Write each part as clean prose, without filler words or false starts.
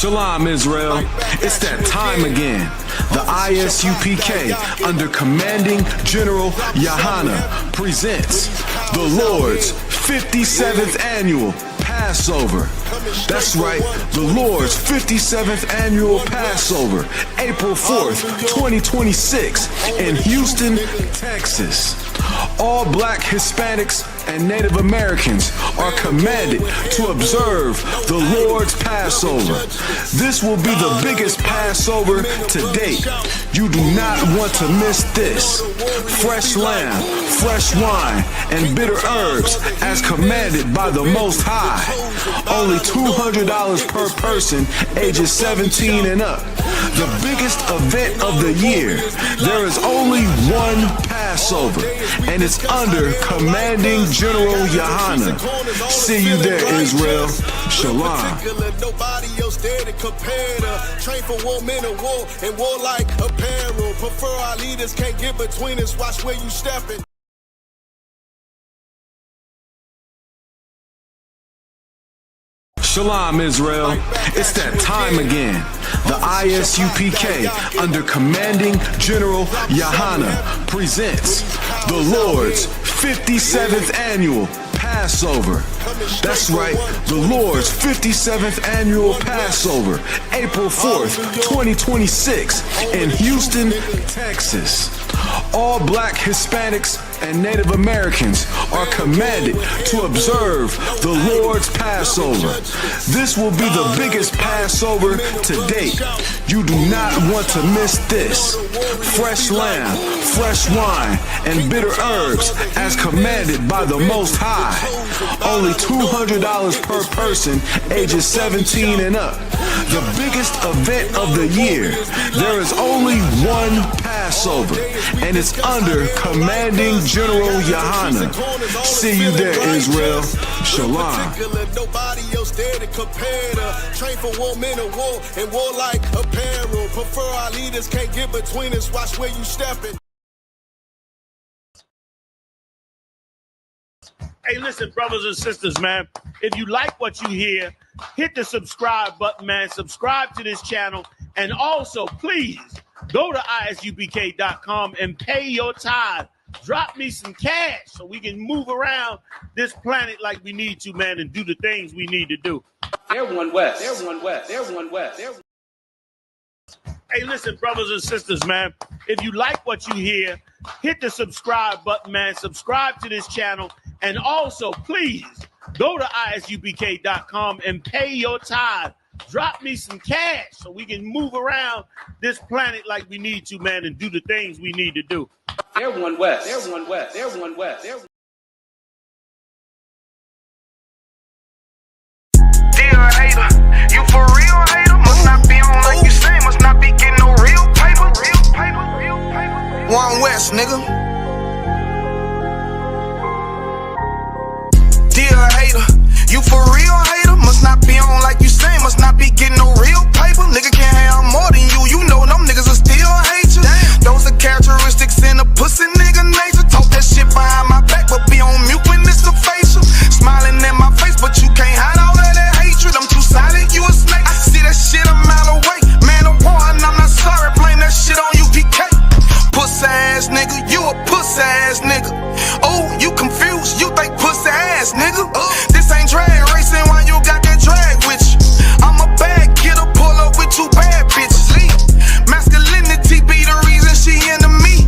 Shalom, Israel. It's that time again. The ISUPK, under Commanding General Yahana, presents the Lord's 57th Annual Passover. That's right, the Lord's 57th Annual Passover, April 4th, 2026, in Houston, Texas. All Black, Hispanics, and Native Americans are commanded to observe the Lord's Passover. This will be the biggest Passover to date. You do not want to miss this. Fresh lamb, fresh wine, and bitter herbs as commanded by the Most High. Only $200 per person ages 17 and up. The biggest event of the year. There is only one Passover, and it's under Commanding General Yahana. See you there, Israel. Shalom. Nobody else there to compare to. Train for war, men of war, and war like apparel. Prefer our leaders, can't get between us. Watch where you stepping. Shalom, Israel. It's that time again. The ISUPK, under Commanding General Yahana, presents the Lord's 57th Annual Passover. That's right, the Lord's 57th Annual Passover, April 4th, 2026, in Houston, Texas. All Black, Hispanics, and Native Americans are commanded to observe the Lord's Passover. This will be the biggest Passover to date. You do not want to miss this. Fresh lamb, fresh wine, and bitter herbs as commanded by the Most High. Only $200 per person ages 17 and up. The biggest event of the year. There is only one Passover, and it's under Commanding General Yahana. See you there, Israel. Shalom. Nobody else there to compare to. Train for war, men of war, and war like apparel. Prefer our leaders, can't get between us. Watch where you stepping. Hey, listen, brothers and sisters, man, if you like what you hear, hit the subscribe button, man. Subscribe to this channel. And also, please, go to isupk.com and pay your tithe. Drop me some cash so we can move around this planet like we need to, man, and do the things we need to do. Everyone west. Everyone west. Everyone west. Hey, listen, brothers and sisters, man, if you like what you hear, hit the subscribe button, man. Subscribe to this channel. And also, please, go to isupk.com and pay your tithe. Drop me some cash so we can move around this planet like we need to, man, and do the things we need to do. Everyone west. Everyone west. Everyone west. Dear hater, you for real hater? Must not be on like you say, must not be getting no real paper. One West, nigga. Dear hater, you for real hater? Must not be on like you say, must not be getting no real paper. Nigga can't have more than you, you know them niggas will still hate you. Those are characteristics in a pussy nigga nature. Talk that shit behind my back, but be on mute when it's a facial. Smiling in my face, but you can't hide all of that hatred. I'm too silent, you a snake. I see that shit a mile away. Man of war, and I'm not sorry, blame that shit on UPK. Pussy ass nigga, you a pussy ass nigga. Oh, you confused, you think pussy ass nigga. This ain't drag racing, why you got that drag with you? I'm a bad kidder, pull up with two bad bitches. Masculinity be the reason she into me.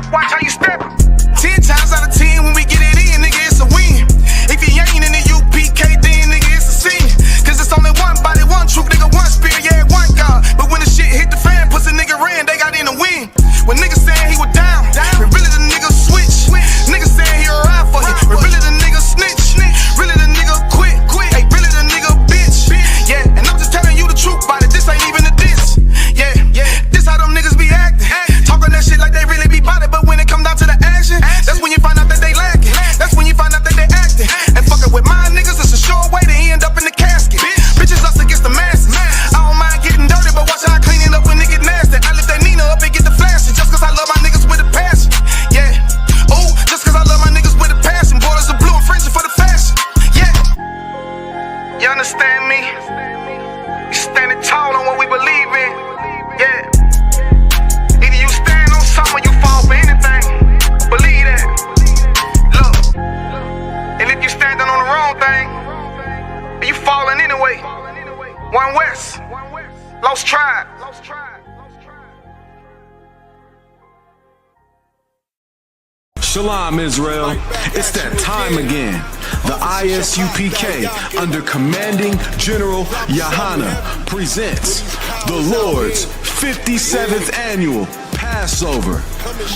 Watch how you step. 10 times out of 10 when we get it in, nigga, it's a win. If you ain't in the UPK, then nigga, it's a sin. Cause it's only one body, one truth, nigga, one spirit, yeah, one God. But when the shit hit the fan, pussy nigga ran, they got in the win. When niggas saying he was down, when really the nigga switch. Niggas saying he a ride for you, when really the nigga snitch. Really the nigga quit, hey, really the nigga bitch. Yeah, and I'm just telling you the truth about it, this ain't even a diss. Yeah, this how them niggas be acting. Talking that shit like they really be about it, but when it come down to the action, that's when you find out that they lacking. That's when you find out that they acting. And fucking with my niggas, it's a sure way to end up in the casket. Bitches us against the masses. I don't mind getting dirty, but watch how I clean it up when it get nasty. I lift that Nina up and get the flashing, just cause I love my niggas with a passion. Yeah, ooh, just cause I love my niggas with a passion. Borders are blue and fringing for the fashion. Yeah, you understand me? We standing tall on what we believe in. Yeah, either you stand on something or you fall for anything. Believe that. Look, and if you standing on the wrong thing, you falling anyway. One West, Lost Tribe. Shalom, Israel. It's that time again. The ISUPK, under Commanding General Yahana, presents the Lord's 57th Annual Passover.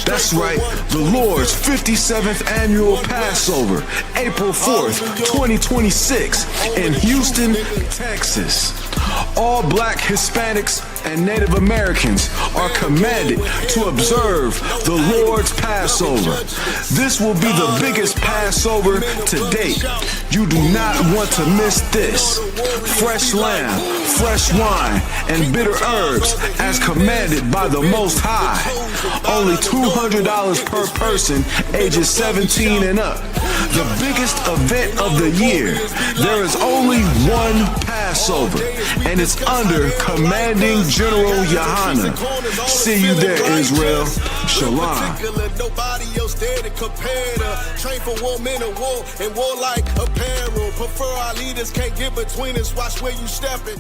That's right, the Lord's 57th Annual Passover, April 4th, 2026, in Houston, Texas. All black Hispanics and Native Americans are commanded to observe the Lord's Passover. This will be the biggest Passover to date. You do not want to miss this. Fresh lamb, fresh wine, and bitter herbs as commanded by the Most High. Only $200 per person, ages 17 and up. The biggest event of the year. There is only one Passover, and it's under Commanding General Yahana. See you there, Israel. Shalom. Nobody else there to compare to. Train for war, men of war, and war like apparel. Prefer our leaders, can't get between us. Watch where you stepping.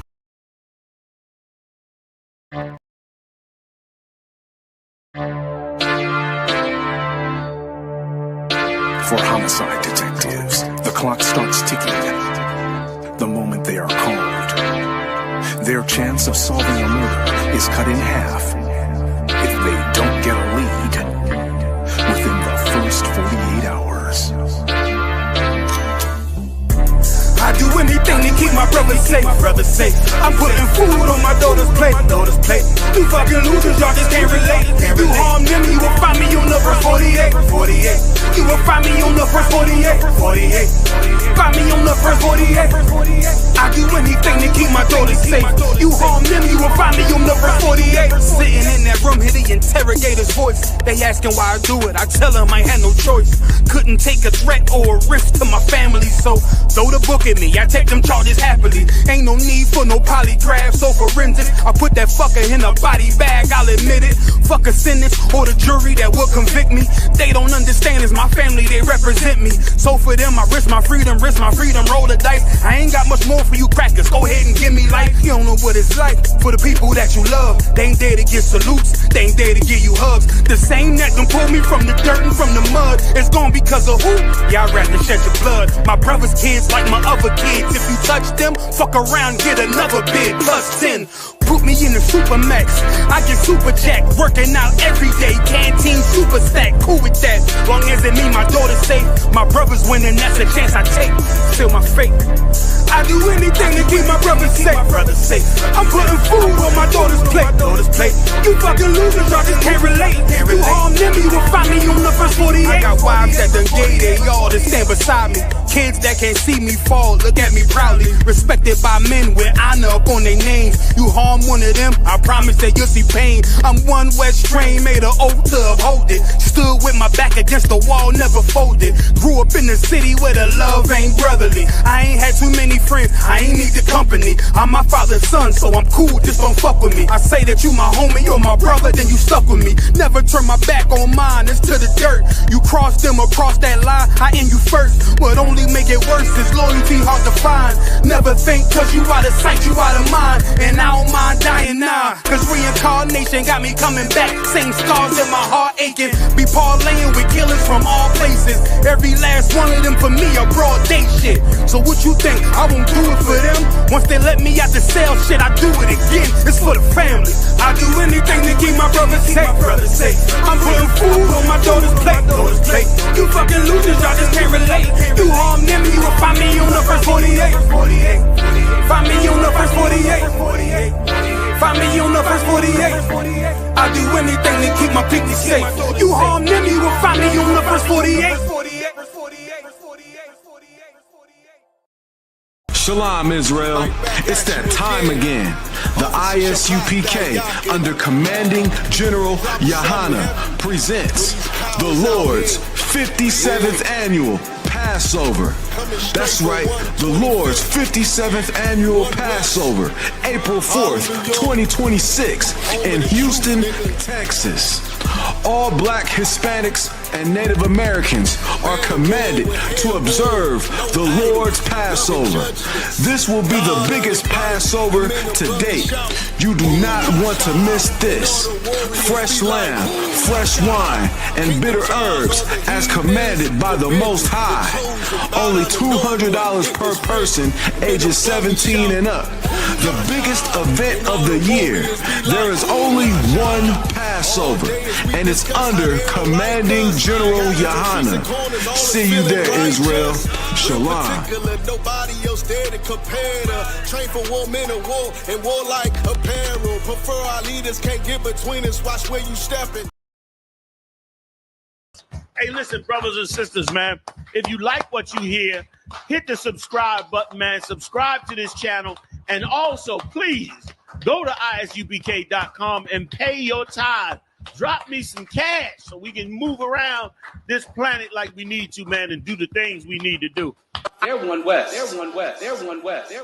For homicide detectives, the clock starts ticking. The moment they are called, their chance of solving a murder is cut in half if they don't get a lead within the first 48 hours. I do anything to keep my brothers safe. I'm putting food on my daughter's plate. You fucking losers, y'all just can't relate. You harm them, you will find me on the first 48. You will find me on the first 48. Find me on the first 48. I do anything to keep my daughters safe. You harm them, you will find me on the first 48. Sitting in that room, hear the interrogator's voice. They asking why I do it, I tell them I had no choice. Couldn't take a threat or a risk to my family, so throw the book at me, I take them charges happily. Ain't no need for no polygraph, so forensics, I put that fucker in a body bag, I'll admit it. Fuck a sentence or the jury that will convict me. They don't understand, it's my family, they represent me. So for them, I risk my freedom, roll the dice. I ain't got much more for you crackers, go ahead and give me life. You don't know what it's like for the people that you love. They ain't there to get salutes, they ain't there to give you hugs. The same that done pulled me from the dirt and from the mud, it's gone because of who? Y'all rather shed your blood. My brother's kids like my other kids. If you touch them, fuck around, get another bid, plus 10. Put me in the Supermax, I get super jacked, working out every day, canteen super stack, cool with that. Long as it mean my daughter's safe, my brother's winning, that's a chance I take. Still my fate. I do anything to keep my brothers safe. I'm putting food on my daughter's plate. You fucking losers, y'all just can't relate. You harm them, you will find me on the first 48. I got wives that done gave they all to stand beside me. Kids that can't see me fall, look at me proudly. Respected by men with honor up on their names. You harm one of them, I promise that you'll see pain. I'm one West train, made an oath to uphold it. Stood with my back against the wall, never folded. Grew up in the city where the love ain't brotherly. I ain't had too many friends, I ain't need the company. I'm my father's son, so I'm cool, just don't fuck with me. I say that you my homie, you're my brother, then you stuck with me. Never turn my back on mine, it's to the dirt. You cross them across that line, I end you first. What only make it worse is loyalty hard to find. Never think cause you out of sight, you out of mind. And I don't mind dying now, cause reincarnation got me coming back. Same scars in my heart aching. Be parlaying with killers from all places. Every last one of them for me a broad day shit. So what you think, I won't do it for them? Once they let me out the cell, shit, I do it again. It's for the family. I do anything to keep my brother safe. I'm putting food on my daughter's plate. You fucking losers, y'all just can't relate. You harm them, you will find me on the first 48. Find me on the first 48. Find me on the first 48. I do anything to keep my people safe. You harm them, you will find me on the first 48. Shalom, Israel. It's that time again. The ISUPK, under Commanding General Yahana, presents the Lord's 57th Annual Passover. That's right, the Lord's 57th Annual Passover, April 4th, 2026, in Houston, Texas. All black Hispanics and Native Americans are commanded to observe the Lord's Passover. This will be the biggest Passover to date. You do not want to miss this. Fresh lamb, fresh wine, and bitter herbs as commanded by the Most High. Only $200 per person ages 17 and up. The biggest event of the year. There is only one Passover, and it's under Commanding General Yahana. See you there, Israel. Shalom. Nobody else there to compare to. Train for war, men of war, and war like apparel. Prefer our leaders, can't get between us. Watch where you stepping. Hey, listen, brothers and sisters, man. If you like what you hear, hit the subscribe button, man. Subscribe to this channel. And also, please, go to isupk.com and pay your tithe. Drop me some cash so we can move around this planet like we need to, man, and do the things we need to do. They're one West. They're one West. They're one West. They're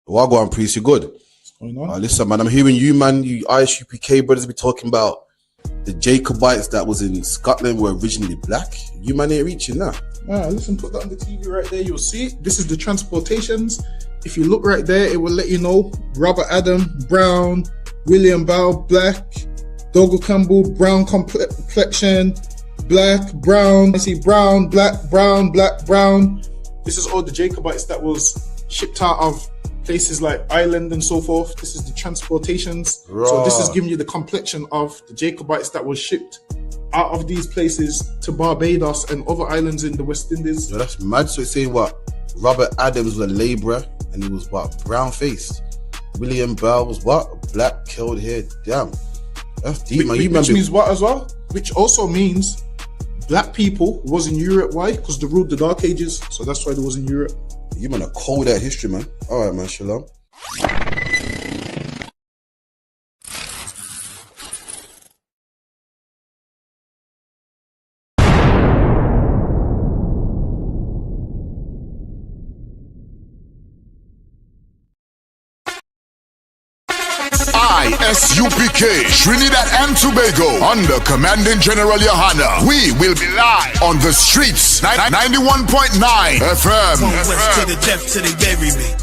Wagwan priest, you good? What's going on? Listen, man, I'm hearing you, man, you ISUPK brothers be talking about the Jacobites that was in Scotland were originally black. You man ain't reaching that. Listen, put that on the TV right there. You'll see. This is the transportations. If you look right there, it will let you know. Robert Adam, brown. William Bow, black. Dogo Campbell, brown complexion. Black, brown. I see brown, black, brown, black, brown. This is all the Jacobites that was shipped out of places like Ireland and so forth. This is the transportations. Right. So this is giving you the complexion of the Jacobites that was shipped out of these places to Barbados and other islands in the West Indies. Yo, that's mad. So it's saying what? Robert Adams was a labourer and he was what? Brown faced. William Bell was what? Black, curled hair. Damn. That's deep, man. You Which means what as well? Which also means black people was in Europe. Why? Because they ruled the Dark Ages. So that's why they was in Europe. You man are cold at history, man. All right, man. Shalom. ISUPK, Trinidad and Tobago, under Commanding General Yohana. We will be live on the streets, 91.9 FM. From west to the depth till they bury me.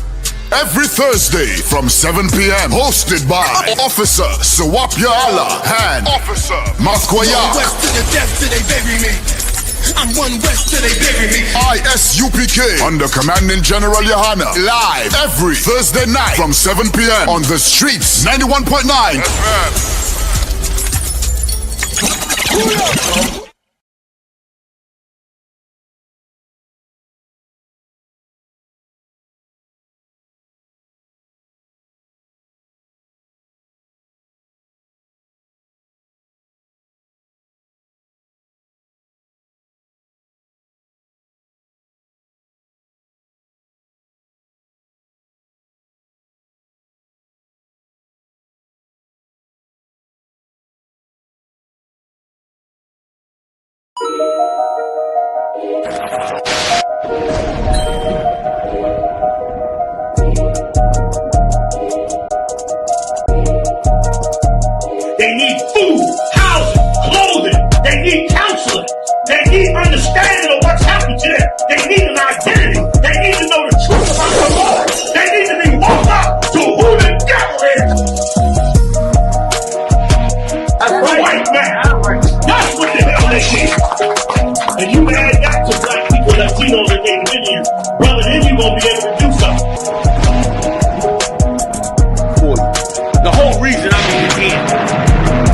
Every Thursday from 7 p.m. Hosted by Officer Sawapya Allah and Officer Makwaya. West to the depth till they bury me. I'm one west till they bury me. ISUPK under Commanding General Yohana. Live every Thursday night from 7 p.m. on the streets, 91.9 FM. understanding of what's happened to them. They need an identity. They need to know the truth about the Lord. They need to be woke up to who the devil is. That's the white man. That's what the hell they need. And you add that to black people, Latinos, and Native Indians, brother, then you're going to be able to do something. The whole reason I'm even here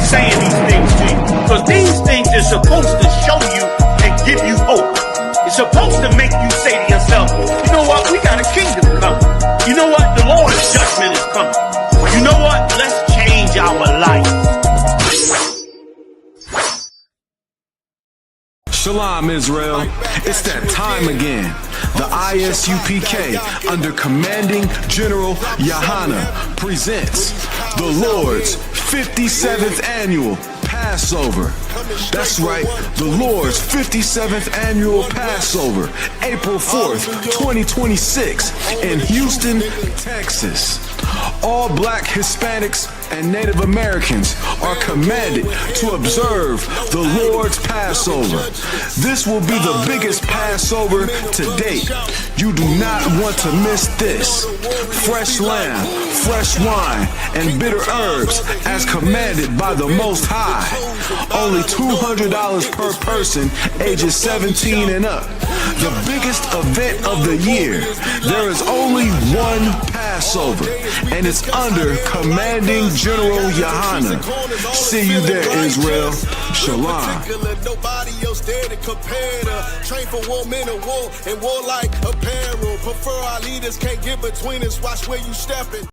saying these things to you, because these things are supposed to show you and give you hope. It's supposed to make you say to yourself, you know what, we got a kingdom coming. You know what, the Lord's judgment is coming. You know what, let's change our life. Shalom, Israel. It's that time again. The ISUPK, under Commanding General Yahana, presents the Lord's 57th Annual Passover. That's right, the Lord's 57th Annual Passover, April 4th, 2026, in Houston, Texas. All black Hispanics and Native Americans are commanded to observe the Lord's Passover. This will be the biggest Passover to date. You do not want to miss this. Fresh lamb, fresh wine, and bitter herbs as commanded by the Most High. Only $200 per person, ages 17 and up. The biggest event of the year. There is only one Passover, and it's under Commanding General Yahana. See you there, Israel. Shalom. Nobody else there to compare to. Train for war, men of war, and war like apparel. Prefer our leaders, can't get between us. Watch where you stepping.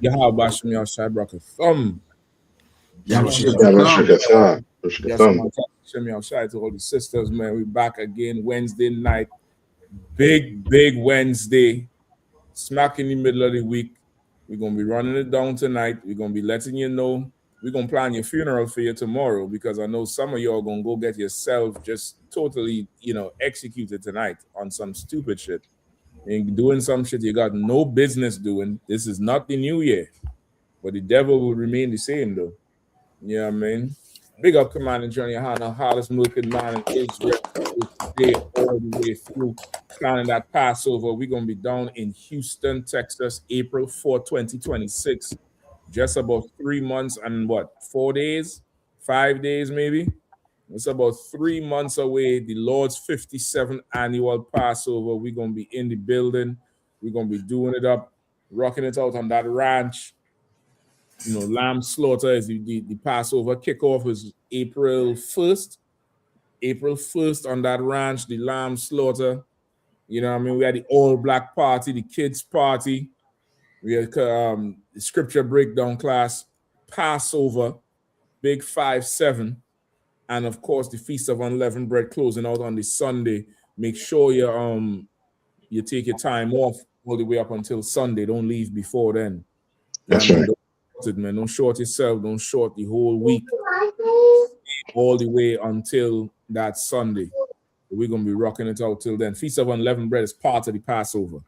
Yahweh Shem Yahshai Barak Thumb. Shem Yahshai to all the sisters, man. We back again Wednesday night. Big Wednesday. Smack in the middle of the week. We're going to be running it down tonight. We're going to be letting you know. We're going to plan your funeral for you tomorrow because I know some of you are going to go get yourself just totally, executed tonight on some stupid shit. And doing some shit you got no business doing. This is not the new year. But the devil will remain the same, though. You know what I mean? Big up Commander Johnny Hanna, hardest milking man in Israel today, all the way through planning that Passover. We're going to be down in Houston, Texas, April 4, 2026. Just about 3 months and 4 days? 5 days, maybe? It's about 3 months away, the Lord's 57th annual Passover. We're going to be in the building. We're going to be doing it up, rocking it out on that ranch. Lamb slaughter is the Passover. Kickoff is April 1st. April 1st on that ranch, the lamb slaughter. We had the all-black party, the kids' party. We had the scripture breakdown class, Passover, Big 5-7. And of course, the Feast of Unleavened Bread closing out on the Sunday. Make sure you take your time off all the way up until Sunday. Don't leave before then. That's right. Don't short yourself. Don't short the whole week. All the way until that Sunday. We're going to be rocking it out till then. Feast of Unleavened Bread is part of the Passover.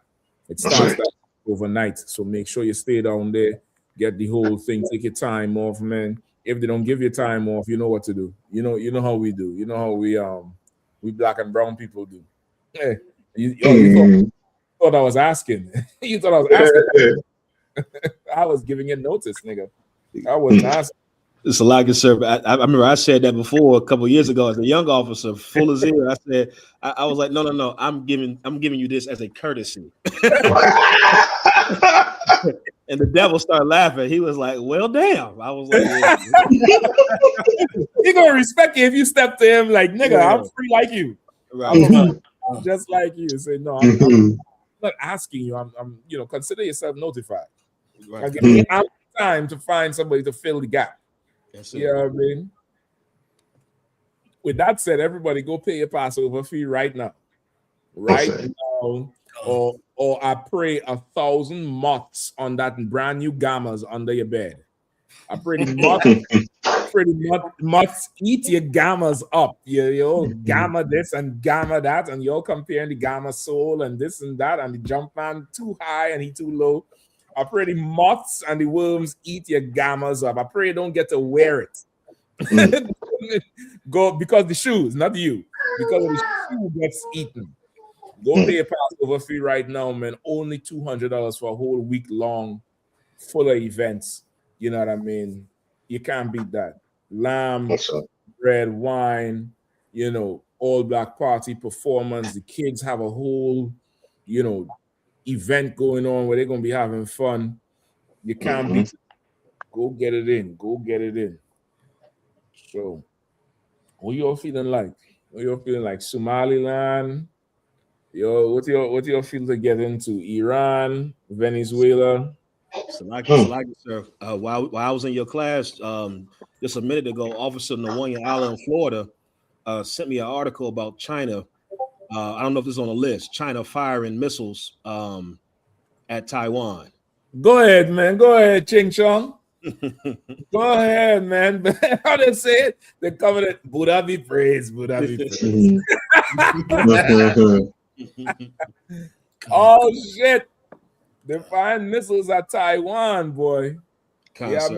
It starts overnight. So make sure you stay down there. Get the whole thing. Take your time off, man. If they don't give you time off, you know what to do. You know how we do. You know how we black and brown people do. Hey, you thought I was asking. You thought I was asking. I was giving you notice, nigga. I wasn't asking. It's a lot of service. I remember I said that before a couple of years ago as a young officer, full of zeal. I said, I was like, no. I'm giving you this as a courtesy. And the devil started laughing. He was like, well, damn. I was like, yeah. He gonna respect you if you step to him like, nigga, Yeah. I'm free like you. Right. I'm just like you. Say, no, I'm not asking you. I'm consider yourself notified. Right. Give me time to find somebody to fill the gap. You know what I mean? With that said, everybody go pay your Passover fee right now. Right now. Or I pray 1,000 moths on that brand new gammas under your bed. I pray the moths eat your gammas up. You'll gamma this and gamma that, and you're comparing the gamma soul and this and that, and the jump man too high and he too low. I pray the moths and the worms eat your gammas up. I pray you don't get to wear it. Go because the shoes, not you, because the shoe gets eaten. Go pay a Passover fee right now, man. Only $200 for a whole week long, full of events. You know what I mean? You can't beat that. Lamb, bread, wine, all black party performance. The kids have a whole, event going on where they're gonna be having fun. You can't beat it. Go get it in. Go get it in. So, what you all feeling like? What you all feeling like? Somaliland? Yo, what you feel to get into? Iran, Venezuela. Sir. While I was in your class just a minute ago, Officer Nawania Island, Florida, sent me an article about China. I don't know if this is on the list. China firing missiles at Taiwan. Go ahead, man. Go ahead, Ching Chong. Go ahead, man. How they say it? They cover it. Buddha be praised. Buddha be praised. Oh shit! They firing missiles at Taiwan, boy. Let's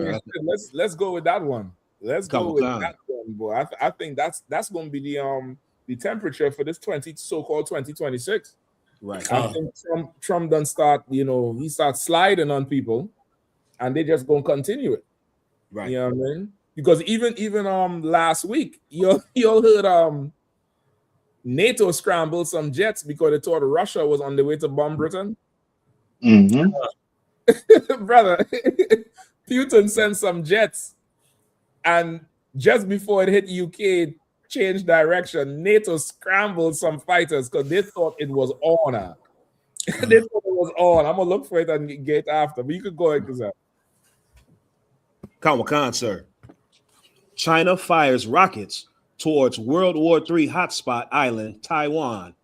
go with that one. Let's go with that one, boy. I think that's going to be the temperature for this so-called 2026. Right. I think Trump done start. He starts sliding on people, and they just going to continue it. Right. You know what I mean? Because even last week, you all heard NATO scrambled some jets because they thought Russia was on the way to bomb Britain. Brother, Putin sent some jets, and just before it hit UK, changed direction. NATO scrambled some fighters because they thought it was on. They thought it was on. I'm gonna look for it and get after, but you could go ahead, because Khan, sir. China fires rockets towards World War III hotspot island, Taiwan,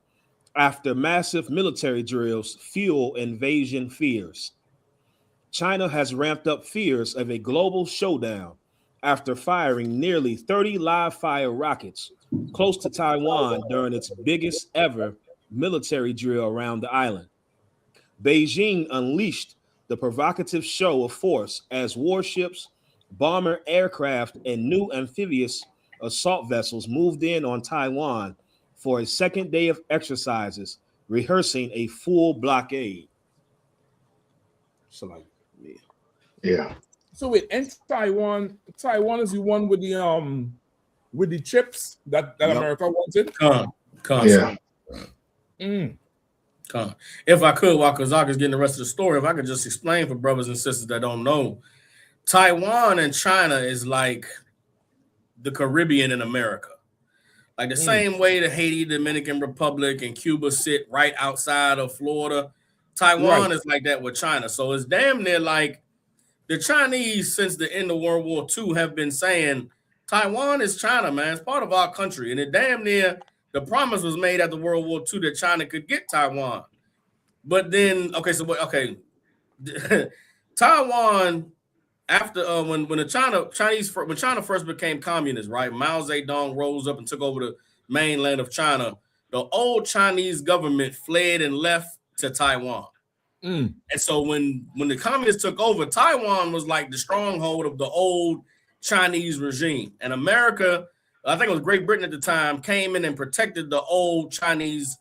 after massive military drills fuel invasion fears. China has ramped up fears of a global showdown after firing nearly 30 live-fire rockets close to Taiwan during its biggest ever military drill around the island. Beijing unleashed the provocative show of force as warships, bomber aircraft, and new amphibious assault vessels moved in on Taiwan for a second day of exercises, rehearsing a full blockade. So So wait, and Taiwan is the one with the chips that America wanted. If I could, while Kazaka's getting the rest of the story, if I could just explain for brothers and sisters that don't know, Taiwan and China is like the Caribbean in America. Like the same way the Haiti, Dominican Republic, and Cuba sit right outside of Florida, Taiwan is like that with China. So it's damn near like the Chinese, since the end of World War II, have been saying Taiwan is China, man. It's part of our country. And it damn near, the promise was made after World War II that China could get Taiwan. But then, Taiwan, after when China first became communist, right? Mao Zedong rose up and took over the mainland of China. The old Chinese government fled and left to Taiwan. And so when the communists took over, Taiwan was like the stronghold of the old Chinese regime. And America, I think it was Great Britain at the time, came in and protected the old Chinese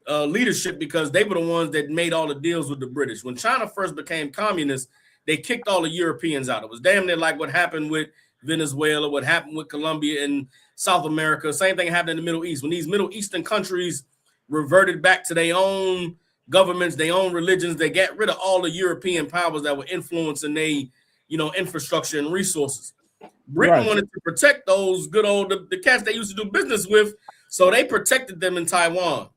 leadership because they were the ones that made all the deals with the British. When China first became communist, they kicked all the Europeans out. It was damn near like what happened with Venezuela, what happened with Colombia and South America. Same thing happened in the Middle East. When these Middle Eastern countries reverted back to their own governments, their own religions. They got rid of all the European powers that were influencing their, infrastructure and resources. Britain wanted to protect those good old the cats they used to do business with, so they protected them in Taiwan.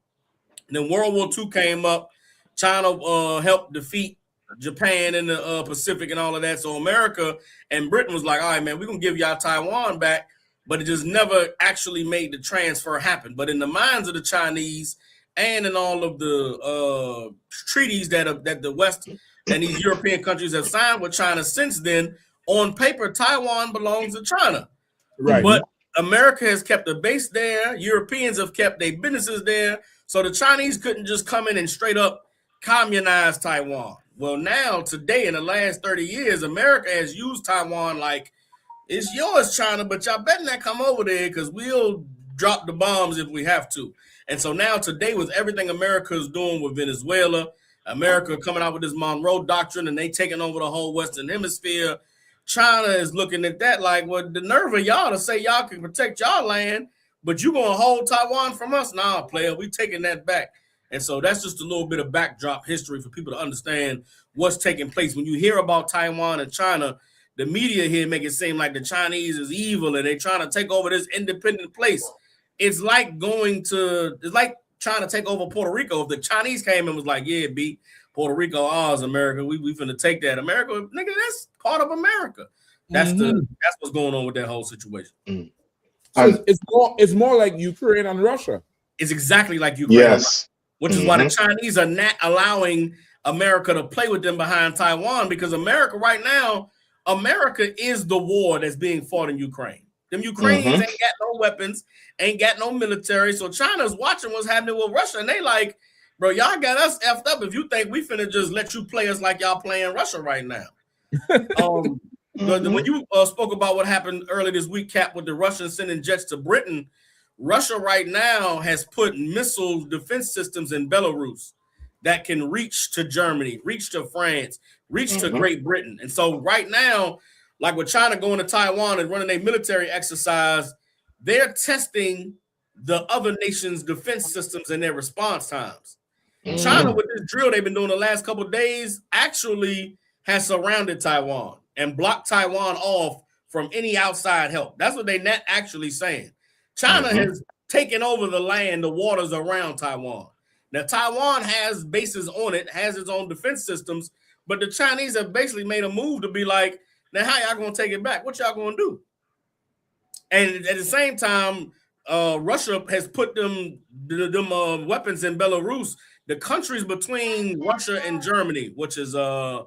And then World War II came up. China helped defeat Japan in the Pacific and all of that. So America and Britain was like, all right, man, we're going to give y'all Taiwan back, but it just never actually made the transfer happen. But in the minds of the Chinese and in all of the treaties that the West and these European countries have signed with China since then, on paper, Taiwan belongs to China. Right. But America has kept a base there. Europeans have kept their businesses there. So the Chinese couldn't just come in and straight up communize Taiwan. Well, now, today, in the last 30 years, America has used Taiwan like, it's yours, China, but y'all better not come over there because we'll drop the bombs if we have to. And so now today, with everything America is doing with Venezuela, America coming out with this Monroe Doctrine, and they taking over the whole Western Hemisphere, China is looking at that like, well, the nerve of y'all to say y'all can protect y'all land, but you going to hold Taiwan from us? Nah, player, we taking that back. And so that's just a little bit of backdrop history for people to understand what's taking place. When you hear about Taiwan and China, the media here make it seem like the Chinese is evil and they're trying to take over this independent place. It's like trying to take over Puerto Rico. If the Chinese came and was like, yeah, B, Puerto Rico, ours, America, we finna take that. America, nigga, that's part of America. That's what's going on with that whole situation. So it's more like Ukraine and Russia. It's exactly like Ukraine. Yes. Which is why the Chinese are not allowing America to play with them behind Taiwan, because America right now, America is the war that's being fought in Ukraine. Them Ukrainians ain't got no weapons, ain't got no military. So China's watching what's happening with Russia, and they like, bro, y'all got us effed up if you think we finna just let you play us like y'all playing Russia right now. When you spoke about what happened earlier this week, Cap, with the Russians sending jets to Britain, Russia right now has put missile defense systems in Belarus that can reach to Germany, reach to France, reach to Great Britain. And so right now, like with China going to Taiwan and running a military exercise, they're testing the other nations' defense systems and their response times. China, with this drill they've been doing the last couple of days, actually has surrounded Taiwan and blocked Taiwan off from any outside help. That's what they're not actually saying. China has taken over the land, the waters around Taiwan. Now, Taiwan has bases on it, has its own defense systems, but the Chinese have basically made a move to be like, now how y'all going to take it back? What y'all going to do? And at the same time, Russia has put them weapons in Belarus. The countries between Russia and Germany, which is the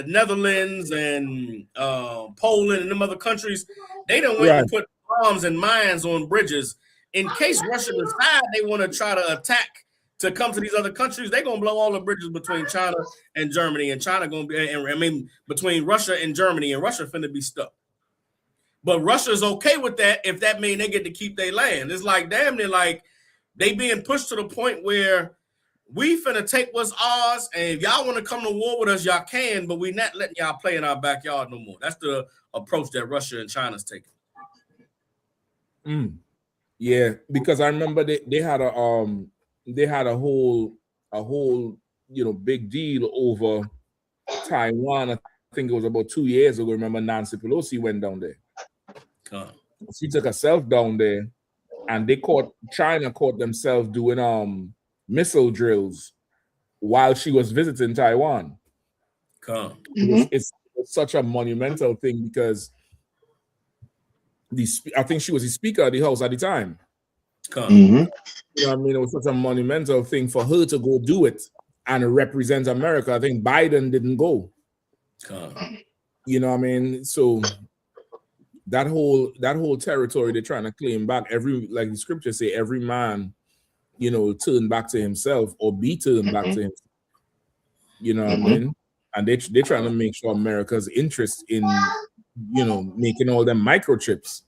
Netherlands and Poland and them other countries, they don't went and put bombs and mines on bridges in case Russia decide they want to try to attack to come to these other countries. They're gonna blow all the bridges between China and Germany, and China gonna be, between Russia and Germany, and Russia finna be stuck. But Russia's okay with that if that means they get to keep their land. It's like damn near like they being pushed to the point where we finna take what's ours, and if y'all want to come to war with us, y'all can, but we not letting y'all play in our backyard no more. That's the approach that Russia and China's taking. Yeah, because I remember they had a whole big deal over Taiwan. I think it was about 2 years ago. Remember, Nancy Pelosi went down there. She took herself down there, and China caught themselves doing missile drills while she was visiting Taiwan. It's such a monumental thing because I think she was the Speaker of the House at the time. You know what I mean? It was such a monumental thing for her to go do it and represent America. I think Biden didn't go. You know what I mean? So that whole territory they're trying to claim back, like the scriptures say, every man, turn back to himself or be turned back to himself. You know what I mean? And they're trying to make sure America's interest in making all them microchips.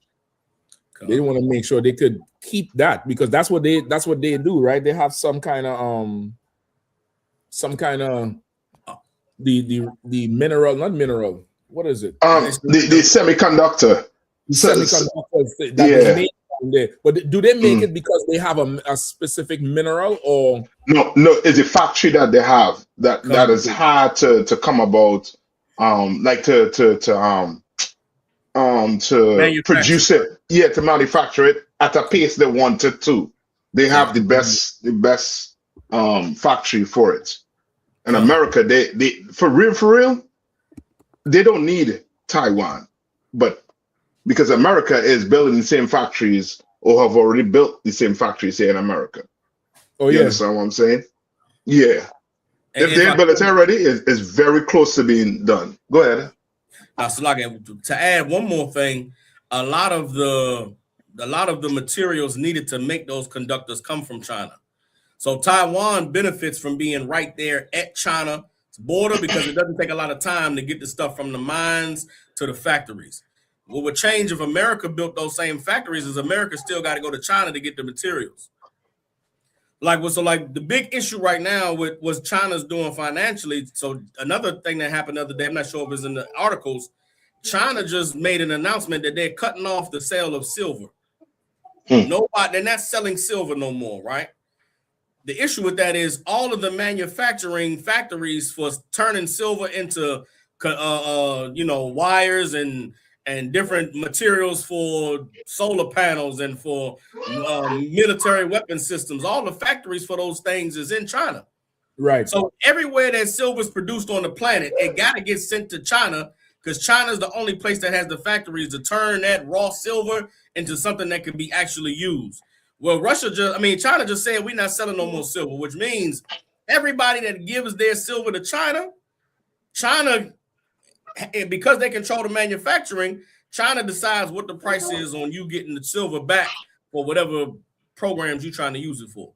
They want to make sure they could keep that because that's what they do, right? They have some kind of the mineral, not mineral. What is it? The semiconductor. Semiconductors that is made there. But do they make it because they have a specific mineral or no? It's a factory that they have that is hard to come about. To produce it, to manufacture it at a pace they want it to. They have the best factory for it. In America, they for real, they don't need Taiwan, but because America is building the same factories or have already built the same factories here in America. Oh, you understand what I'm saying? Yeah. If they're built it already, it's very close to being done. Go ahead. So like to add one more thing, a lot of the materials needed to make those conductors come from China. So Taiwan benefits from being right there at China's border because it doesn't take a lot of time to get the stuff from the mines to the factories. What would change if America built those same factories is America still got to go to China to get the materials. Like the big issue right now with what China's doing financially. So another thing that happened the other day, I'm not sure if it's in the articles, China just made an announcement that they're cutting off the sale of silver. Nobody, they're not selling silver no more, right? The issue with that is all of the manufacturing factories for turning silver into wires and different materials for solar panels and for military weapon systems. All the factories for those things is in China. Right. So everywhere that silver is produced on the planet, it got to get sent to China because China is the only place that has the factories to turn that raw silver into something that can be actually used. Well, China just said we're not selling no more silver, which means everybody that gives their silver to China, because they control the manufacturing, China decides what the price is on you getting the silver back for whatever programs you're trying to use it for.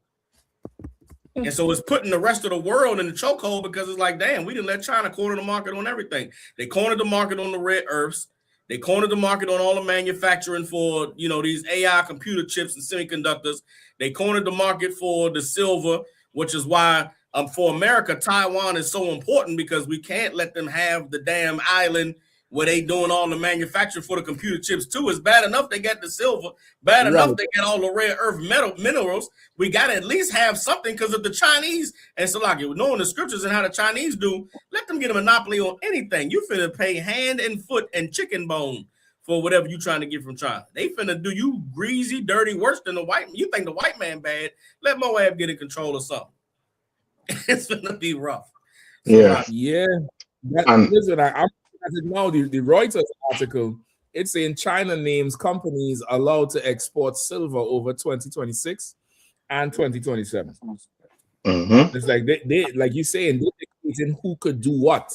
And so it's putting the rest of the world in the chokehold because it's like, damn, we didn't let China corner the market on everything. They cornered the market on the rare earths. They cornered the market on all the manufacturing for, these AI computer chips and semiconductors. They cornered the market for the silver, which is why for America, Taiwan is so important because we can't let them have the damn island where they doing all the manufacturing for the computer chips too. It's bad enough they got the silver, bad enough they got all the rare earth minerals. We got to at least have something because of the Chinese. And so like knowing the scriptures and how the Chinese do, let them get a monopoly on anything. You finna pay hand and foot and chicken bone for whatever you trying to get from China. They finna do you greasy, dirty, worse than the white. You think the white man bad, let Moab get in control of something. It's gonna be rough. So, listen, I'm now the Reuters article. It's saying China names companies allowed to export silver over 2026 and 2027. It's like they like you saying they're dictating who could do what.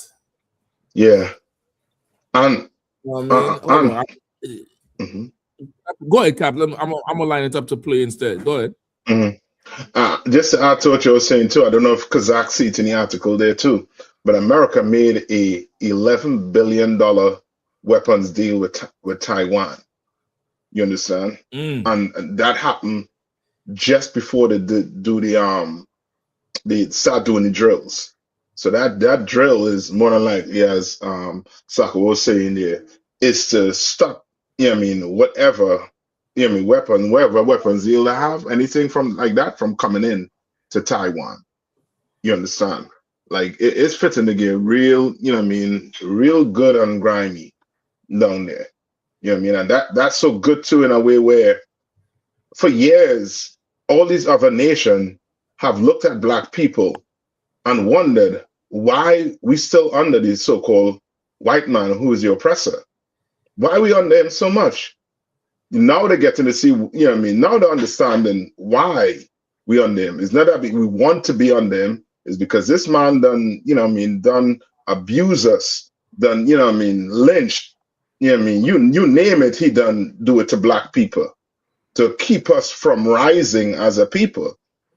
Yeah. Go ahead, Kaplan. I'm gonna line it up to play instead. Go ahead. Just to add to what you were saying too, I don't know if Kazakh see it in the article there too, but America made a $11 billion weapons deal with Taiwan. You understand? And that happened just before they start doing the drills. So that drill is more than likely, as Saka was saying there, is to stop. Whatever weapons deal they have, anything from like that from coming in to Taiwan. You understand? Like it's fitting to get real, real good and grimy down there. And that's so good too in a way where for years all these other nations have looked at black people and wondered why we still under this so-called white man who is the oppressor. Why are we under him so much? Now they're getting to see, now they're understanding why we on them. It's not that we want to be on them. It's because this man done, done abuse us, done, lynched, you name it, he done do it to black people to keep us from rising as a people.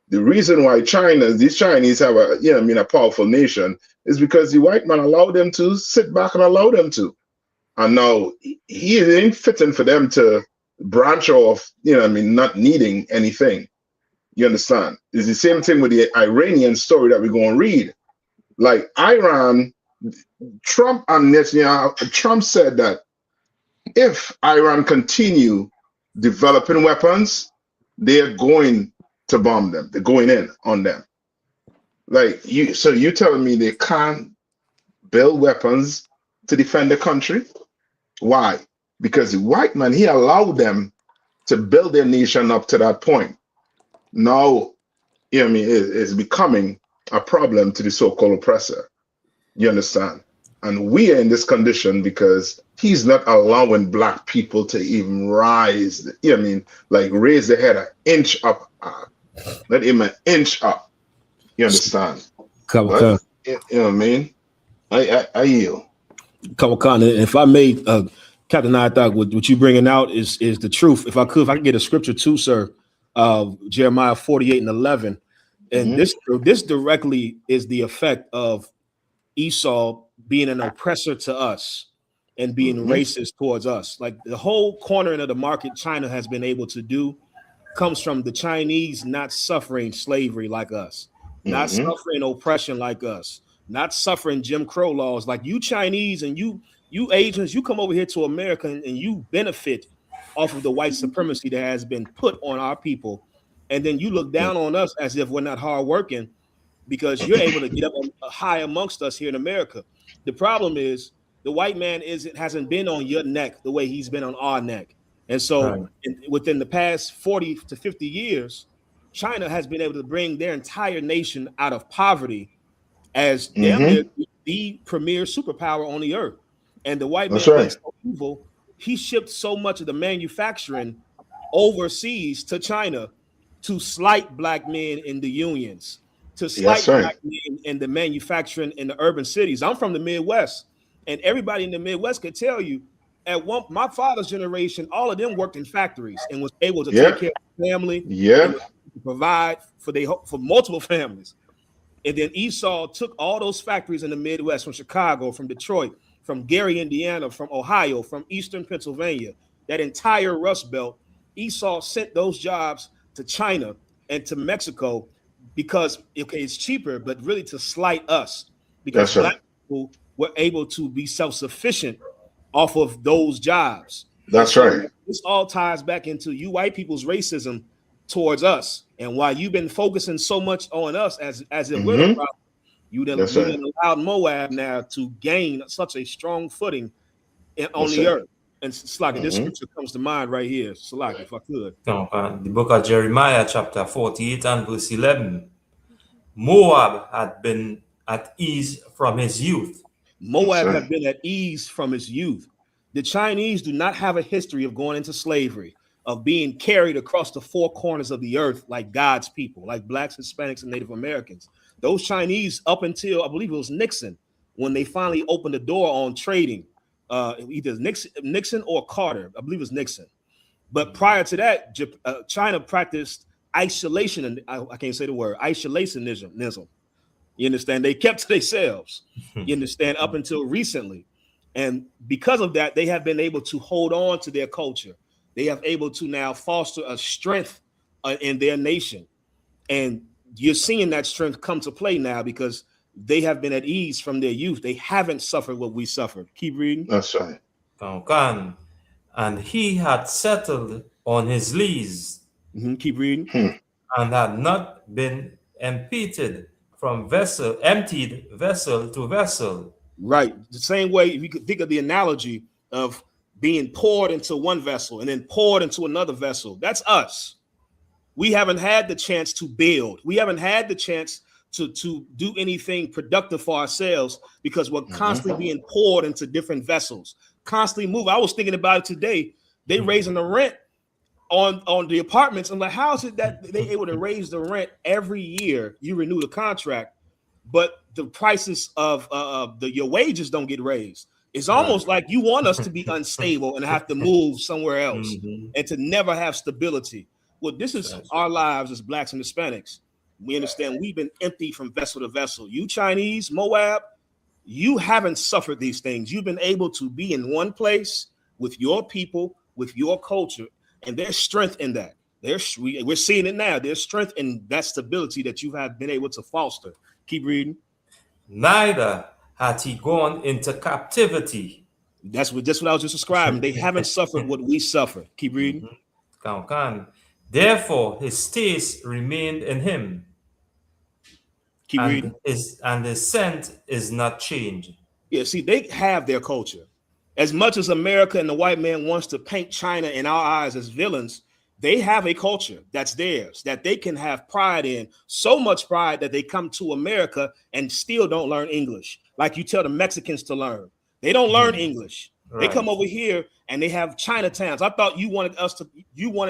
The reason why these Chinese have a powerful nation is because the white man allowed them to sit back and allow them to. And now he ain't fitting for them to branch off, not needing anything. You understand? It's the same thing with the Iranian story that we're going to read. Like Iran, Trump and Netanyahu, Trump said that if Iran continue developing weapons, they're going to bomb them. They're going in on them. Like you, so you telling me they can't build weapons to defend the country? Why? Because the white man, he allowed them to build their nation up to that point. Now, you know what I mean, it's becoming a problem to the so-called oppressor. You understand? And we are in this condition because he's not allowing black people to even rise, you know what I mean, like raise their head an inch up, not even an inch up. You understand? But, you know what I mean? I yield. Khan, if I may, Captain, I thought what you bringing out is the truth. If I could get a scripture too, sir, Jeremiah 48:11, and this directly is the effect of Esau being an oppressor to us and being racist towards us. Like the whole cornering of the market China has been able to do comes from the Chinese not suffering slavery like us, not suffering oppression like us, not suffering Jim Crow laws like you Chinese and you Asians. You come over here to America and you benefit off of the white supremacy that has been put on our people, and then you look down on us as if we're not hardworking because you're able to get up high amongst us here in America. The problem is the white man hasn't been on your neck the way he's been on our neck. And so within the past 40 to 50 years, China has been able to bring their entire nation out of poverty as damn near the premier superpower on the earth. And the white man being so evil, he shipped so much of the manufacturing overseas to China to slight black men in the unions, to slight black men in the manufacturing in the urban cities. I'm from the Midwest, and everybody in the Midwest could tell you my father's generation, all of them worked in factories and was able to take care of the family, and provide for multiple families. And then Esau took all those factories in the Midwest, from Chicago, from Detroit, from Gary, Indiana, from Ohio, from Eastern Pennsylvania, that entire Rust Belt. Esau sent those jobs to China and to Mexico because it's cheaper, but really to slight us, because black people were able to be self-sufficient off of those jobs. That's right. This all ties back into you white people's racism towards us, and why you've been focusing so much on us as if we're the problem. You done allowed Moab now to gain such a strong footing on the earth. And Slaki, this scripture comes to mind right here. Slaki, if I could. The book of Jeremiah, chapter 48 and verse 11. Moab had been at ease from his youth. Moab had been at ease from his youth. The Chinese do not have a history of going into slavery, of being carried across the four corners of the earth like God's people, like blacks, Hispanics, and Native Americans. Those Chinese, up until I believe it was Nixon, when they finally opened the door on trading, either Nixon or Carter, I believe it was Nixon. But prior to that, China practiced isolation, and I can't say the word, isolationism. You understand? They kept to themselves. You understand? Up until recently. And because of that, they have been able to hold on to their culture. They have able to now foster a strength in their nation. And you're seeing that strength come to play now because they have been at ease from their youth. They haven't suffered what we suffered. Keep reading. That's right. And he had settled on his lease. Keep reading. And had not been impeded from emptied vessel to vessel. Right. The same way, if you could think of the analogy of being poured into one vessel and then poured into another vessel. That's us. We haven't had the chance to build. We haven't had the chance to do anything productive for ourselves because we're constantly being poured into different vessels, constantly move. I was thinking about it today. They raising the rent on the apartments. I'm like, how is it that they able to raise the rent every year? You renew the contract, but the prices of your wages don't get raised. It's almost like you want us to be unstable and have to move somewhere else and to never have stability. Well, this is our lives as blacks and Hispanics. We understand we've been empty from vessel to vessel. You Chinese, Moab, you haven't suffered these things. You've been able to be in one place with your people, with your culture, and there's strength in that. We're seeing it now. There's strength in that stability that you have been able to foster. Keep reading. Neither had he gone into captivity. That's what I was just describing. They haven't suffered what we suffered. Keep reading. Kankan. Therefore, his taste remained in him, Keep reading. and his scent is not changed. Yeah, see, they have their culture. As much as America and the white man wants to paint China in our eyes as villains, they have a culture that's theirs, that they can have pride in, so much pride that they come to America and still don't learn English. Like you tell the Mexicans to learn. They don't learn English. They Right. come over here and they have Chinatowns. I thought you wanted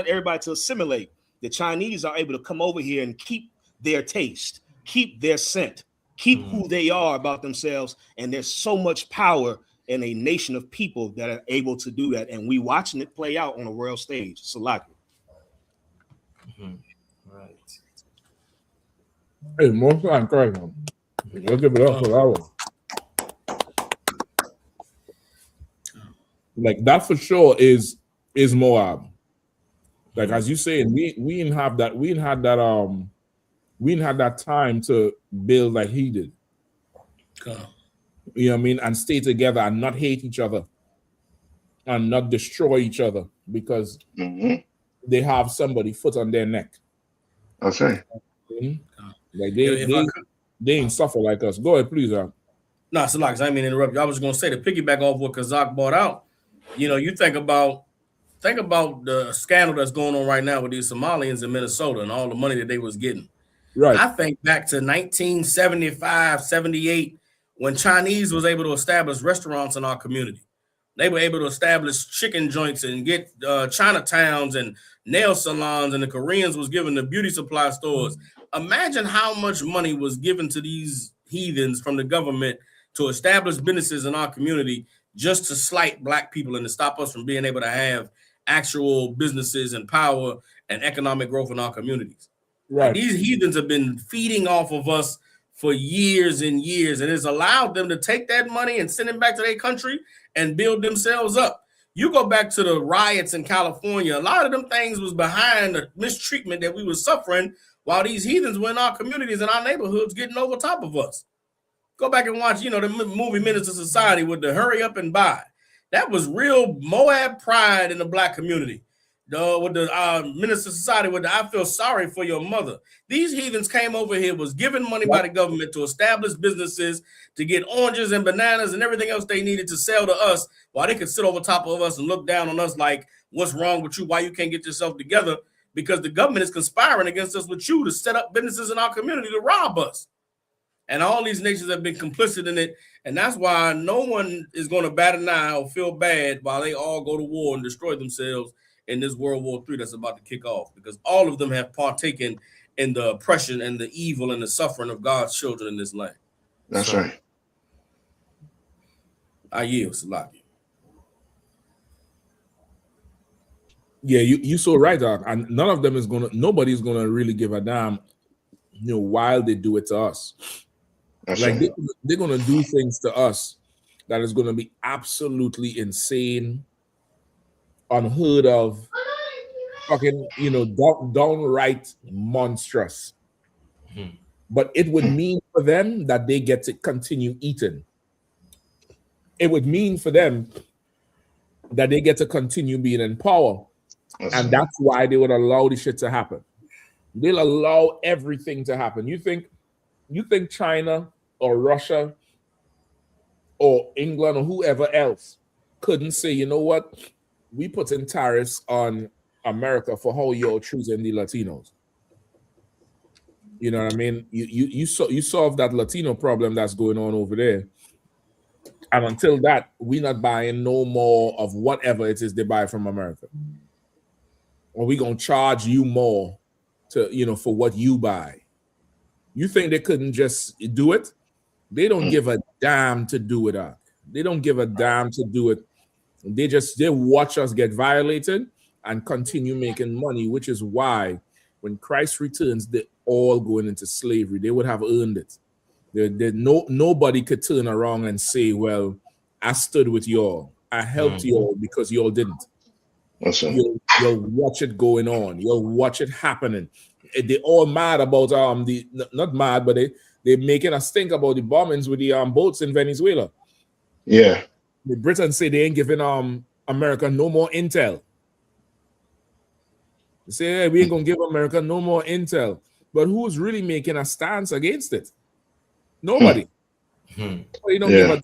everybody to assimilate. The Chinese are able to come over here and keep their taste, keep their scent, keep who they are about themselves. And there's so much power in a nation of people that are able to do that. And we watching it play out on a world stage. Salaki. Right. Hey, most I'm crying. Let's give it up for that one. Like that for sure is Moab. Like as you say, we didn't have that. We didn't have that time to build like he did. You know what I mean? And stay together and not hate each other and not destroy each other because they have somebody foot on their neck. That's right. Like they ain't suffer like us. Go ahead, please. No, Salak, I didn't mean to interrupt you. I was going to say to piggyback off what Kazak brought out. You know, you think about the scandal that's going on right now with these Somalians in Minnesota and all the money that they was getting. Right. I think back to 1975, 78, when Chinese was able to establish restaurants in our community. They were able to establish chicken joints and get Chinatowns and nail salons, and the Koreans was given the beauty supply stores. Imagine how much money was given to these heathens from the government to establish businesses in our community just to slight black people and to stop us from being able to have actual businesses and power and economic growth in our communities. Right. Like these heathens have been feeding off of us for years and years, and it's allowed them to take that money and send it back to their country and build themselves up. You go back to the riots in California, a lot of them things was behind the mistreatment that we were suffering while these heathens were in our communities and our neighborhoods getting over top of us. Go back and watch, the movie Minister Society with the hurry up and buy. That was real Moab pride in the black community. With the Minister Society with the I feel sorry for your mother. These heathens came over here, was given money by the government to establish businesses, to get oranges and bananas and everything else they needed to sell to us while they could sit over top of us and look down on us like, what's wrong with you? Why you can't get yourself together? Because the government is conspiring against us with you to set up businesses in our community to rob us. And all these nations have been complicit in it. And that's why no one is going to bat an eye or feel bad while they all go to war and destroy themselves in this World War III that's about to kick off, because all of them have partaken in the oppression and the evil and the suffering of God's children in this land. That's right. I yield, Salaki. Yeah, you so right, Doc. And nobody's gonna really give a damn, while they do it to us. That's like right. they're gonna do things to us that is gonna be absolutely insane, unheard of, fucking, downright monstrous. But it would mean for them that they get to continue eating. It would mean for them that they get to continue being in power. And that's why they would allow this shit to happen. They'll allow everything to happen. You think China or Russia or England or whoever else couldn't say, you know what? We put in tariffs on America for how you're choosing the Latinos. You know what I mean? You solve that Latino problem that's going on over there. And until that, we're not buying no more of whatever it is they buy from America. Or we're gonna charge you more to, for what you buy. You think they couldn't just do it? They don't give a damn to do it up. They don't give a damn to do it. They watch us get violated and continue making money, which is why when Christ returns, they're all going into slavery. They would have earned it. Nobody could turn around and say, well, I stood with y'all. I helped y'all because y'all didn't. You'll watch it going on. You'll watch it happening. They all mad about not mad, but they're making us think about the bombings with the boats in Venezuela. Yeah. The Britain say they ain't giving America no more intel. They say, hey, we ain't gonna give America no more intel. But who's really making a stance against it? Nobody. Nobody don't give a damn.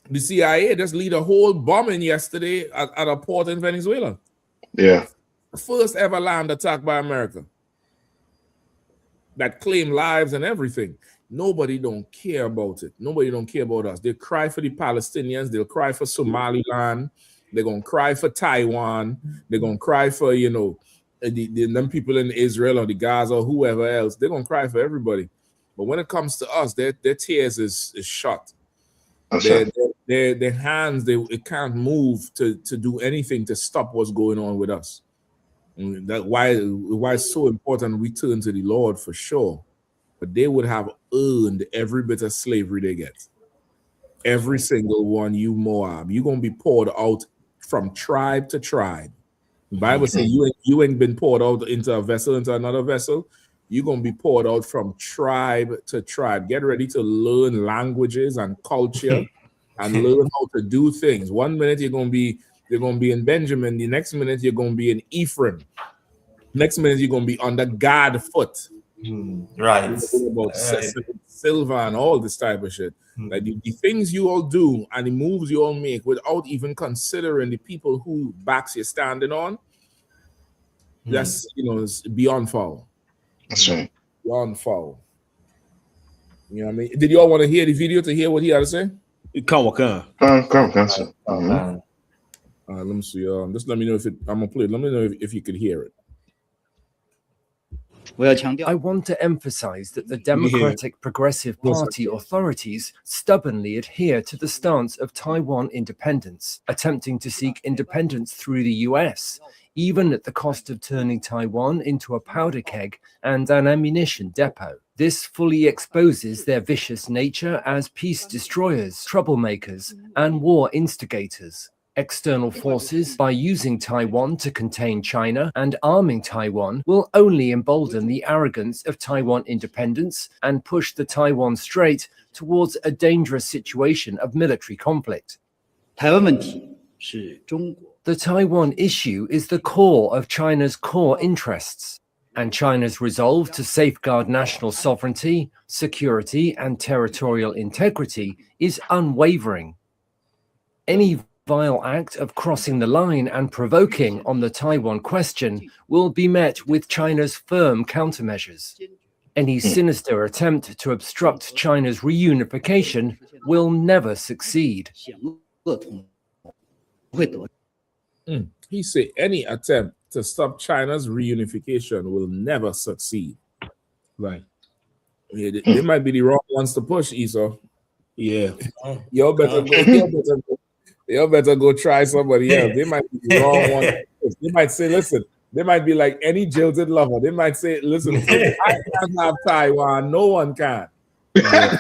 The CIA just lead a whole bombing yesterday at a port in Venezuela. Yeah. First ever land attack by America that claim lives and everything. Nobody don't care about it. Nobody don't care about us. They cry for the Palestinians. They'll cry for Somaliland. They're gonna cry for Taiwan. They're gonna cry for them people in Israel or the Gaza or whoever else. They're gonna cry for everybody. But when it comes to us, their tears is shut. Their hands, it can't move to do anything to stop what's going on with us. And that's why it's so important we turn to the Lord for sure. But they would have earned every bit of slavery they get. Every single one, you Moab, you're gonna be poured out from tribe to tribe. The Bible says you ain't been poured out into a vessel, into another vessel. You're gonna be poured out from tribe to tribe. Get ready to learn languages and culture and learn how to do things. 1 minute you're gonna be in Benjamin, the next minute you're gonna be in Ephraim. Next minute you're gonna be under Gad foot. Right. About Silva and all this type of shit. Like the things you all do and the moves you all make without even considering the people who backs you're standing on. That's it's beyond foul. That's right. Beyond foul. You know what I mean? Did you all want to hear the video to hear what he had to say? Come. Let me see. Just let me know if I'm gonna play it. Let me know if you could hear it. I want to emphasize that the Democratic Progressive Party authorities stubbornly adhere to the stance of Taiwan independence, attempting to seek independence through the US, even at the cost of turning Taiwan into a powder keg and an ammunition depot. This fully exposes their vicious nature as peace destroyers, troublemakers, and war instigators. External forces, by using Taiwan to contain China and arming Taiwan, will only embolden the arrogance of Taiwan independence and push the Taiwan Strait towards a dangerous situation of military conflict. The Taiwan issue is the core of China's core interests, and China's resolve to safeguard national sovereignty, security, and territorial integrity is unwavering. Any vile act of crossing the line and provoking on the Taiwan question will be met with China's firm countermeasures. Any sinister attempt to obstruct China's reunification will never succeed. He said any attempt to stop China's reunification will never succeed. Right. Yeah, they might be the wrong ones to push, Esau. Yeah. Y'all better go try somebody else. They might be the wrong one. They might say, listen, they might be like any jilted lover. They might say, listen, if I can't have Taiwan, no one can. Right.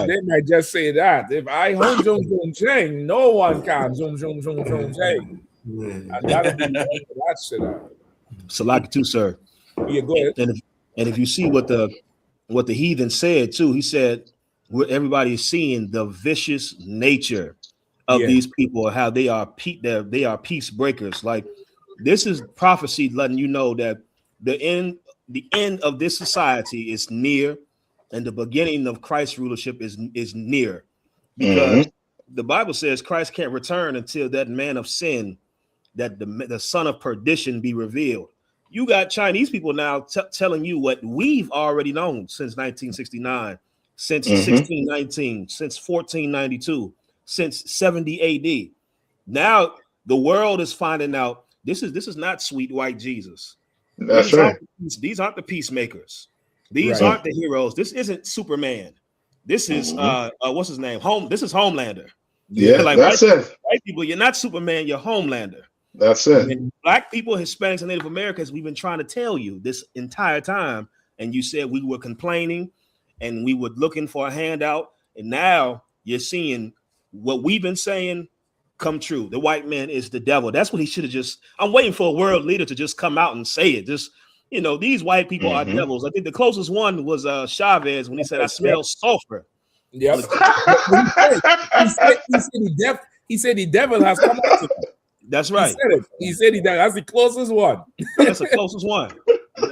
They might just say that. If I home Jung Cheng, no one can. Jung Cheng. And that'll be that shit out. Salaki too, sir. Yeah, go ahead. And if you see what the heathen said too, he said, everybody is seeing the vicious nature of these people, how they are peace breakers. Like, this is prophecy letting you know that the end of this society is near, and the beginning of Christ's rulership is near, because the Bible says Christ can't return until that man of sin, that the son of perdition, be revealed. You got Chinese people now telling you what we've already known since 1969. Since 1619, since 1492, since 70 AD. Now the world is finding out this is not sweet white Jesus. That's right. These aren't the peacemakers. These aren't the heroes. This isn't Superman. This is what's his name? This is Homelander. Yeah, like that's it. White people, you're not Superman, you're Homelander. That's it. And Black people, Hispanics, and Native Americans, we've been trying to tell you this entire time, and you said we were complaining and we were looking for a handout, and now you're seeing what we've been saying come true. The white man is the devil. That's what he should have just. I'm waiting for a world leader to just come out and say it. Just, these white people are devils. I think the closest one was Chavez when he said, "I smell sulfur." Yep. he said the devil has come out to him. That's right. He said that's the closest one. That's the closest one.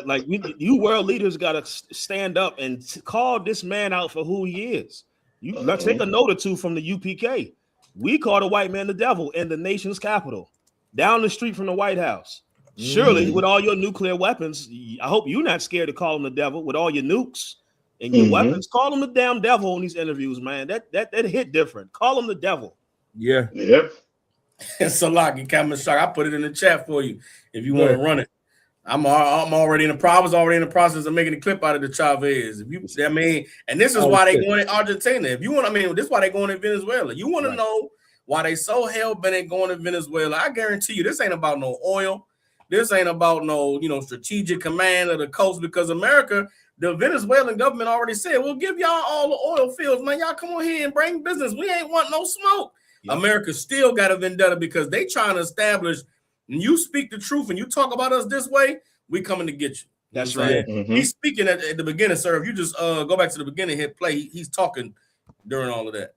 Like you world leaders got to stand up and call this man out for who he is. Let's take a note or two from the UPK. We call the white man the devil in the nation's capital, down the street from the White House. Surely, with all your nuclear weapons, I hope you're not scared to call him the devil with all your nukes and your weapons. Call him the damn devil in these interviews, man. That hit different. Call him the devil. Yeah. Yep. Salaki, Captain Shock. I put it in the chat for you if you want to run it. I'm already in the I was already in the process of making a clip out of the Chavez. And this is why they going in Argentina. If you want, this is why they going in Venezuela. You want to know why they so hell bent at going to Venezuela? I guarantee you, this ain't about no oil. This ain't about no, strategic command of the coast, because America, the Venezuelan government already said, we'll give y'all all the oil fields, man. Y'all come on here and bring business. We ain't want no smoke. Yep. America still got a vendetta because they trying to establish, when you speak the truth and you talk about us this way, we coming to get you. That's right. He's speaking at the beginning, sir. If you just go back to the beginning, hit play, he's talking during all of that.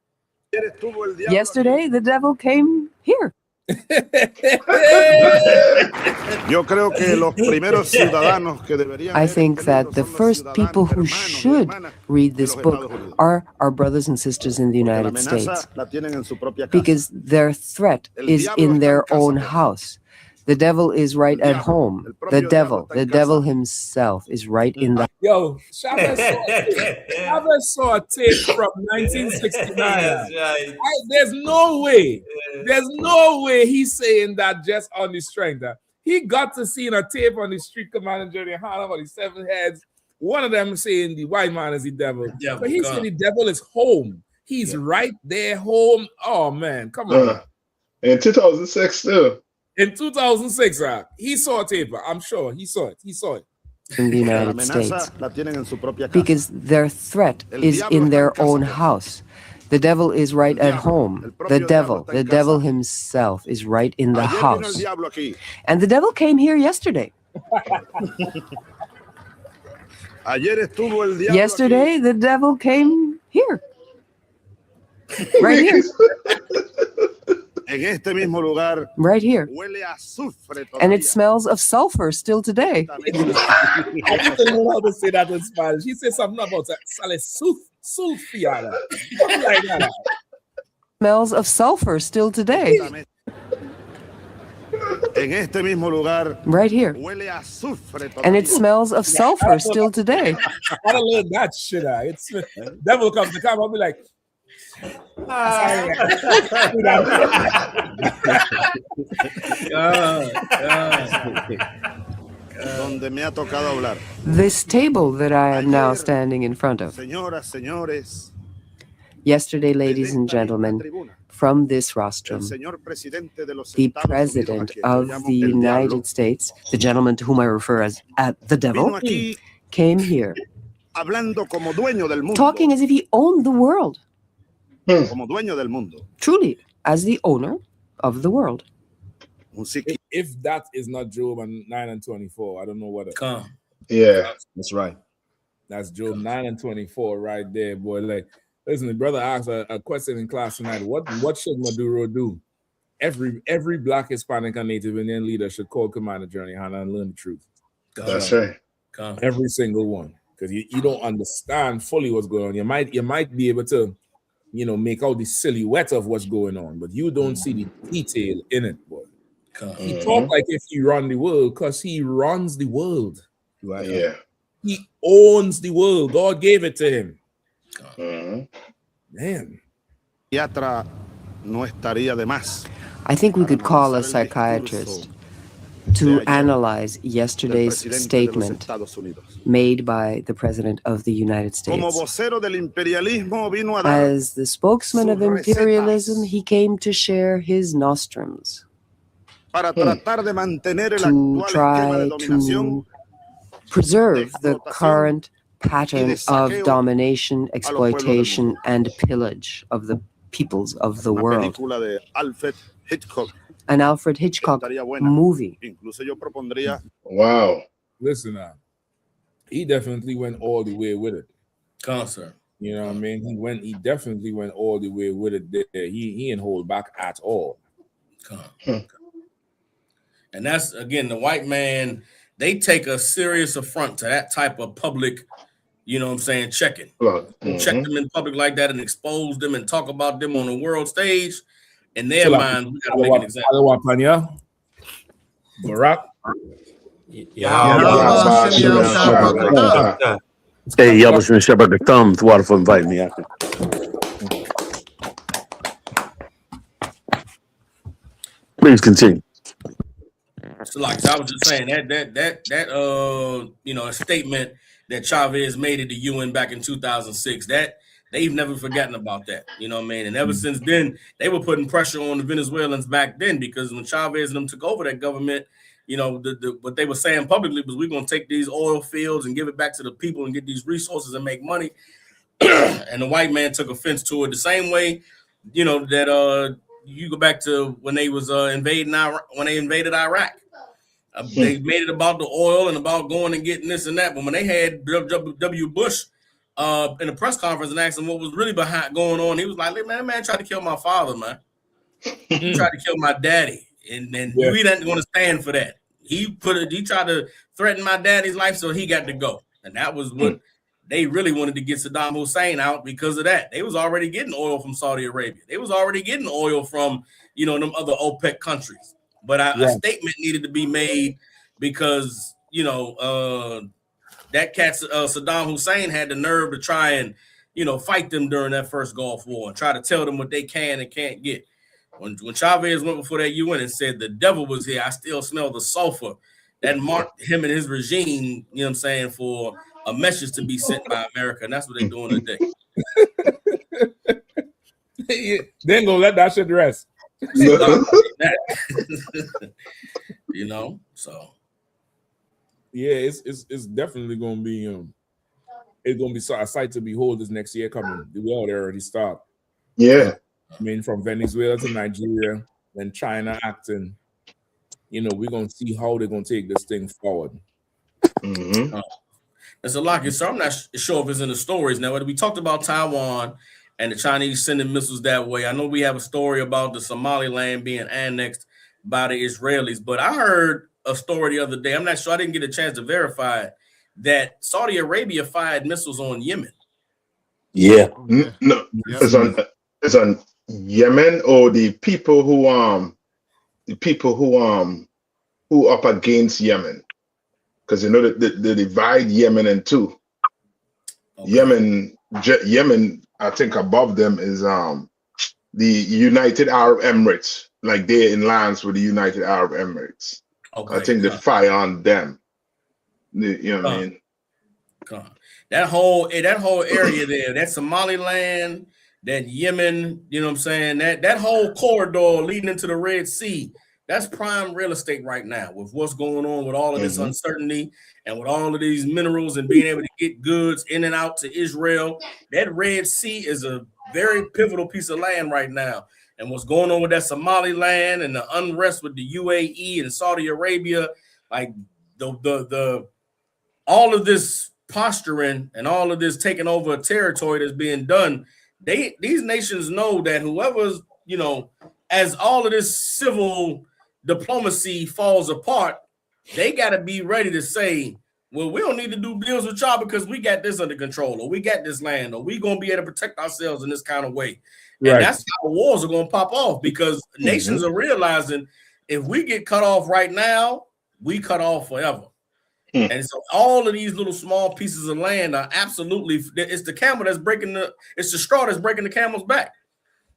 Yesterday, the devil came here. I think that the first people who should read this book are our brothers and sisters in the United States, because their threat is in their own house. The devil is right at home. The devil himself is right in the... Yo, Chavez saw a tape from 1969. Right. There's no way he's saying that just on the strength. He got to see a tape on the street Commander Journey Hana about the 7 heads. One of them saying the white man is the devil. But he said the devil is home. He's right there home. Oh, man, come on. In 2006, too. In 2006, he saw a tape. I'm sure he saw it. In the United States, because their threat is in their own house. The devil is right at home. The devil himself is right in the house. And the devil came here yesterday. Yesterday, the devil came here. Right here. Right here. And it smells of sulfur still today. I didn't know how to say that in Spanish. He said something about sulfiada. Like that. Smells of sulfur still today. Right here. And it smells of sulfur still today. I don't learn that shit. It's devil comes to come. I'll be like, This table that I am now standing in front of. Yesterday, ladies and gentlemen, from this rostrum, the President of the United States, the gentleman to whom I refer as the devil, came here talking as if he owned the world. Truly, as the owner of the world. If that is not Job 9:24, I don't know what. Yeah, that's right. That's Job 9:24 right there, boy. Like, listen, the brother asked a question in class tonight. What should Maduro do? Every Black, Hispanic, and Native Indian leader should call Commander Journey Hana and learn the truth. That's right. Every single one, because you don't understand fully what's going on. You might be able to, make out the silhouette of what's going on, but you don't see the detail in it, boy. He talk like if he run the world, because he runs the world. Right. Yeah. He owns the world. God gave it to him. Man. I think we could call a psychiatrist to analyze yesterday's statement made by the President of the United States. As the spokesman of imperialism, he came to share his nostrums to try to preserve the current pattern of domination, exploitation, and pillage of the peoples of the world. An Alfred Hitchcock movie. Wow. Listen, he definitely went all the way with it. Concert. You know what I mean? He definitely went all the way with it there. He didn't hold back at all. And that's, again, the white man, they take a serious affront to that type of public, you know what I'm saying, checking. Check them in public like that and expose them and talk about them on the world stage. In their mind, we got to make an example. Barack. Hey, Yabashim Shabbat the Thumb, water for inviting me after. Please continue. So, like I was just saying, that you know, a statement that Chavez made at the UN back in 2006, that they've never forgotten about that. You know what I mean? And ever since then, they were putting pressure on the Venezuelans back then, because when Chavez and them took over that government, you know, what they were saying publicly was, we're going to take these oil fields and give it back to the people and get these resources and make money. And the white man took offense to it the same way, you know, that you go back to when they was invaded Iraq. They made it about the oil and about going and getting this and that. But when they had W. Bush in a press conference and asked him what was really going on, he was like, man, that man tried to kill my father, man. He tried to kill my daddy. And we didn't want to stand for that. He tried to threaten my daddy's life, so he got to go. And that was what they really wanted to get Saddam Hussein out because of that. They was already getting oil from Saudi Arabia. They was already getting oil from, you know, them other OPEC countries. But a statement needed to be made because, you know, that cat Saddam Hussein had the nerve to try and, you know, fight them during that first Gulf War and try to tell them what they can and can't get. When Chavez went before that UN and said the devil was here, I still smell the sulfur, that marked him and his regime, you know what I'm saying, for a message to be sent by America. And that's what they're doing today. They ain't gonna let that shit rest. You know, so yeah, it's definitely gonna be it's gonna be a sight to behold this next year coming. The world already start. Yeah. I mean, from Venezuela to Nigeria, then China acting, you know, we're gonna see how they're gonna take this thing forward. There's a lot. So I'm not sure if it's in the stories now. We talked about Taiwan and the Chinese sending missiles that way. I know we have a story about the Somaliland being annexed by the Israelis, but I heard a story the other day. I'm not sure. I didn't get a chance to verify it, that Saudi Arabia fired missiles on Yemen. Yeah. No, it's on Yemen, or the people who up against Yemen, because you know they divide Yemen in two. Yemen, I think above them is the United Arab Emirates, like they're in lines with the United Arab Emirates. I think they fire on them. You know what I mean? That whole area there, that Somaliland, that Yemen, you know what I'm saying? That whole corridor leading into the Red Sea, that's prime real estate right now with what's going on with all of this uncertainty and with all of these minerals and being able to get goods in and out to Israel. That Red Sea is a very pivotal piece of land right now. And what's going on with that Somaliland and the unrest with the UAE and Saudi Arabia, like the all of this posturing and all of this taking over a territory that's being done, these nations know that whoever's, you know, as all of this civil diplomacy falls apart, they got to be ready to say, well, we don't need to do deals with y'all because we got this under control, or we got this land, or we going to be able to protect ourselves in this kind of way. And that's how wars are going to pop off, because nations are realizing if we get cut off right now, we cut off forever. And so all of these little small pieces of land are absolutely, it's the camel that's it's the straw that's breaking the camel's back.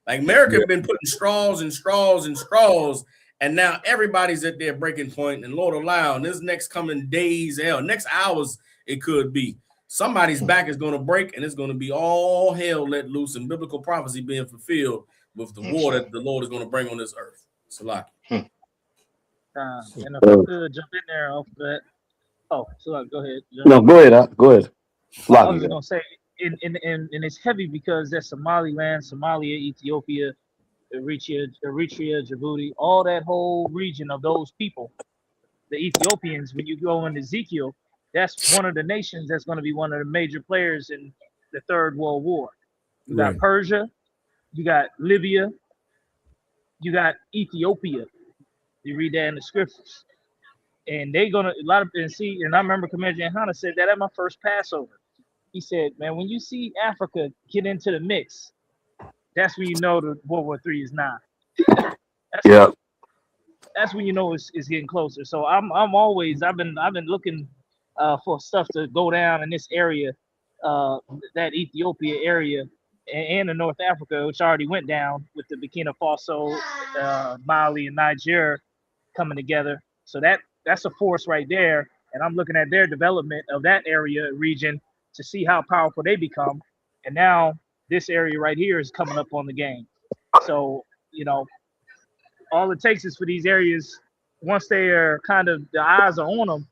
Like America has been putting straws and straws and straws, and now everybody's at their breaking point. And Lord allow, in this next coming days, next hours, it could be somebody's back is going to break, and it's going to be all hell let loose and biblical prophecy being fulfilled with the war that the Lord is going to bring on this earth. Salaki. And if I could jump in there off that. Oh, so go ahead. No, go ahead. Go ahead. I was going to say, and it's heavy because that's Somaliland, Somalia, Ethiopia, Eritrea, Djibouti, all that whole region of those people, the Ethiopians. When you go into Ezekiel, that's one of the nations that's going to be one of the major players in the Third World War. You got Persia, you got Libya, you got Ethiopia. You read that in the scriptures. And they gonna a lot of and see. And I remember Commander Johanna said that at my first Passover. He said, "Man, when you see Africa get into the mix, that's when you know the World War III is not. Yeah. That's when you know it's getting closer." So I'm always I've been looking for stuff to go down in this area, that Ethiopia area, and the North Africa, which already went down with the Burkina Faso, Mali, and Niger coming together. So that's a force right there, and I'm looking at their development of that area region to see how powerful they become. And now this area right here is coming up on the game. So all it takes is for these areas, once they are kind of the eyes are on them,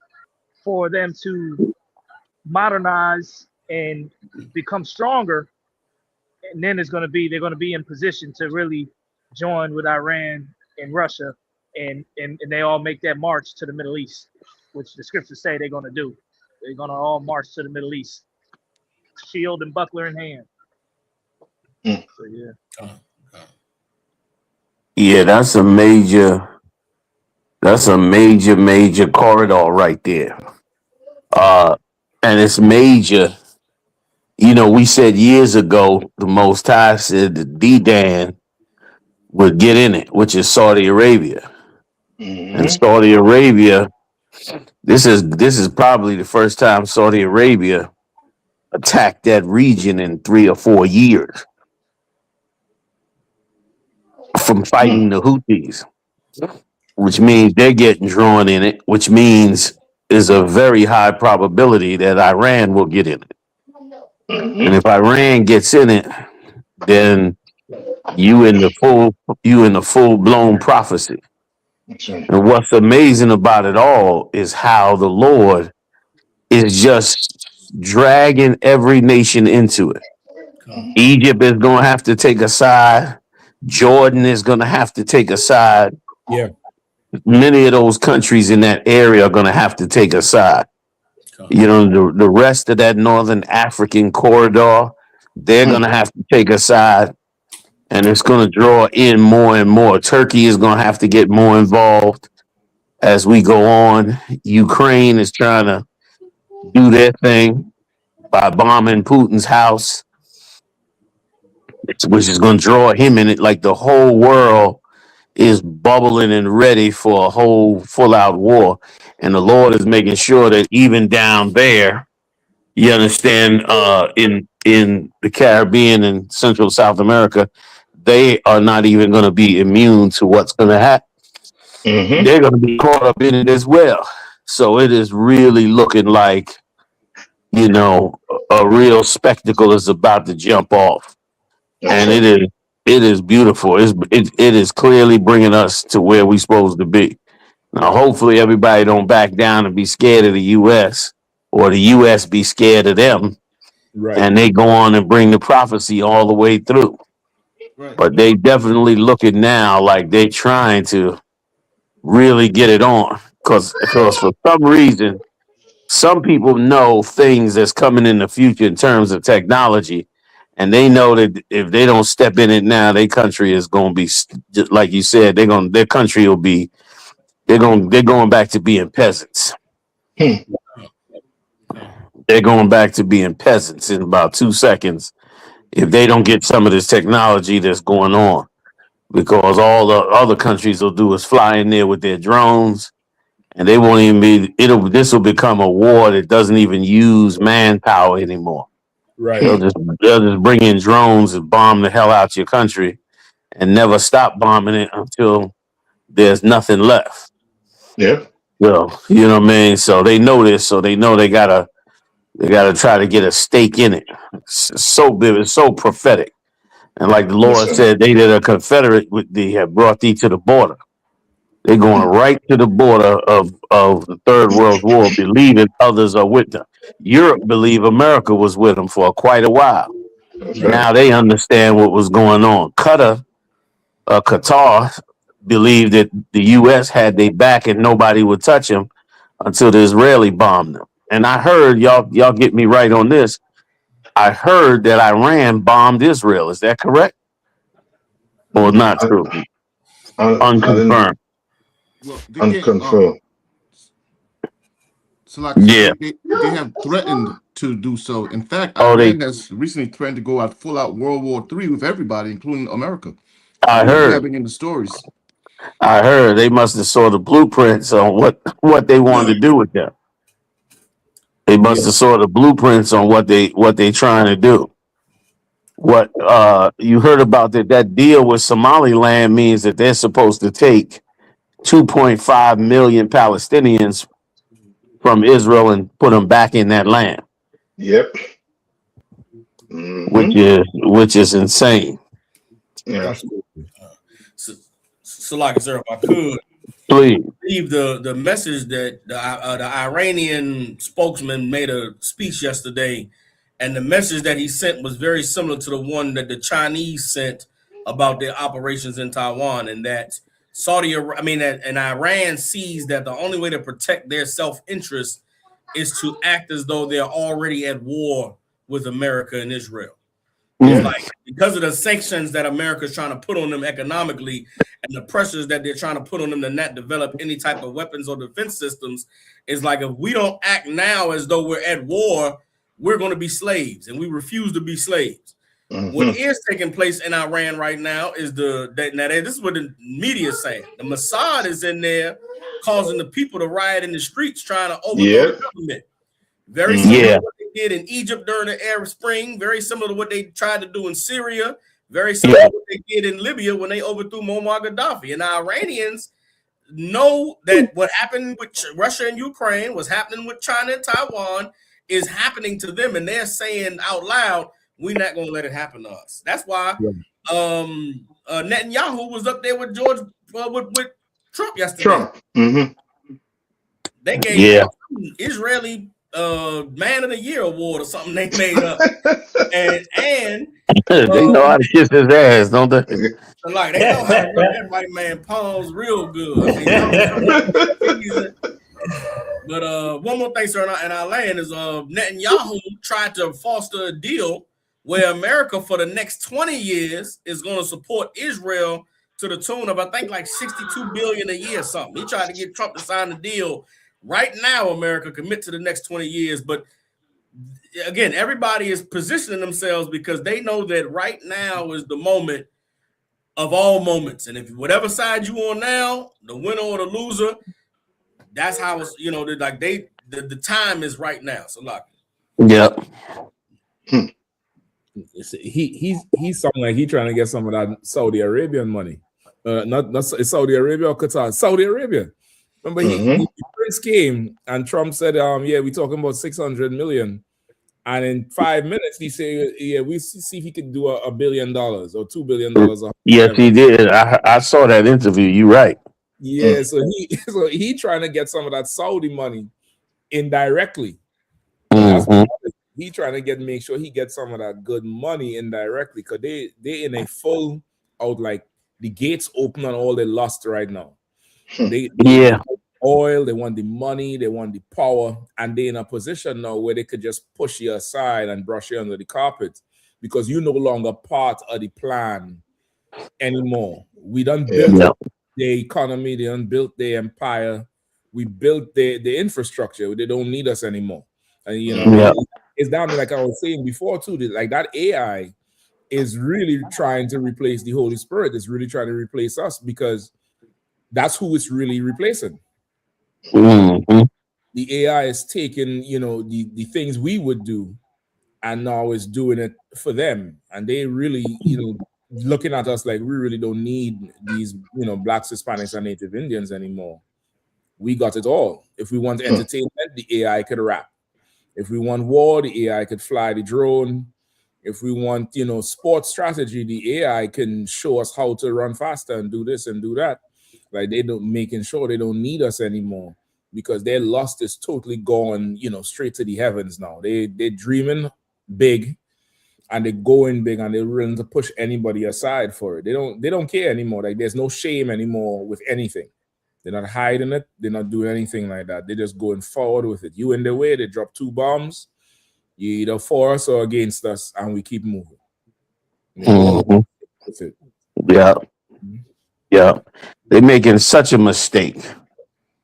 for them to modernize and become stronger, and then they're going to be in position to really join with Iran and Russia, and they all make that march to the Middle East, which the scriptures say they're going to do. They're going to all march to the Middle East, shield and buckler in hand. So yeah. Yeah, that's a major corridor right there. And it's major. We said years ago the Most High said that D-Dan would get in it, which is Saudi Arabia. And Saudi Arabia, this is probably the first time Saudi Arabia attacked that region in 3 or 4 years from fighting the Houthis, which means they're getting drawn in it, which means there's a very high probability that Iran will get in it. And if Iran gets in it, then you in the full blown prophecy. And what's amazing about it all is how the Lord is just dragging every nation into it. Egypt is going to have to take a side. Jordan is going to have to take a side. Yeah. Many of those countries in that area are going to have to take a side. The rest of that northern African corridor, they're going to have to take a side. And it's going to draw in more and more. Turkey is going to have to get more involved as we go on. Ukraine is trying to do their thing by bombing Putin's house, which is going to draw him in it. Like the whole world is bubbling and ready for a whole full-out war. And the Lord is making sure that even down there, you understand, in the Caribbean and Central South America, they are not even going to be immune to what's going to happen. They're going to be caught up in it as well. So it is really looking like, a real spectacle is about to jump off. And it is beautiful. It is clearly bringing us to where we're supposed to be. Now, hopefully everybody don't back down and be scared of the U.S. or the U.S. be scared of them. Right. And they go on and bring the prophecy all the way through. Right. But they definitely looking now like they're trying to really get it on. Because for some reason, some people know things that's coming in the future in terms of technology. And they know that if they don't step in it now, their country is going to be, just like you said, their country will be, they're going back to being peasants. They're going back to being peasants in about 2 seconds if they don't get some of this technology that's going on. Because all the other countries will do is fly in there with their drones, and they won't even be. This will become a war that doesn't even use manpower anymore. Right. They'll just bring in drones and bomb the hell out your country, and never stop bombing it until there's nothing left. Yeah. So you know what I mean. So they know this. So they know they gotta try to get a stake in it. It's so big. It's so prophetic. And like the Lord said, they that are confederate with thee have brought thee to the border. They're going right to the border of the Third World War, believing others are with them. Europe believed America was with them for quite a while. Now they understand what was going on. Qatar believed that the U.S. had their back and nobody would touch them until the Israeli bombed them. And I heard, y'all get me right on this, I heard that Iran bombed Israel. Is that correct? Or not true? Unconfirmed. Well, Unconfirmed. So like Yeah. they have threatened to do so. In fact, Oh, Iran has recently threatened to go at full out World War III with everybody, including America. I We're heard. gathering in the stories. I heard they must have saw the blueprints on what they wanted to do with them. They must have saw the blueprints on what they trying to do. What you heard about that deal with Somaliland means that they're supposed to take 2.5 million Palestinians from Israel and put them back in that land, Yep. which is insane. Yeah. So like, sir, if I could Please. leave the message that the Iranian spokesman made a speech yesterday, and the message that he sent was very similar to the one that the Chinese sent about their operations in Taiwan, and that and Iran sees that the only way to protect their self-interest is to act as though they're already at war with America and Israel. It's like, because of the sanctions that America is trying to put on them economically and the pressures that they're trying to put on them to not develop any type of weapons or defense systems, is like, if we don't act now as though we're at war, we're going to be slaves, and we refuse to be slaves. What is taking place in Iran right now is this is what the media is saying. The Mossad is in there causing the people to riot in the streets trying to overthrow the government. Very similar to what they did in Egypt during the Arab Spring, very similar to what they tried to do in Syria, very similar to what they did in Libya when they overthrew Muammar Gaddafi. And the Iranians know that what happened with Russia and Ukraine, what's happening with China and Taiwan, is happening to them, and they're saying out loud, we're not going to let it happen to us. That's why Netanyahu was up there with with Trump yesterday. They gave Israeli Man of the Year award or something they made up, and they know how to kiss his ass, don't they? Like, they know how to rub that white man palms real good. But one more thing, sir, and our land is Netanyahu tried to foster a deal where America for the next 20 years is going to support Israel to the tune of, I think, like $62 billion a year or something. He tried to get Trump to sign the deal. Right now, America commit to the next 20 years. But again, everybody is positioning themselves because they know that right now is the moment of all moments. And if whatever side you on now, the winner or the loser, that's how it's, like the time is right now. So like, yep. He's something like he trying to get some of that Saudi Arabian money. Not Saudi Arabia or Qatar, Saudi Arabia. Remember, he first came and Trump said, yeah, we're talking about 600 million. And in 5 minutes, he said, yeah, we see if he could do $1 billion or $2 billion. Yes, he did. I saw that interview. You're right. Yeah, so he trying to get some of that Saudi money indirectly. He trying to make sure he gets some of that good money indirectly, because they in a full out, like the gates open on all they lost right now. They want oil, they want the money, they want the power, and they're in a position now where they could just push you aside and brush you under the carpet because you're no longer part of the plan anymore. We done built the economy, they done built the empire, we built the infrastructure. They don't need us anymore. And it's down to, like I was saying before too, like that AI is really trying to replace the Holy Spirit. It's really trying to replace us, because that's who it's really replacing. The AI is taking, the things we would do and now is doing it for them. And they really, looking at us like we really don't need these, Blacks, Hispanics, and Native Indians anymore. We got it all. If we want entertainment, the AI could rap. If we want war, the AI could fly the drone. If we want, sports strategy, the AI can show us how to run faster and do this and do that. Like, making sure they don't need us anymore, because their lust is totally gone, straight to the heavens now. They're dreaming big, and they're going big, and they're willing to push anybody aside for it. They don't care anymore. Like, there's no shame anymore with anything. They're not hiding it. They're not doing anything like that. They're just going forward with it. You in the way, they drop 2 bombs. You either for us or against us, and we keep moving. That's it. Yeah. Yeah. They're making such a mistake.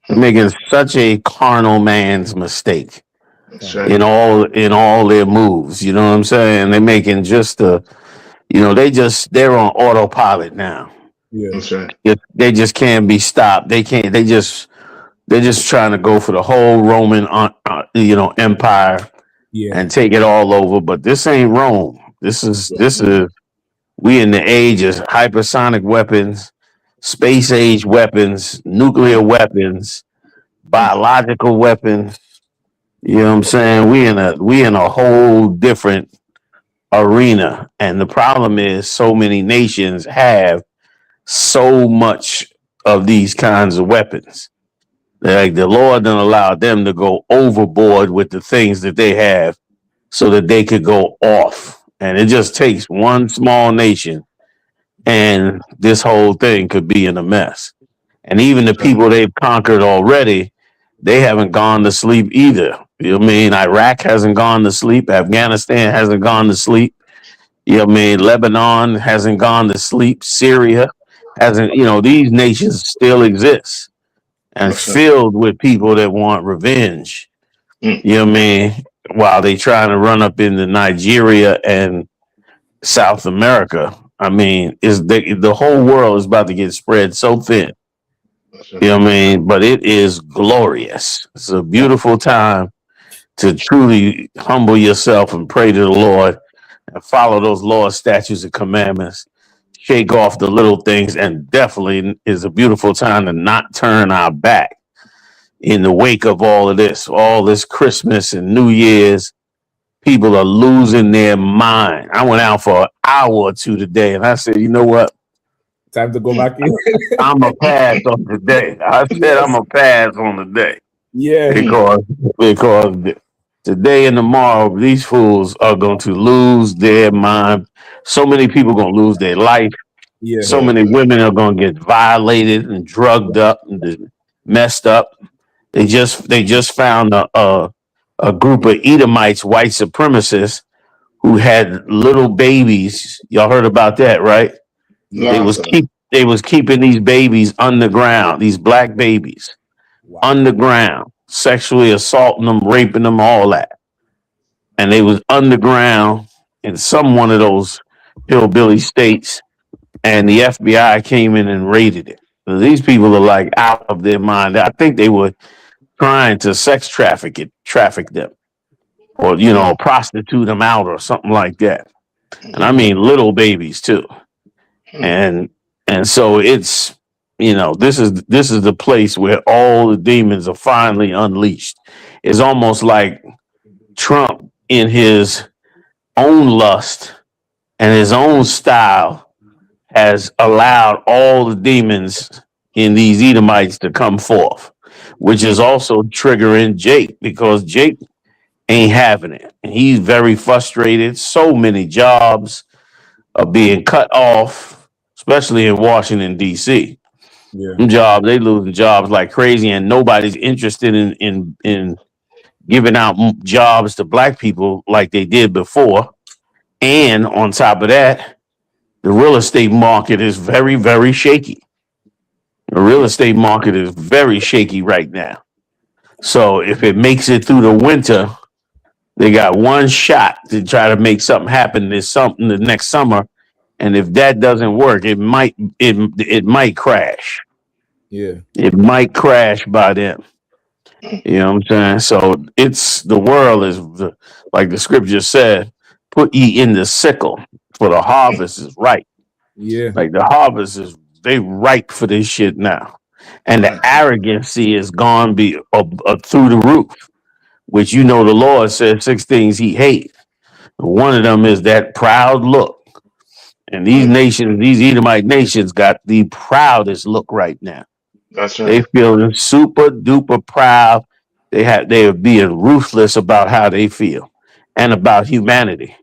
They're making such a carnal man's mistake That's right. in all their moves. You know what I'm saying? They're making just they're on autopilot now. Yeah. That's right. They just can't be stopped. They can't. They're just trying to go for the whole Roman, empire Yeah. and take it all over. But this ain't Rome. This is we in the age of hypersonic weapons, space age weapons, nuclear weapons, biological weapons. You know what I'm saying? We in a whole different arena. And the problem is so many nations have so much of these kinds of weapons. Like the Lord done allowed them to go overboard with the things that they have so that they could go off. And it just takes one small nation and this whole thing could be in a mess. And even the people they've conquered already, they haven't gone to sleep either. You know what I mean? Iraq hasn't gone to sleep. Afghanistan hasn't gone to sleep. You know what I mean? Lebanon hasn't gone to sleep. Syria hasn't, these nations still exist and filled with people that want revenge. You know what I mean? While they trying to run up into Nigeria and South America. I mean, the whole world is about to get spread so thin. You know what I mean? But it is glorious. It's a beautiful time to truly humble yourself and pray to the Lord and follow those laws, statutes, and commandments. Shake off the little things, and definitely is a beautiful time to not turn our back in the wake of all this Christmas and New Year's. People are losing their mind. I went out for an hour or two today, and I said, you know what? Time to go back in. I'm a pass on the day. I said I'm a pass on the day. Yeah. Because today and tomorrow, these fools are going to lose their mind. So many people are going to lose their life. Yeah. So many women are going to get violated and drugged up and messed up. They just found a group of Edomites, white supremacists, who had little babies. Y'all heard about that, right? They was keeping these babies underground, these black babies, underground, sexually assaulting them, raping them, all that. And they was underground in one of those hillbilly states, and the FBI came in and raided it. So these people are like out of their mind. I think they were trying to sex traffic them, or prostitute them out or something like that. And I mean little babies too. And so it's this is the place where all the demons are finally unleashed. It's almost like Trump in his own lust and his own style has allowed all the demons in these Edomites to come forth, which is also triggering Jake, because Jake ain't having it. And he's very frustrated. So many jobs are being cut off, especially in Washington, D.C. Yeah. They losing jobs like crazy, and nobody's interested in giving out jobs to black people like they did before. And on top of that, the real estate market is very, very shaky. The real estate market is very shaky right now. So if it makes it through the winter, they got one shot to try to make something happen the next summer. And if that doesn't work, it might crash. Yeah. It might crash by then. You know what I'm saying? So the world is like the scripture said, put ye in the sickle, for the harvest is ripe. Yeah. Like the harvest they ripe for this shit now. And the arrogancy is gone through the roof, which the Lord said 6 things he hates. One of them is that proud look. And these nations, these Edomite nations, got the proudest look right now. That's right. They feeling super duper proud. They are being ruthless about how they feel and about humanity.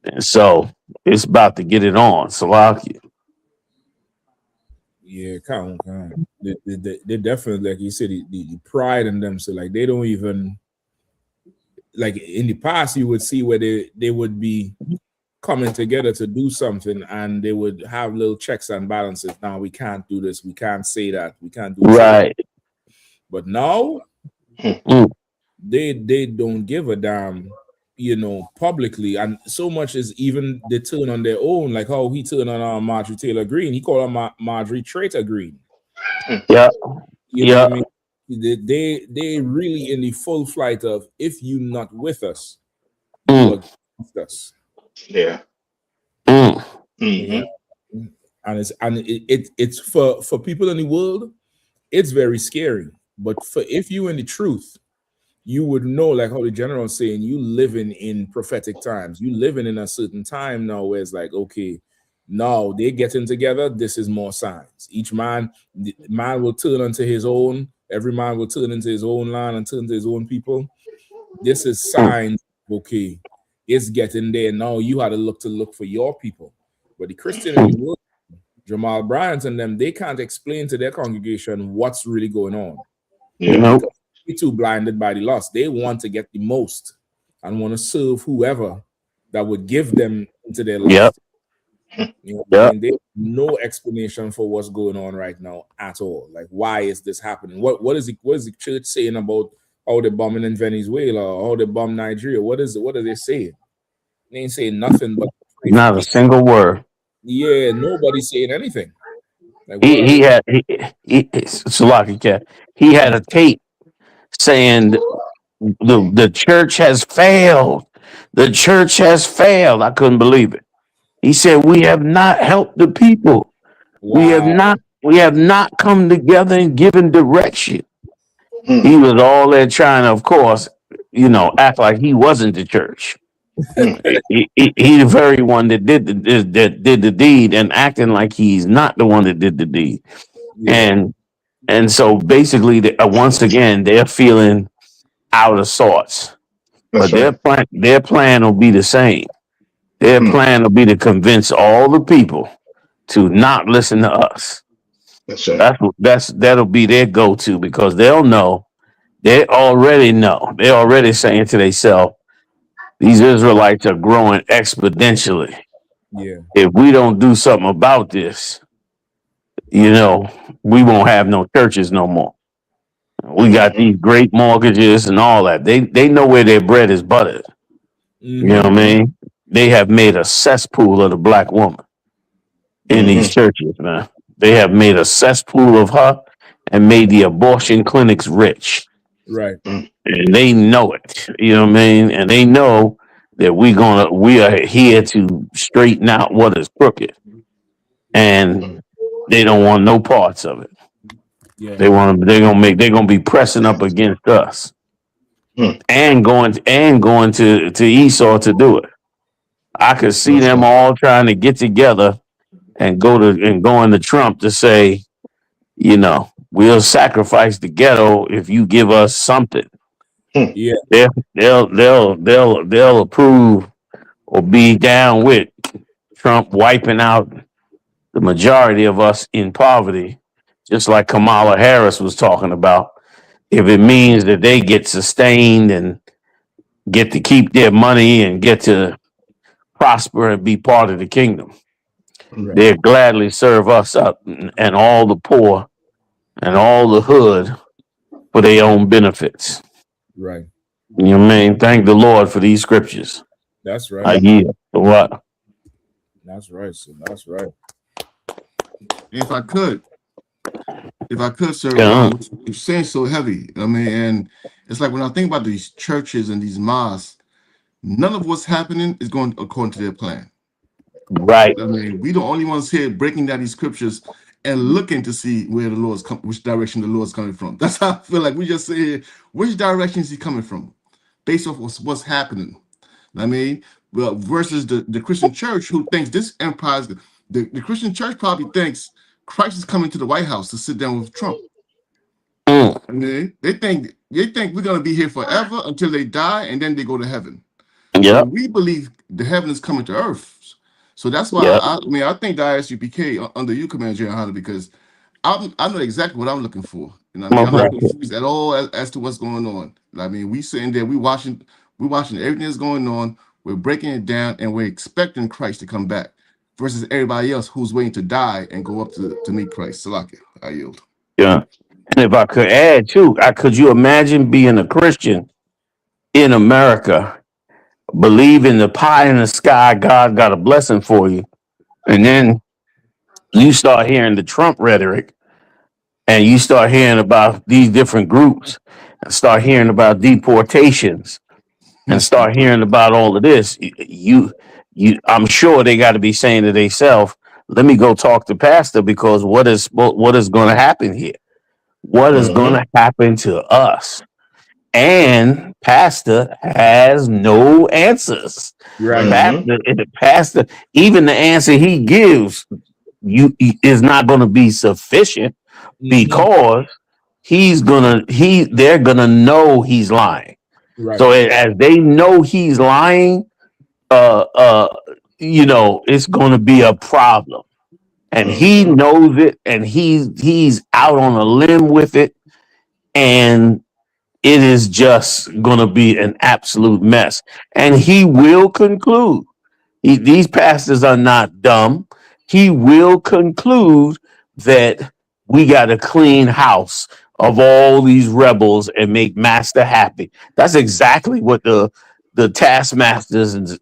And so it's about to get it on. Salaki. Yeah, count. They definitely, like you said, the pride in them. So like they don't even, like in the past you would see where they would be coming together to do something, and they would have little checks and balances. Now we can't do this, we can't say that, we can't do right. But now Mm. they don't give a damn, publicly, and so much is even they turn on their own, like how he turned on Marjorie Taylor Greene. He called her Marjorie Traitor Green. Yeah. You know what I mean? They really in the full flight of, if you not with us, you are against us. Yeah. Yeah. And it's for people in the world, it's very scary. But if you in the truth, you would know, like how the general is saying, you living in prophetic times. You living in a certain time now where it's like, okay, now they're getting together. This is more signs. Each man will turn unto his own. Every man will turn into his own land and turn to his own people. This is signs. Okay, it's getting there. Now you had to look for your people. But the Christian in the world, Jamal Bryant and them, they can't explain to their congregation what's really going on. Yeah. Because they're too blinded by the loss. They want to get the most and want to serve whoever that would give them into their life. Yep. You know what I mean? They have no explanation for what's going on right now at all. Like, why is this happening? What is the church saying about how they're bombing in Venezuela or how they bomb Nigeria? What are they saying? They ain't saying nothing but Not a single word. yeah, nobody's saying anything. Like, what are He they? had Salaki Cat. He had a tape saying the church has failed. The church has failed. I couldn't believe it. He said, "We have not helped the people. Wow. We have not come together and given direction." He was all there trying to, of course, act like he wasn't the church. He the very one that did the deed, and acting like he's not the one that did the deed. Yeah. And so basically, once again, they're feeling out of sorts. That's But right. their plan will be the same. Their plan will be to convince all the people to not listen to us. That's right. That'll be their go-to, because they'll know. They already know. They're already saying to themselves, these Israelites are growing exponentially. Yeah. If we don't do something about this, we won't have no churches no more. We got these great mortgages and all that. They know where their bread is buttered. You know what I mean? They have made a cesspool of the black woman in these churches, man. They have made a cesspool of her and made the abortion clinics rich. Right. And they know it. You know what I mean? And they know that we are here to straighten out what is crooked. And they don't want no parts of it. Yeah. They're gonna be pressing up against us. And going to Esau to do it. I could see them all trying to get together and go into Trump to say, we'll sacrifice the ghetto if you give us something. Yeah. They'll approve or be down with Trump wiping out the majority of us in poverty, just like Kamala Harris was talking about. If it means that they get sustained and get to keep their money and get to prosper and be part of the kingdom, they'll gladly serve us up and all the poor and all the hood for their own benefits. Right. You know what I mean? Thank the Lord for these scriptures. That's right. I yield. What? That's right. So that's right. If I could, sir, Yeah. you're saying so heavy. I mean, and it's like when I think about these churches and these mosques, none of what's happening is going according to their plan. Right. I mean, we the only ones here breaking down these scriptures and looking to see where the Lord's which direction the Lord's coming from. That's how I feel like we just say here, which direction is he coming from, based off what's happening. I mean, well, versus the Christian church who thinks this empire is the Christian church probably thinks Christ is coming to the White House to sit down with Trump. I mean, they think we're gonna be here forever until they die and then they go to heaven. Yeah. We believe the heaven is coming to earth. So that's why I think the ISUPK under you, Commander General, because I know exactly what I'm looking for. You know what I mean? I'm not confused at all as to what's going on. I mean, we sitting there, we watching everything that's going on. We're breaking it down, and we're expecting Christ to come back, versus everybody else who's waiting to die and go up to meet Christ. Salaki, I yield. Yeah. And if I could add too, could you imagine being a Christian in America, believe in the pie in the sky, God got a blessing for you, and then you start hearing the Trump rhetoric, and you start hearing about these different groups, and start hearing about deportations, and start hearing about all of this. I'm sure they got to be saying to themselves, "Let me go talk to Pastor because what is going to happen here? What is going to happen to us?" And Pastor has no answers. Right. Pastor, even the answer he gives is not going to be sufficient because they're gonna know he's lying. Right. So as they know he's lying, uh, uh, it's going to be a problem, and he knows it, and he's out on a limb with it, and it is just going to be an absolute mess. And he will conclude. These pastors are not dumb. He will conclude that we got a clean house of all these rebels and make master happy. That's exactly what the taskmasters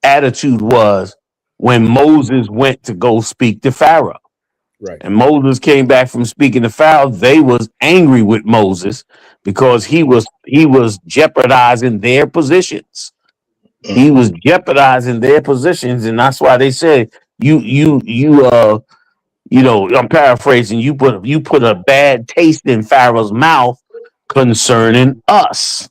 attitude was when Moses went to go speak to Pharaoh. Right. And Moses came back from speaking to Pharaoh. They was angry with Moses because he was jeopardizing their positions. He was jeopardizing their positions, and that's why they said I'm paraphrasing. You put a bad taste in Pharaoh's mouth concerning us.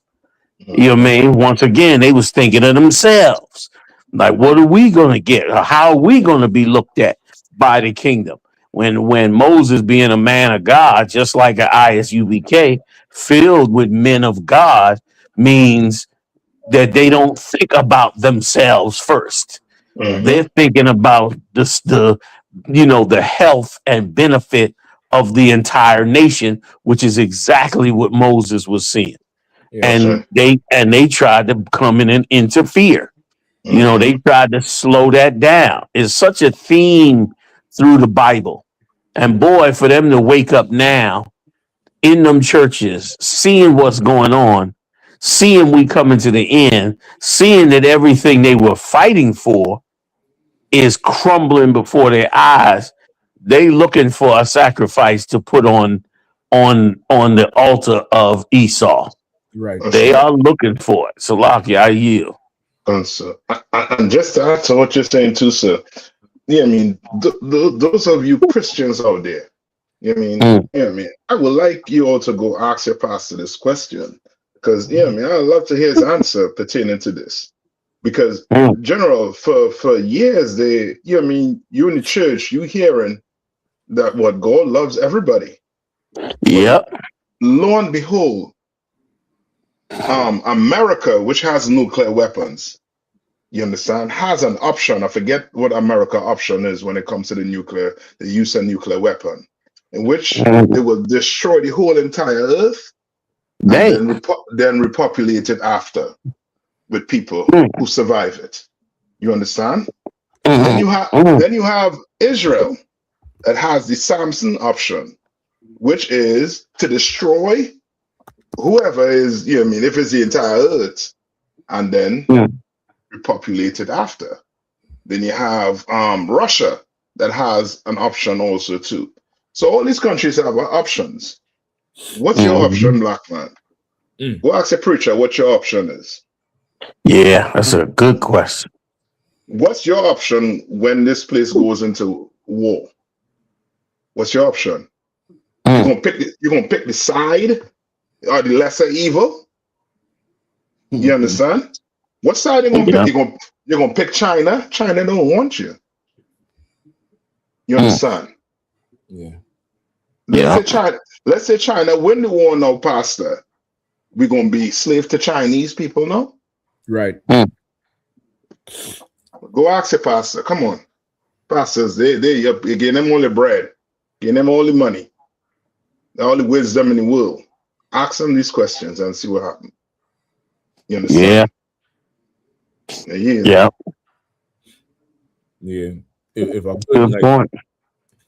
You know what I mean? Once again, they was thinking of themselves. Like, what are we gonna get? Or how are we gonna be looked at by the kingdom? When Moses, being a man of God, just like an ISUBK, filled with men of God, means that they don't think about themselves first. They're thinking about the health and benefit of the entire nation, which is exactly what Moses was seeing. And they tried to come in and interfere. They tried to slow that down. It's such a theme through the Bible. And boy, for them to wake up now in them churches, seeing what's going on, seeing we coming to the end, seeing that everything they were fighting for is crumbling before their eyes. They looking for a sacrifice to put on the altar of Esau. Right. They are looking for it. Salaki, I yield. Sir. And just to add to what you're saying too, sir. Yeah, I mean, those of you Christians out there, I would like you all to go ask your pastor this question, because I'd love to hear his answer pertaining to this. Because general, for years you in the church, you hearing that what God loves everybody. Yep. But lo and behold, America, which has nuclear weapons, you understand, has an option. I forget what America option is when it comes to the use of nuclear weapon, in which they will destroy the whole entire earth and then repopulate it after with people who survive it. You understand? Then you have Israel that has the Samson option, which is to destroy whoever is, if it's the entire earth, and then repopulate it after. Then you have Russia that has an option also too. So all these countries have options. What's your option, black man? Go ask a preacher what your option is. Yeah, that's a good question. What's your option when this place goes into war? What's your option? You're gonna pick the side or the lesser evil? You understand? What side you gonna pick? You're gonna pick China. China don't want you. You understand? Yeah. Let's say China win the war now, Pastor. We're gonna be slave to Chinese people now? Right. Go ask your pastor. Come on. Pastors, you give them all the bread, give them all the money, all the wisdom in the world. Ask them these questions and see what happens. You understand? Yeah. Yeah. If I could,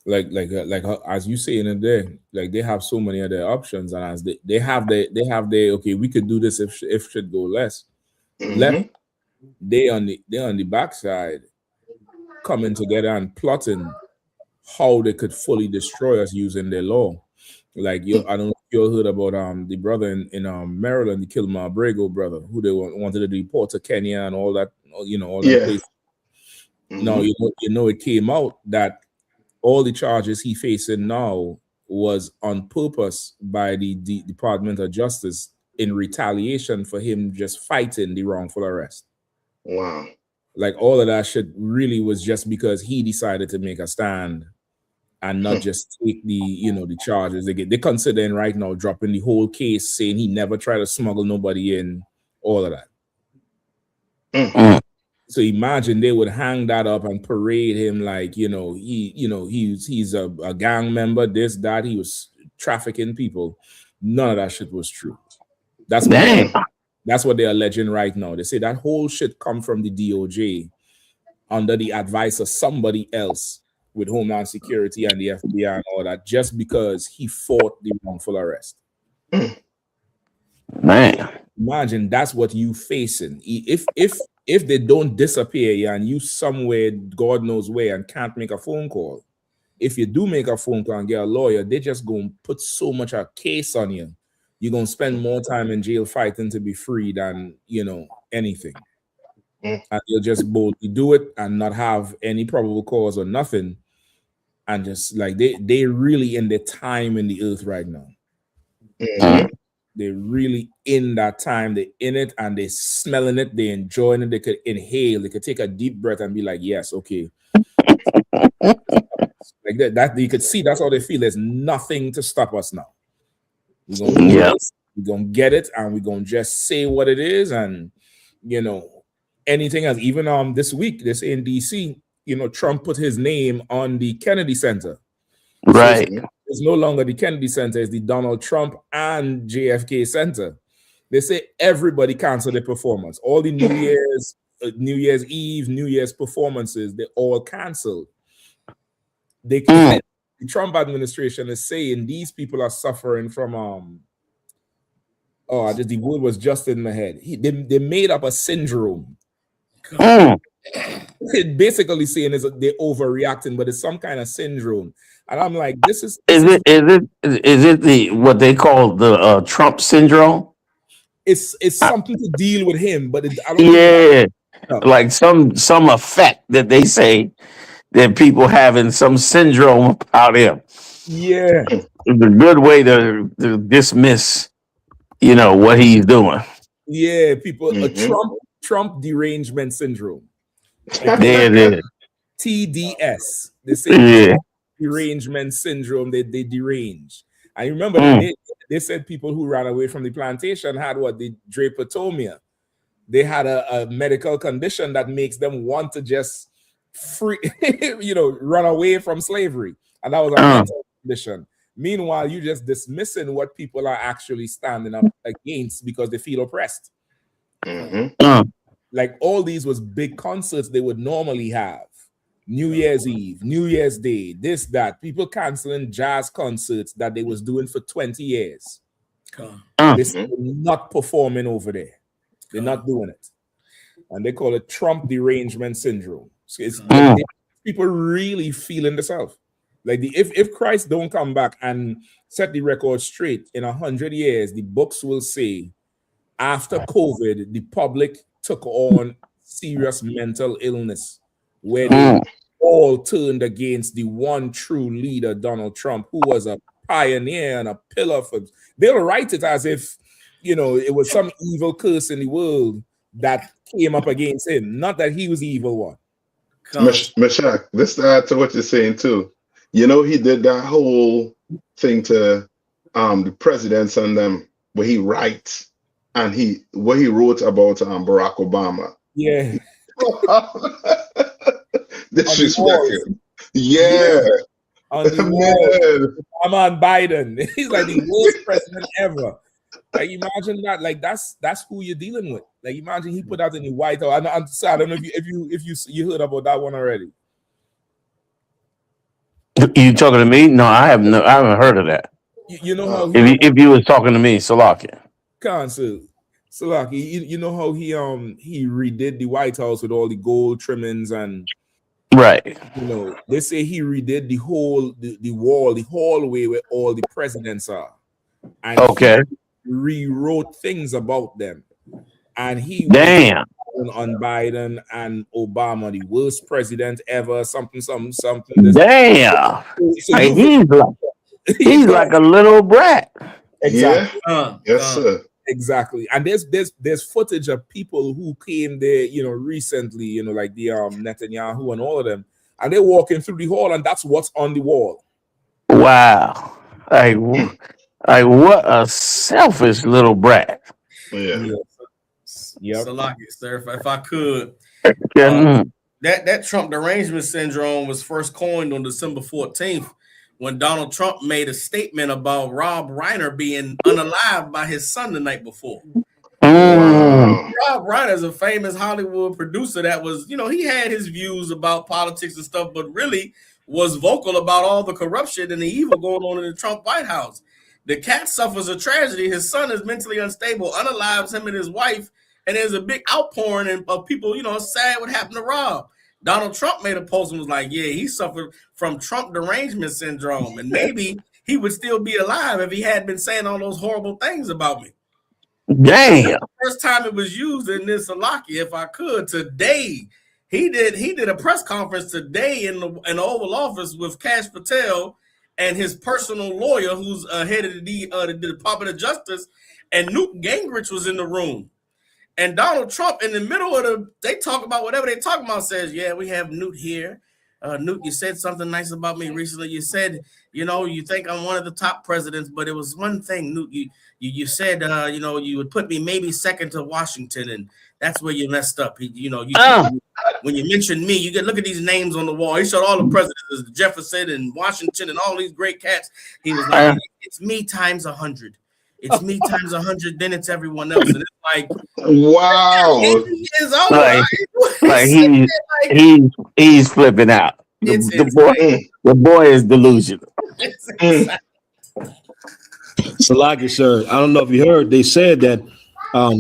as you say in it there, like they have so many other options, and as they have their okay, we could do this if shit go left. They on the backside coming together and plotting how they could fully destroy us using their law. Like I don't know if you heard about the brother in Maryland, the Kilmer Abrego brother, who they wanted to deport to Kenya and all that, all that place. Now you know it came out that all the charges he facing now was on purpose by the Department of Justice in retaliation for him just fighting the wrongful arrest. Wow. Like all of that shit really was just because he decided to make a stand and not just take the charges. They're considering right now dropping the whole case, saying he never tried to smuggle nobody in, all of that. So imagine they would hang that up and parade him like, he's a gang member, this, that, he was trafficking people. None of that shit was true. That's what they're alleging right now. They say that whole shit come from the DOJ under the advice of somebody else with Homeland Security and the FBI and all that, just because he fought the wrongful arrest. Man, imagine that's what you facing. If they don't disappear and you somewhere, God knows where, and can't make a phone call. If you do make a phone call and get a lawyer, they just gonna put so much a case on you. You're gonna spend more time in jail fighting to be free than anything. And you'll just boldly do it and not have any probable cause or nothing. And just like they really in their time in the earth right now. They're really in that time. They're in it and they're smelling it. They're enjoying it. They could inhale. They could take a deep breath and be like, yes, okay. Like that you could see that's how they feel. There's nothing to stop us now. We're gonna get it and we're gonna just say what it is, and anything else. Even this week, they say in DC, Trump put his name on the Kennedy Center. Right. So it's no longer the Kennedy Center, it's the Donald Trump and JFK Center. They say everybody canceled their performance. All the New Year's Eve, New Year's performances, they all canceled. The Trump administration is saying these people are suffering from the word was just in my head. They made up a syndrome. It basically saying is they're overreacting, but it's some kind of syndrome. And I'm like, is it the what they call the Trump syndrome? It's something to deal with him, but I don't like some effect that they say that people having some syndrome about him. Yeah, it's a good way to dismiss, what he's doing. Yeah, people Trump derangement syndrome. There it is. TDS. They say derangement syndrome. They derange. I remember they said people who ran away from the plantation had the drapetomia. They had a medical condition that makes them want to just run away from slavery. And that was a mental condition. Meanwhile, you just dismissing what people are actually standing up against because they feel oppressed. Like all these was big concerts they would normally have. New Year's Eve, New Year's Day, this, that. People canceling jazz concerts that they was doing for 20 years. They're not performing over there. They're not doing it. And they call it Trump derangement syndrome. So people really feeling themselves. Like if Christ don't come back and set the record straight in 100 years, the books will say after COVID, the public took on serious mental illness where they all turned against the one true leader, Donald Trump, who was a pioneer and a pillar for. They'll write it as if it was some evil curse in the world that came up against him, not that he was the evil one. Meshach, this to add to what you're saying too. He did that whole thing to the presidents and them where he writes and what he wrote about Barack Obama. Yeah. Disrespectful. Yeah. On the wall. Obama and Biden. He's like the worst president ever. Like imagine that. Like that's who you're dealing with. Like imagine he put out in the White House. I don't know if you heard about that one already. You talking to me? No, I haven't heard of that. You know how If you was talking to me, Salakia. Salaki, you know how he redid the White House with all the gold trimmings and right. You know, they say he redid the whole the wall, the hallway where all the presidents are, and okay, he rewrote things about them, and he damn was on Biden and Obama, the worst president ever. Something. Damn, So he's like a little brat. Exactly. Yes, sir. Exactly. And there's footage of people who came there, you know, recently, you know, like the Netanyahu and all of them, and they're walking through the hall, and that's what's on the wall. Wow, like what a selfish little brat. Yeah. Yep. Salaki, sir, if I could. Mm. That Trump derangement syndrome was first coined on December 14th when Donald Trump made a statement about Rob Reiner being unalived by his son the night before. Wow. Rob Reiner is a famous Hollywood producer that was, you know, he had his views about politics and stuff, but really was vocal about all the corruption and the evil going on in the Trump White House. The cat suffers a tragedy. His son is mentally unstable, unalives him and his wife, and there's a big outpouring of people, you know, sad what happened to Rob. Donald Trump made a post and was like, yeah, he suffered from Trump derangement syndrome, and maybe he would still be alive if he hadn't been saying all those horrible things about me. Damn. The first time it was used in this Salaki, if I could, today, he did a press conference today in the Oval Office with Kash Patel and his personal lawyer, who's head of the Department of Justice, and Newt Gingrich was in the room. And Donald Trump, in the middle of they talk about whatever they talk about, says, yeah, we have Newt here. Newt, you said something nice about me recently. You said, you know, you think I'm one of the top presidents, but it was one thing, Newt, you said, you know, you would put me maybe second to Washington, and that's where you messed up. When you mentioned me, you get look at these names on the wall. He showed all the presidents, Jefferson and Washington and all these great cats. He was like, it's me times 100. It's me times 100, then it's everyone else. And it's like, wow. He's flipping out. The boy is delusional. Salaki, sir, I don't know if you heard, they said that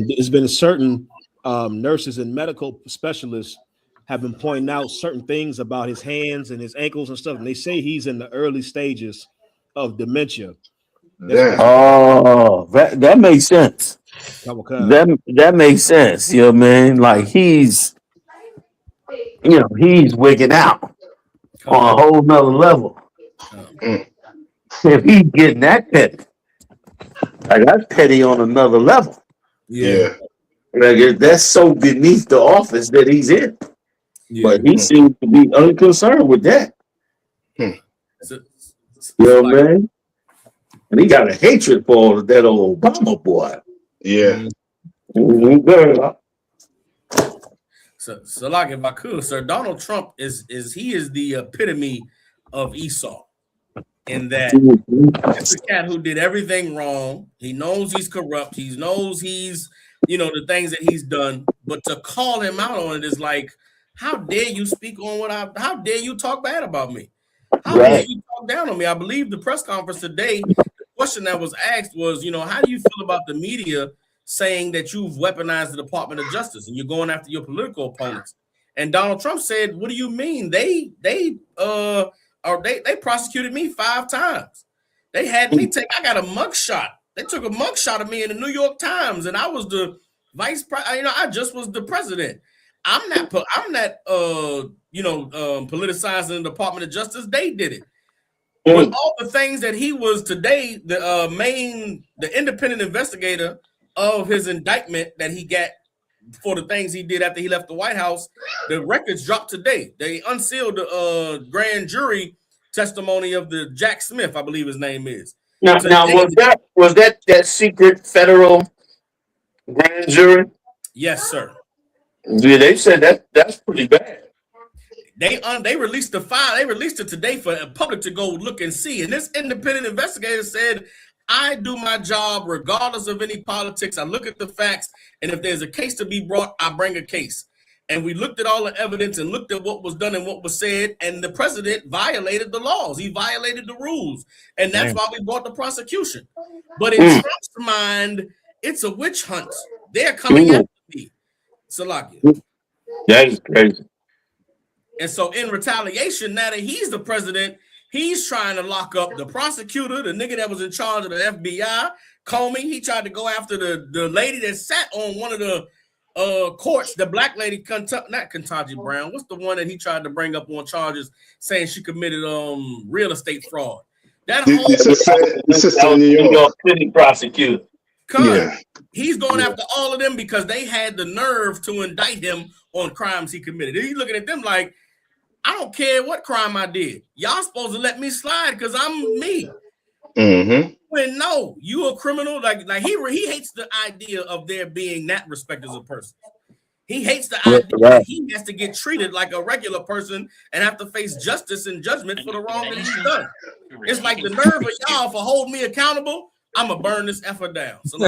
there's been certain nurses and medical specialists have been pointing out certain things about his hands and his ankles and stuff, and they say he's in the early stages of dementia. Oh, that makes sense. That makes sense. You know what I mean? Like he's wigging out on a whole nother level. If he's getting that petty, like that's petty on another level. Yeah. Like that's so beneath the office that he's in. Yeah. But he seems to be unconcerned with that. You know what I mean? And he got a hatred for that old Obama boy. Yeah. So like if I could, sir, Donald Trump is the epitome of Esau, in that it's a cat who did everything wrong. He knows he's corrupt. He knows he's, you know, the things that he's done. But to call him out on it is like, how dare you speak on how dare you talk bad about me? How dare you talk down on me? I believe the press conference today, the question that was asked was, you know, how do you feel about the media saying that you've weaponized the Department of Justice and you're going after your political opponents? And Donald Trump said, what do you mean? They prosecuted me 5 times. They had me I got a mugshot. They took a mugshot of me in the New York Times, and I was the vice president. You know, I just was the president. I'm not politicizing the Department of Justice. They did it. With all the things that he was today, the independent investigator of his indictment that he got for the things he did after he left the White House, the records dropped today. They unsealed the grand jury testimony of the Jack Smith, I believe his name is. Now was that secret federal grand jury? Yes, sir. Yeah, they said that's pretty bad. They released the file. They released it today for the public to go look and see. And this independent investigator said, I do my job regardless of any politics. I look at the facts, and if there's a case to be brought, I bring a case. And we looked at all the evidence and looked at what was done and what was said, and the president violated the laws. He violated the rules, and that's why we brought the prosecution. But in Trump's mind, it's a witch hunt. They're coming after me, Salakia. That is crazy. And so in retaliation, now that he's the president, he's trying to lock up the prosecutor, the nigga that was in charge of the FBI, Comey. He tried to go after the lady that sat on one of the courts, the black lady, not Ketanji Brown. What's the one that he tried to bring up on charges saying she committed real estate fraud? That whole the sister in New York City prosecutor. Yeah. He's going after all of them because they had the nerve to indict him on crimes he committed. He's looking at them like, I don't care what crime I did. Y'all supposed to let me slide because I'm me. Mm-hmm. When no, you a criminal. Like he hates the idea of there being that respect as a person. He hates the idea that he has to get treated like a regular person and have to face justice and judgment for the wrong that he's done. It's like the nerve of y'all for holding me accountable. I'm gonna burn this effort down. So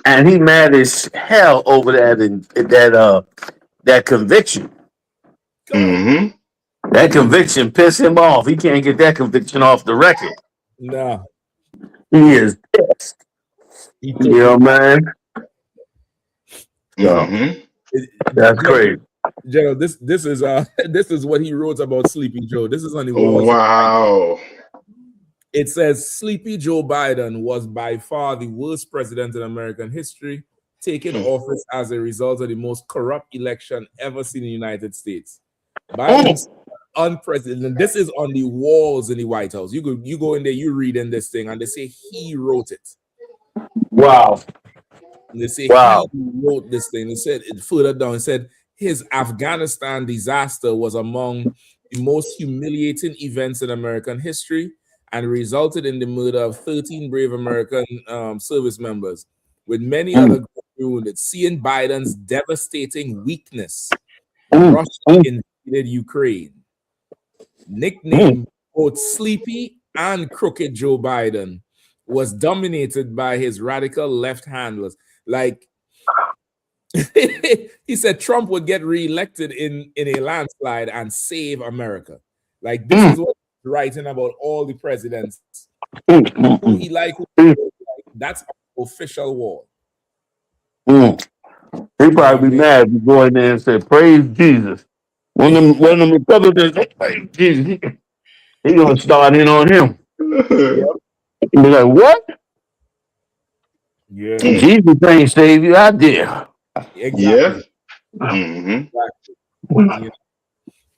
and he mad as hell over that conviction. Mm-hmm. That conviction pissed him off. He can't get that conviction off the record. No. He is pissed. Man. Mm-hmm. That's crazy. General, this is what he wrote about Sleepy Joe. This is on the walls. Wow. It says Sleepy Joe Biden was by far the worst president in American history, taking office as a result of the most corrupt election ever seen in the United States. Biden's unprecedented. This is on the walls in the White House. You go in there, you read in this thing, and they say he wrote it. Wow. And they say he wrote this thing. It said it further down. It said his Afghanistan disaster was among the most humiliating events in American history and resulted in the murder of 13 brave American service members, with many other wounded. Seeing Biden's devastating weakness, Russia invaded Ukraine. Nicknamed both Sleepy and Crooked Joe Biden, was dominated by his radical left handlers. Like he said, Trump would get reelected in a landslide and save America. Like this is what he's writing about all the presidents. Who he like, that's official war. He probably be mad if you go in there and say, "Praise Jesus." When them Republicans say, "Praise Jesus," he gonna start in on him. He be like, "What? Yeah, Jesus ain't save you out there." Exactly. Yeah. Mm-hmm. Exactly.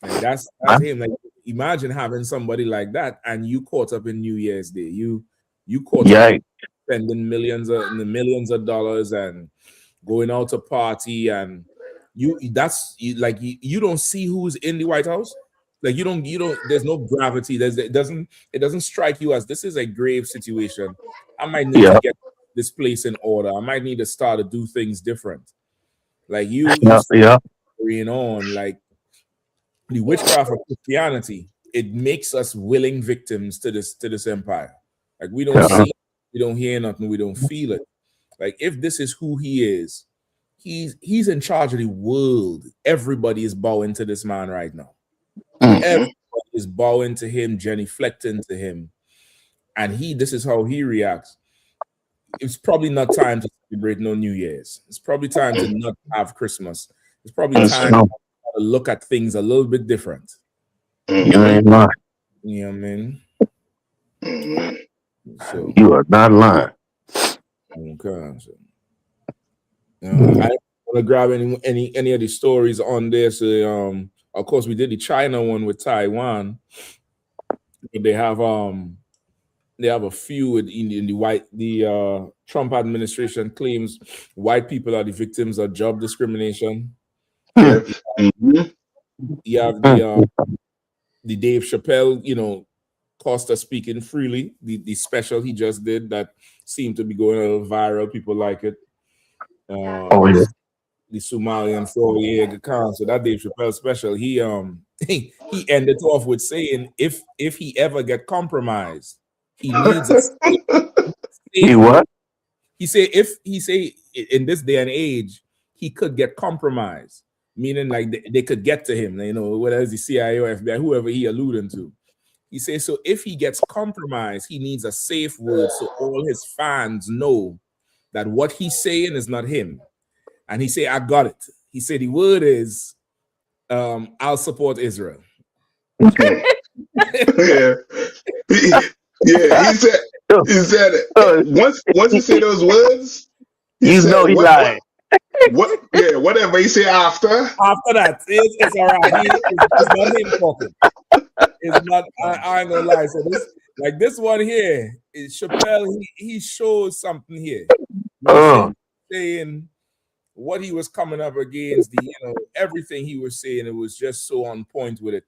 Like that's him. Like imagine having somebody like that, and you caught up in New Year's Day. You caught up spending millions of dollars and going out to party, and you don't see who's in the White House. Like you don't. There's no gravity. It doesn't strike you as this is a grave situation. I might need to get this place in order. I might need to start to do things different. Like you carrying on like the witchcraft of Christianity. It makes us willing victims to this empire. Like we don't see, we don't hear nothing, we don't feel it. Like if this is who he is, he's in charge of the world. Everybody is bowing to this man right now. Everybody is bowing to him, genuflecting to him, and this is how he reacts. It's probably not time to celebrate no New Year's. It's probably time to not have Christmas. It's probably time to look at things a little bit different. You ain't lying. You know what I mean? So, you are not lying. Okay. So, I don't want to grab any of the stories on this. Of course, we did the China one with Taiwan. But they have a few in the Trump administration claims white people are the victims of job discrimination. You have the Dave Chappelle, Costa speaking freely, the special he just did that seemed to be going a little viral. People like it. The Somalian Fourier Khan. So that Dave Chappelle special, he ended off with saying if he ever get compromised, he needs a what? He say in this day and age, he could get compromised, meaning like they could get to him, whether it's the CIA or FBI, whoever he alluding to. He says, so if he gets compromised, he needs a safe word so all his fans know that what he's saying is not him. And he said, I got it. He said, the word is, I'll support Israel. Yeah. He said once he said those words, he said, he lied. Whatever he said after that, it's all right. It's not him talking. It's not, I ain't gonna lie. So this one here is Chappelle. He shows something here. Saying what he was coming up against, everything he was saying, it was just so on point with it.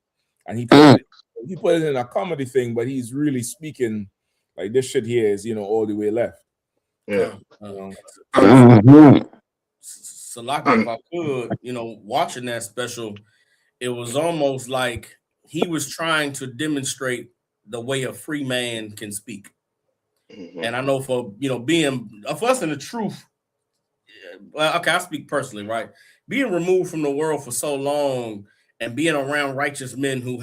And he put it in a comedy thing, but he's really speaking like this shit here is, all the way left. Yeah. Salaki, if I could, watching that special, it was almost like he was trying to demonstrate the way a free man can speak. And I know for us in the truth, well, okay, I speak personally, right? Being removed from the world for so long and being around righteous men who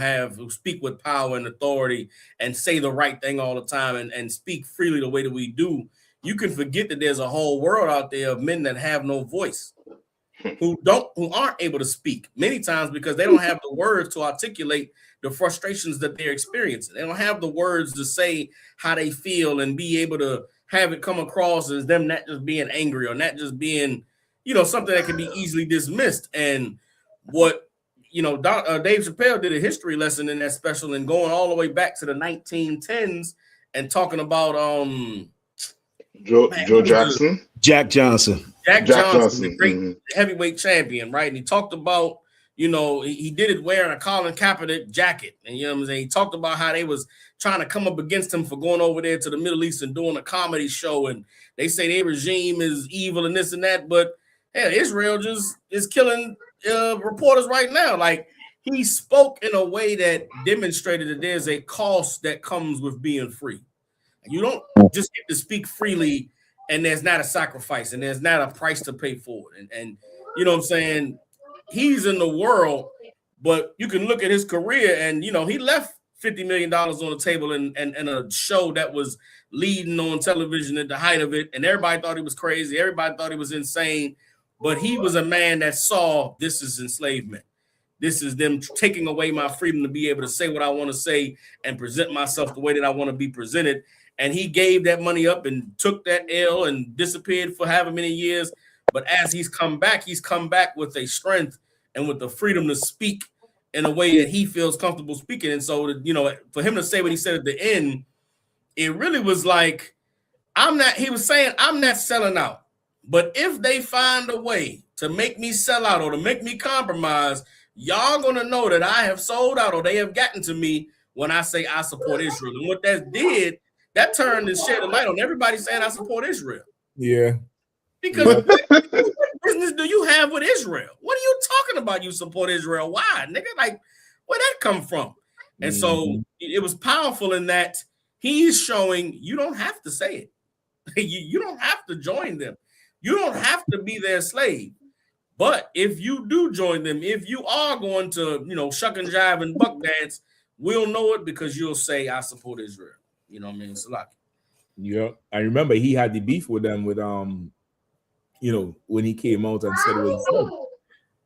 speak with power and authority and say the right thing all the time and speak freely the way that we do, you can forget that there's a whole world out there of men that have no voice, who aren't able to speak many times because they don't have the words to articulate the frustrations that they're experiencing. They don't have the words to say how they feel and be able to have it come across as them not just being angry or not just being, something that can be easily dismissed. And what, Dave Chappelle did a history lesson in that special and going all the way back to the 1910s and talking about Jack Johnson, the great heavyweight champion, right? And he talked about, he did it wearing a Colin Kaepernick jacket. And you know what I'm saying? He talked about how they was trying to come up against him for going over there to the Middle East and doing a comedy show. And they say their regime is evil and this and that. But hell, Israel just is killing reporters right now. Like, he spoke in a way that demonstrated that there's a cost that comes with being free. You don't just get to speak freely and there's not a sacrifice and there's not a price to pay for it. And you know what I'm saying? He's in the world, but you can look at his career and, he left $50 million on the table in a show that was leading on television at the height of it. And everybody thought he was crazy. Everybody thought he was insane. But he was a man that saw this is enslavement. This is them taking away my freedom to be able to say what I want to say and present myself the way that I want to be presented. And he gave that money up and took that L and disappeared for however many years. But as he's come back with a strength and with the freedom to speak in a way that he feels comfortable speaking. And so, for him to say what he said at the end, it really was like, he was saying, I'm not selling out. But if they find a way to make me sell out or to make me compromise, y'all going to know that I have sold out or they have gotten to me when I say I support Israel. And what that did, that turned and shed a light on everybody saying I support Israel. Yeah. Because what business do you have with Israel? What are you talking about? You support Israel? Why, nigga? Like, where'd that come from? And so it was powerful in that he's showing you don't have to say it. You don't have to join them. You don't have to be their slave. But if you do join them, if you are going to, shuck and jive and buck dance, we'll know it because you'll say, I support Israel. You know what I mean? Salaki. Yeah. I remember he had the beef with them with, when he came out and said what he said.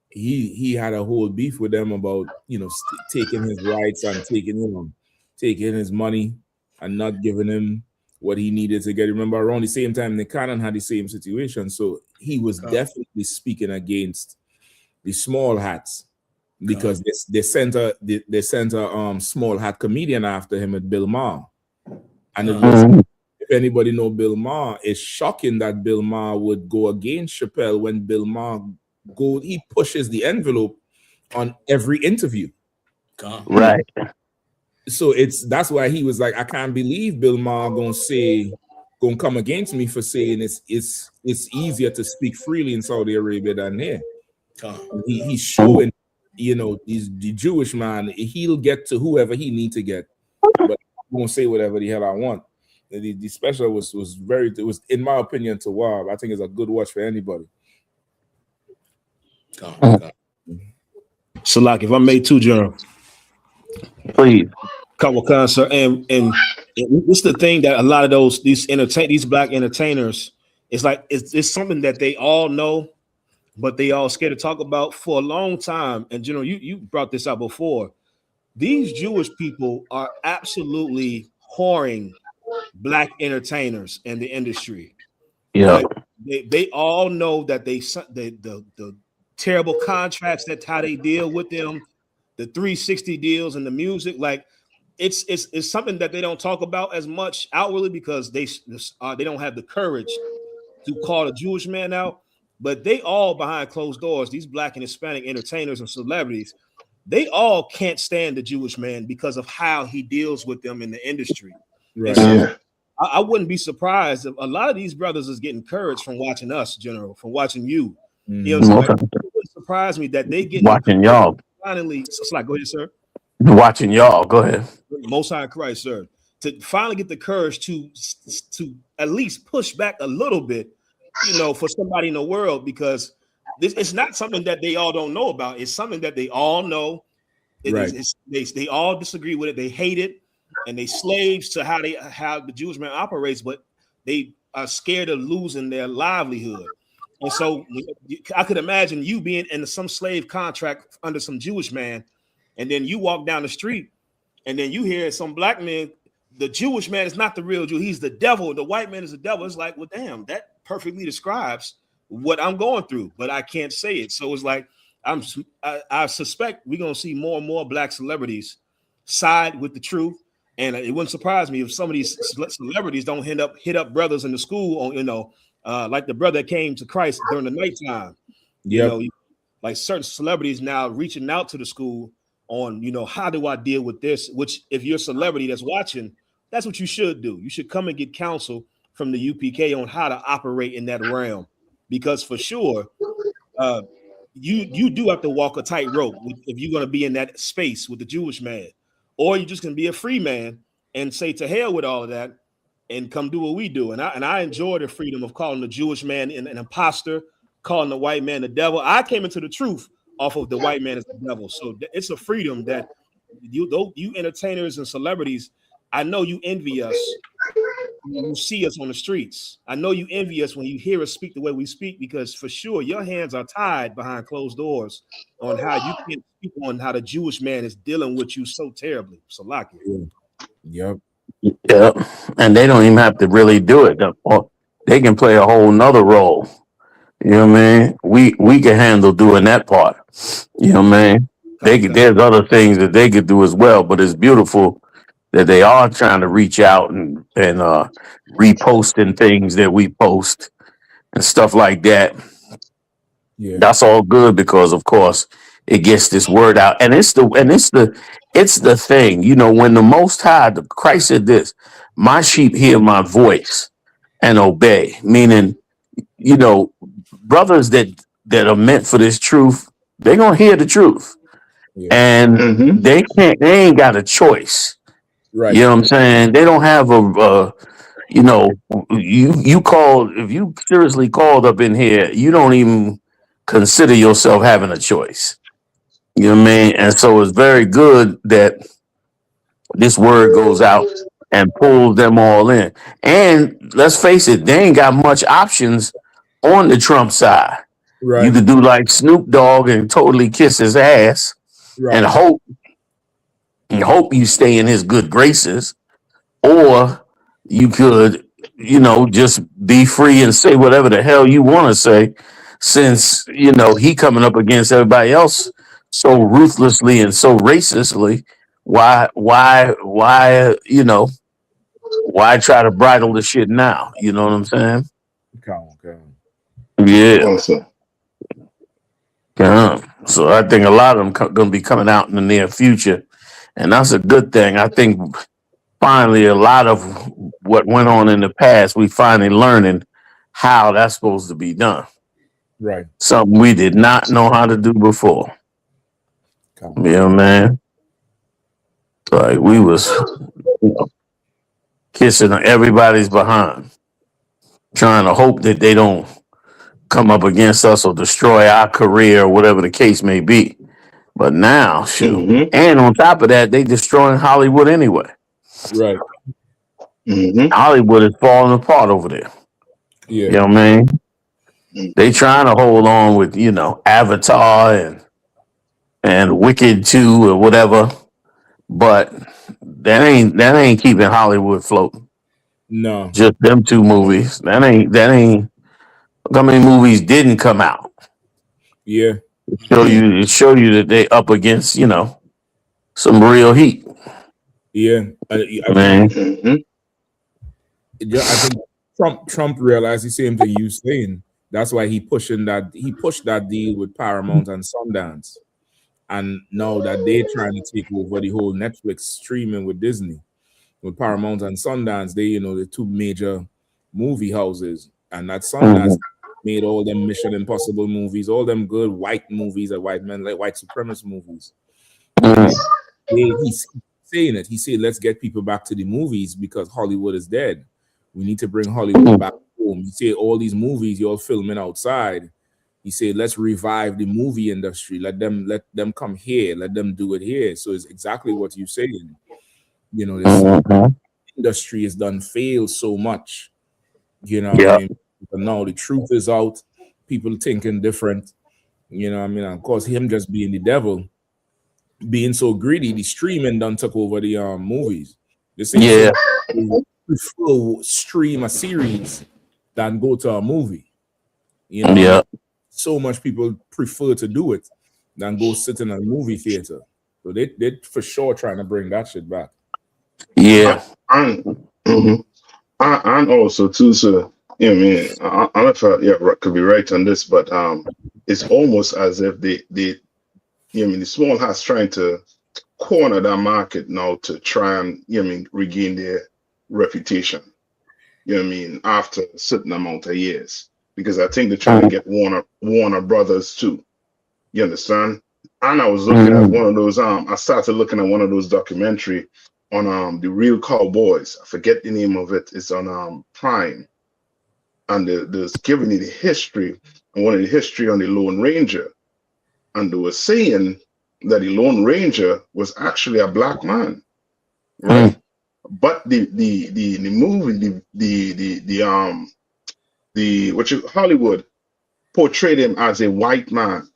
He had a whole beef with them about, taking his rights and taking his money and not giving him what he needed to get. Remember, around the same time, Nick Cannon had the same situation. So he was definitely speaking against the small hats because they sent a small hat comedian after him at Bill Maher. And it was, if anybody know Bill Maher, it's shocking that Bill Maher would go against Chappelle when Bill Maher he pushes the envelope on every interview. Right. So that's why he was like, I can't believe Bill Maher gonna come against me for saying it's easier to speak freely in Saudi Arabia than here. He's showing, he's the Jewish man, he'll get to whoever he need to get, but I'm gonna say whatever the hell I want. The special was in my opinion to wow. I think it's a good watch for anybody. Salak, if I may too, General. Please. Come on, sir. And it's the thing that a lot of these black entertainers, it's like it's something that they all know, but they all scared to talk about for a long time. And General, you brought this up before. These Jewish people are absolutely whoring black entertainers in the industry. Yeah. Like they all know that the terrible contracts, that's how they deal with them, the 360 deals and the music. Like it's something that they don't talk about as much outwardly because they don't have the courage to call a Jewish man out. But they all behind closed doors, these black and Hispanic entertainers and celebrities, they all can't stand the Jewish man because of how he deals with them in the industry. Right. And so I wouldn't be surprised if a lot of these brothers is getting courage from watching us, General, from watching you. You know, like, it wouldn't surprise me that they get Watching y'all. finally. It's like, go ahead, sir. Watching y'all. Go ahead. Most High Christ, sir, to finally get the courage to at least push back a little bit, you know, for somebody in the world, because it's not something that they all don't know about. It's something that they all know. They all disagree with it. They hate it, and they slaves to how the Jewish man operates, but they are scared of losing their livelihood. And so I could imagine you being in some slave contract under some Jewish man, and then you walk down the street, and then you hear some black man, the Jewish man is not the real Jew. He's the devil. The white man is the devil. It's like, well, damn, that perfectly describes what I'm going through, but I can't say it. So it's like, I suspect we're going to see more and more black celebrities side with the truth. And it wouldn't surprise me if some of these celebrities don't hit up brothers in the school on, you know, like the brother that came to Christ during the nighttime. You know, like certain celebrities now reaching out to the school on, you know, how do I deal with this? Which, if you're a celebrity that's watching, that's what you should do. You should come and get counsel from the UPK on how to operate in that realm, because for sure, you do have to walk a tightrope if you're going to be in that space with the Jewish man, or you're just going to be a free man and say to hell with all of that and come do what we do. And I enjoy the freedom of calling the Jewish man an imposter, calling the white man the devil. I came into the truth off of the white man as the devil. So it's a freedom that you entertainers and celebrities, I know you envy us when you see us on the streets. I know you envy us when you hear us speak the way we speak, because for sure your hands are tied behind closed doors on how you can't speak on how the Jewish man is dealing with you so terribly. So like it. Yep. Yeah, and they don't even have to really do it. They can play a whole nother role. You know what I mean? We can handle doing that part. You know what I mean? There's other things that they could do as well, but it's beautiful that they are trying to reach out and reposting things that we post and stuff like that. Yeah. That's all good, because of course it gets this word out, and it's the thing, you know, when the Most High, Christ said this, my sheep hear my voice and obey, meaning, you know, brothers that are meant for this truth, they're gonna hear the truth. And they ain't got a choice. Right. You know what I'm saying? They don't have you know, you called, if you seriously called up in here, you don't even consider yourself having a choice. You know what I mean? And so it's very good that this word goes out and pulls them all in. And let's face it, they ain't got much options on the Trump side. Right. You could do like Snoop Dogg and totally kiss his ass and hope you stay in his good graces, or you could, you know, just be free and say whatever the hell you want to say, since, you know, he coming up against everybody else so ruthlessly and so racistly. Why, you know, why try to bridle the shit now? You know what I'm saying? Yeah. Awesome. So I think a lot of them going to be coming out in the near future, and that's a good thing. I think finally a lot of what went on in the past, we finally learning how that's supposed to be done. Right. Something we did not know how to do before. Yeah, man. Like we was, you know, kissing everybody's behind, trying to hope that they don't come up against us or destroy our career or whatever the case may be. But now, shoot. Mm-hmm. And on top of that, they destroying Hollywood anyway. Right. Mm-hmm. Hollywood is falling apart over there. Yeah. You know what I mean? They trying to hold on with, Avatar and Wicked 2 or whatever, but that ain't keeping Hollywood floating. No. Just them two movies. That ain't how many movies didn't come out. Yeah. It show you that they up against, some real heat. Yeah. Man. I think Trump realized the same thing you saying. That's why he pushed that deal with Paramount and Sundance. And now that they're trying to take over the whole Netflix streaming with Disney, with Paramount and Sundance, the two major movie houses. And that Sundance made all them Mission Impossible movies, all them good white movies that white men like, white supremacist movies. He's saying it. He said, let's get people back to the movies because Hollywood is dead. We need to bring Hollywood back home. He said, all these movies you're filming outside. He said, let's revive the movie industry. Let them come here. Let them do it here. So it's exactly what you're saying. This industry has done failed so much. What I mean? But now the truth is out. People thinking different. Of course, him just being the devil, being so greedy, the streaming done took over the movies. The same prefer stream a series than go to a movie. So much people prefer to do it than go sit in a movie theater. So they for sure trying to bring that shit back. Yeah. And also too, so I don't know if I could be right on this, but it's almost as if the small house trying to corner that market now to try and regain their reputation. After a certain amount of years, because I think they're trying to get Warner Brothers too. You understand? And I was looking at one of those. I started looking at one of those documentary on the Real Cowboys. I forget the name of it. It's on Prime, and there's giving you the history and one of the history on the Lone Ranger, and they were saying that the Lone Ranger was actually a black man, right? But the movie, Hollywood portrayed him as a white man,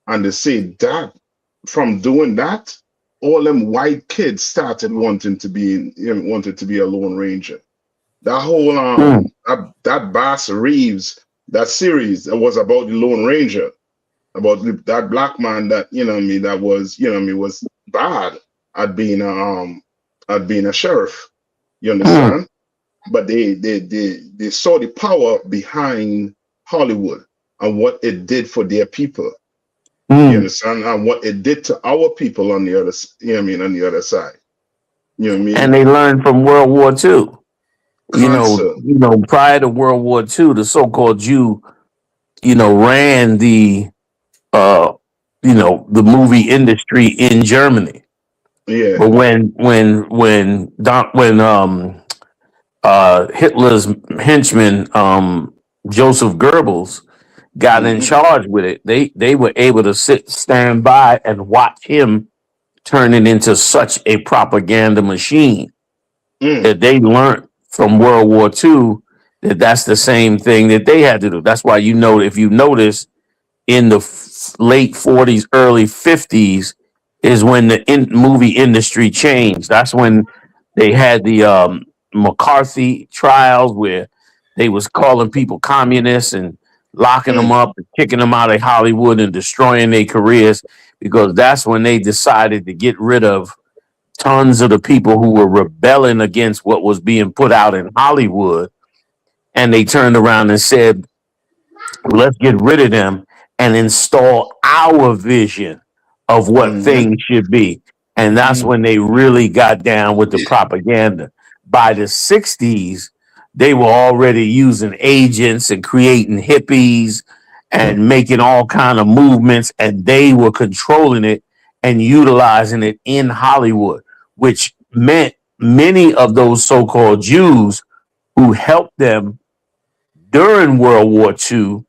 and they say that from doing that, all them white kids started wanting to be a Lone Ranger. That whole that Bass Reeves, that series that was about the Lone Ranger, about that black man that that was was bad at being a sheriff. You understand? But they saw the power behind Hollywood and what it did for their people. You understand? And what it did to our people on the other, on the other side. You know what I mean? And they learned from World War II. Prior to World War II, the so-called Jew, ran the the movie industry in Germany. Yeah. But when Hitler's henchman Joseph Goebbels got in charge with it, they were able to stand by and watch him turn it into such a propaganda machine that they learned from World War II that's the same thing that they had to do. That's why if you notice in the late 40s, early 50s is when the movie industry changed. That's when they had the McCarthy trials where they was calling people communists and locking them up and kicking them out of Hollywood and destroying their careers, because that's when they decided to get rid of tons of the people who were rebelling against what was being put out in Hollywood. And they turned around and said, let's get rid of them and install our vision of what things should be. And that's when they really got down with the propaganda. By the 60s, they were already using agents and creating hippies and making all kind of movements, and they were controlling it and utilizing it in Hollywood, which meant many of those so-called Jews who helped them during World War II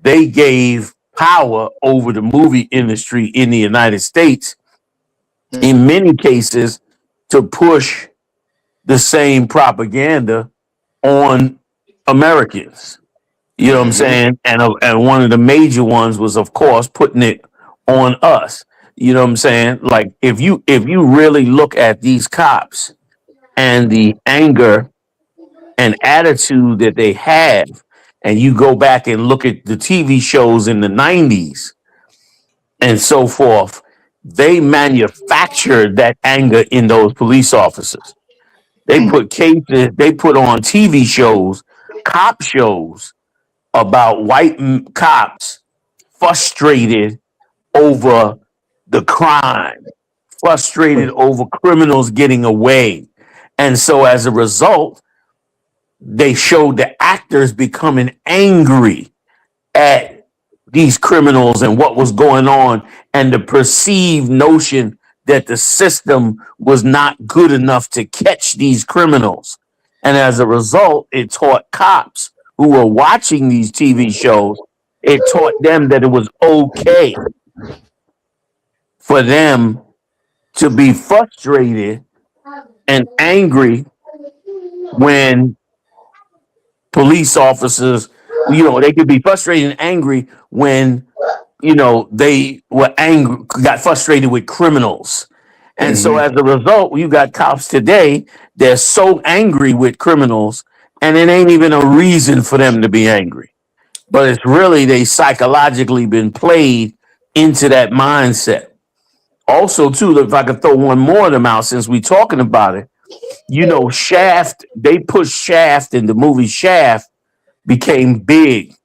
they gave power over the movie industry in the United States, in many cases, to push the same propaganda on Americans. You know what I'm saying? And one of the major ones was, of course, putting it on us. You know what I'm saying? Like if you really look at these cops and the anger and attitude that they have, and you go back and look at the TV shows in the 90s and so forth, they manufactured that anger in those police officers. They put cases, they put on TV shows, cop shows about cops frustrated over the crime, frustrated over criminals getting away. And so as a result, they showed the actors becoming angry at these criminals and what was going on, and the perceived notion that the system was not good enough to catch these criminals. And as a result, it taught cops who were watching these TV shows, it taught them that it was okay for them to be frustrated and angry when police officers, they could be frustrated and angry when, they were angry, got frustrated with criminals. And so as a result, you got cops today, they're so angry with criminals, and it ain't even a reason for them to be angry. But it's really, they psychologically been played into that mindset. Also, too, if I could throw one more of them out since we talking about it, Shaft, they pushed Shaft, and the movie Shaft became big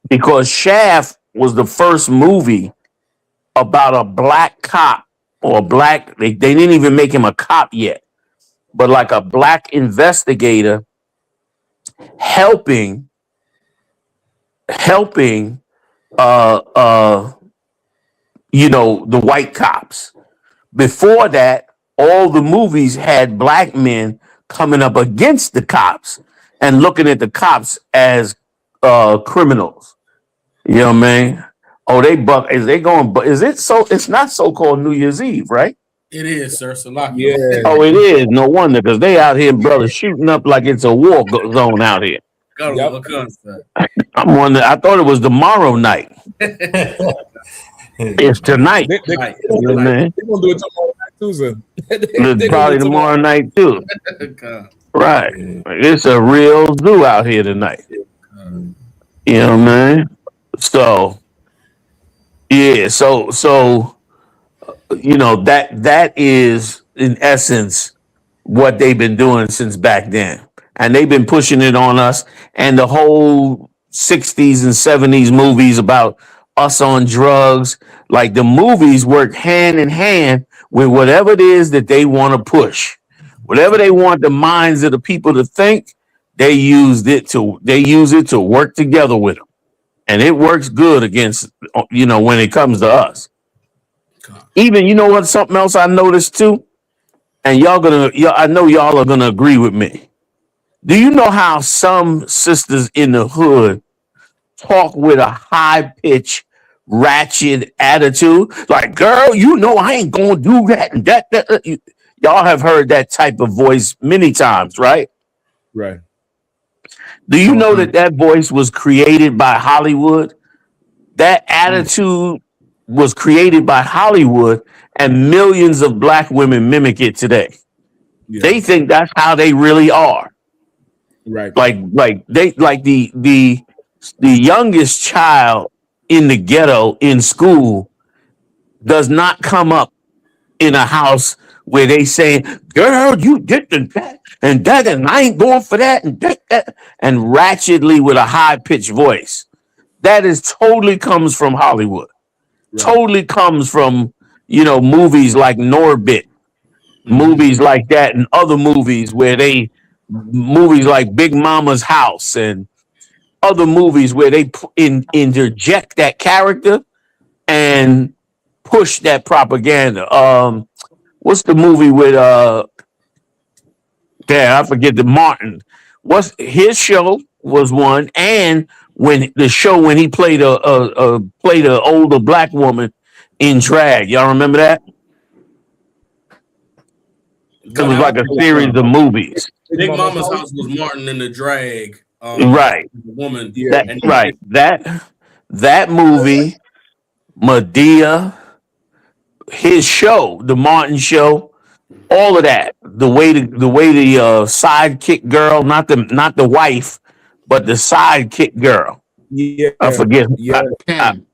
because Shaft was the first movie about a black cop or they didn't even make him a cop yet, but like a black investigator helping the white cops. Before that, all the movies had black men coming up against the cops and looking at the cops as criminals. You know what I mean? Oh, it's not so-called New Year's Eve, right? It is, sir. So lock Yeah. Oh, it is. No wonder, because they out here, brother, shooting up like it's a war zone out here. I'm wondering. I thought it was tomorrow night. It's tonight. They're going to do it tomorrow night too, sir. It's probably tomorrow night too. Right. It's a real zoo out here tonight. You know what I mean? So, yeah. So that is in essence what they've been doing since back then, and they've been pushing it on us. And the whole 60s and 70s movies about us on drugs, like the movies work hand in hand with whatever it is that they want to push, whatever they want the minds of the people to think. They use it to work together with them, and it works good against when it comes to us. Even what, something else I noticed too, and I know y'all are gonna agree with me. Do you know how some sisters in the hood talk with a high pitch, ratchet attitude? Like, girl, I ain't gonna do that and that. Y'all have heard that type of voice many times, right? Right. Do you know that voice was created by Hollywood? That attitude was created by Hollywood, and millions of black women mimic it today. Yeah. They think that's how they really are. Right. Like the youngest child in the ghetto in school does not come up in a house where they say, girl, you did that and that, and I ain't going for that and that, and ratchetly with a high pitched voice. That is totally comes from Hollywood. Right. Totally comes from, movies like Norbit, movies like that, and other movies movies like Big Mama's House and other movies where they interject that character and push that propaganda. What's the movie with I forget the Martin. What's his show was one, and when the show when he played played an older black woman in drag. Y'all remember that? It was like a series of movies. Big Mama's House was Martin in the drag. Right. The woman. That movie, Medea, his show, the Martin show, all of that. The way the sidekick girl, not the wife, but the sidekick girl. Yeah, I forget. Yeah, Pam.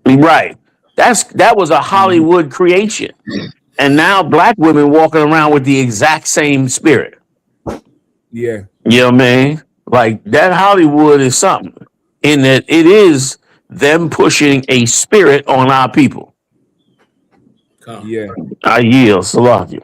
Right. That was a Hollywood creation. And now black women walking around with the exact same spirit. Yeah. You know what I mean? Like that Hollywood is something in that it is them pushing a spirit on our people. Yeah. I yield, Salakia.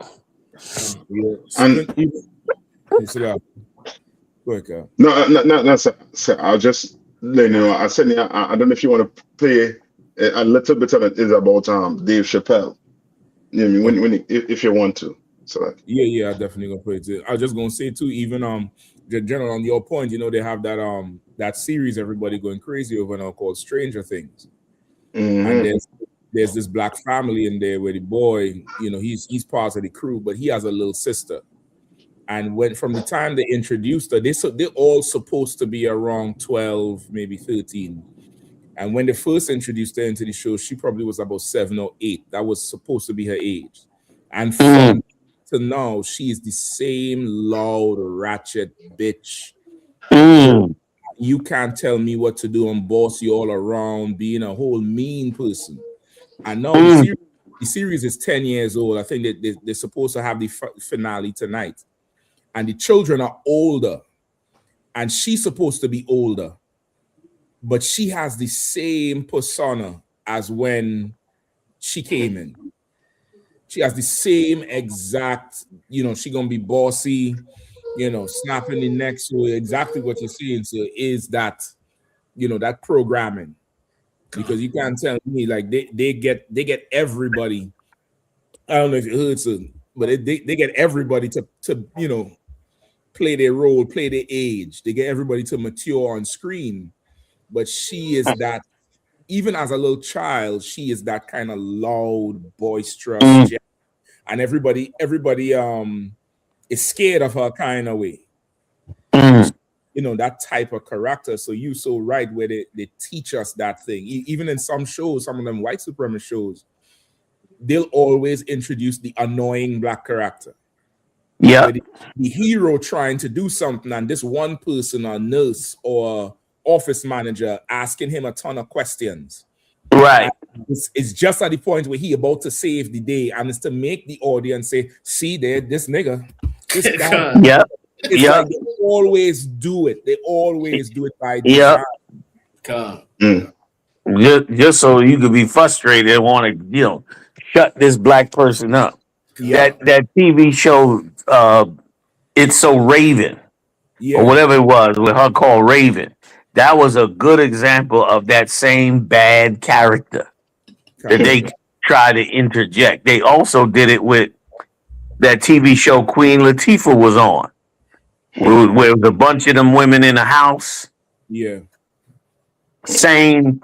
Go ahead, Kyle. No, sir. I'll just let you know. I said, I don't know if you want to play a little bit of it is about Dave Chappelle. You know what I mean? If you want to. So Yeah, I definitely gonna play it too. I was just gonna say too, even general on your point, you know, they have that series everybody going crazy over now called Stranger Things. And there's this black family in there where the boy, you know, he's part of the crew, but he has a little sister. And from the time they introduced her, they're all supposed to be around 12, maybe 13. And when they first introduced her into the show, she probably was about 7 or 8. That was supposed to be her age. And from to now, she is the same loud, ratchet bitch. You can't tell me what to do and boss you all around, being a whole mean person. And now the series is 10 years old. I think that they're supposed to have the finale tonight. And the children are older. And she's supposed to be older. But she has the same persona as when she came in. She has the same exact, you know, she gonna be bossy, you know, snapping the neck. So exactly what you're saying. So is that, you know, that programming. Because you can't tell me like they get everybody. I don't know if you heard so, but they get everybody to you know, play their role, play their age. They get everybody to mature on screen. But she is that, even as a little child, she is that kind of loud, boisterous, and everybody is scared of her kind of way. You know, that type of character. So you so right where they teach us that thing. Even in some shows, some of them white supremacist shows, they'll always introduce the annoying black character. Yeah. The hero trying to do something, and this one person, a nurse or office manager, asking him a ton of questions. Right. It's just at the point where he about to save the day, and it's to make the audience say, "See there, this nigga, this guy." Yeah. It's Yeah. like they always do it. They always do it by design. Just so you could be frustrated and want to, you know, shut this black person up. Yeah. That TV show, It's So Raven, or whatever it was, with her called Raven. That was a good example of that same bad character that they try to interject. They also did it with that TV show Queen Latifah was on, where it was a bunch of them women in a house. Yeah. Same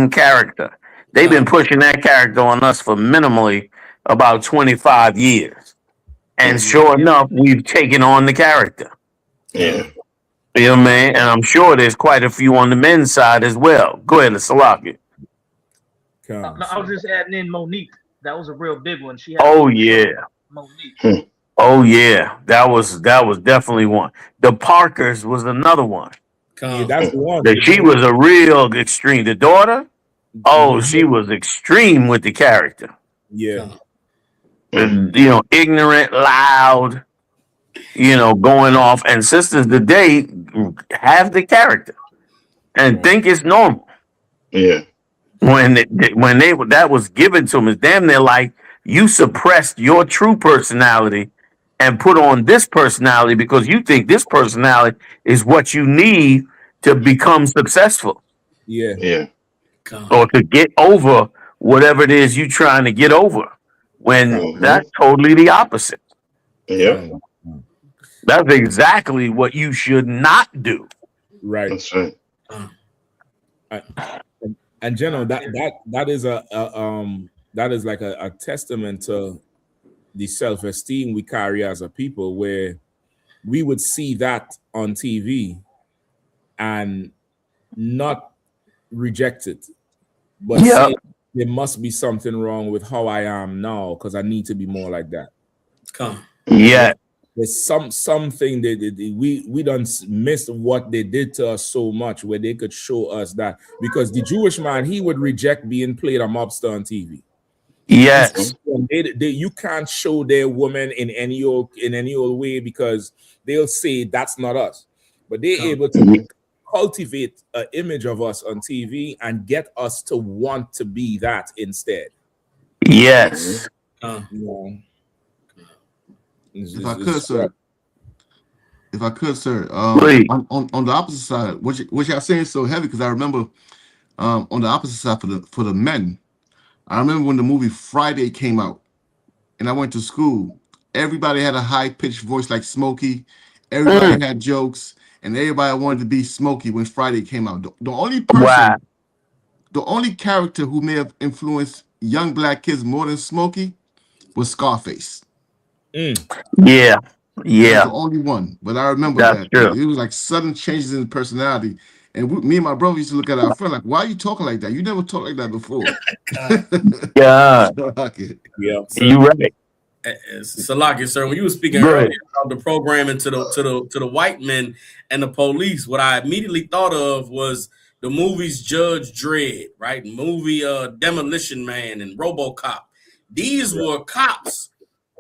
character. They've been pushing that character on us for minimally about 25 years. And sure enough, we've taken on the character. Yeah. You know what I mean? And I'm sure there's quite a few on the men's side as well. Go ahead, Salaki. No, I was just adding in Monique. That was a real big one. She had Monique. Oh yeah. That was definitely one. The Parkers was another one. Yeah, that's the one. She was a real extreme. The daughter, she was extreme with the character. Yeah. You know, ignorant, loud, you know, going off. And sisters today have the character and think it's normal. Yeah. When that was given to them, it's damn near like you suppressed your true personality and put on this personality because you think this personality is what you need to become successful. Yeah. Yeah. Or to get over whatever it is you're trying to get over. When that's totally the opposite. Yeah. That's exactly what you should not do. Right. That's right. And that is that is like a testament to the self-esteem we carry as a people, where we would see that on TV and not reject it, but say there must be something wrong with how I am now because I need to be more like that. Yeah. There's something we done missed what they did to us so much, where they could show us that, because the Jewish man, he would reject being played a mobster on TV. Yes. You can't show their woman in any old way because they'll say that's not us. But they're able to cultivate an image of us on TV and get us to want to be that instead. Yes. If I could, sir, on the opposite side, what y'all saying is so heavy, because I remember on the opposite side for the men, I remember when the movie Friday came out, and I went to school. Everybody had a high-pitched voice like Smokey. Everybody had jokes, and everybody wanted to be Smokey when Friday came out. The only person, the only character who may have influenced young black kids more than Smokey was Scarface. Yeah. That was the only one. But I remember that. True. It was like sudden changes in personality. And me and my brother used to look at our friend like, why are you talking like that? You never talked like that before. Yeah. So, You're right. Salaki, sir, when you were speaking earlier about the programming to the white men and the police, what I immediately thought of was the movies Judge Dredd, right? Movie Demolition Man and RoboCop. These were cops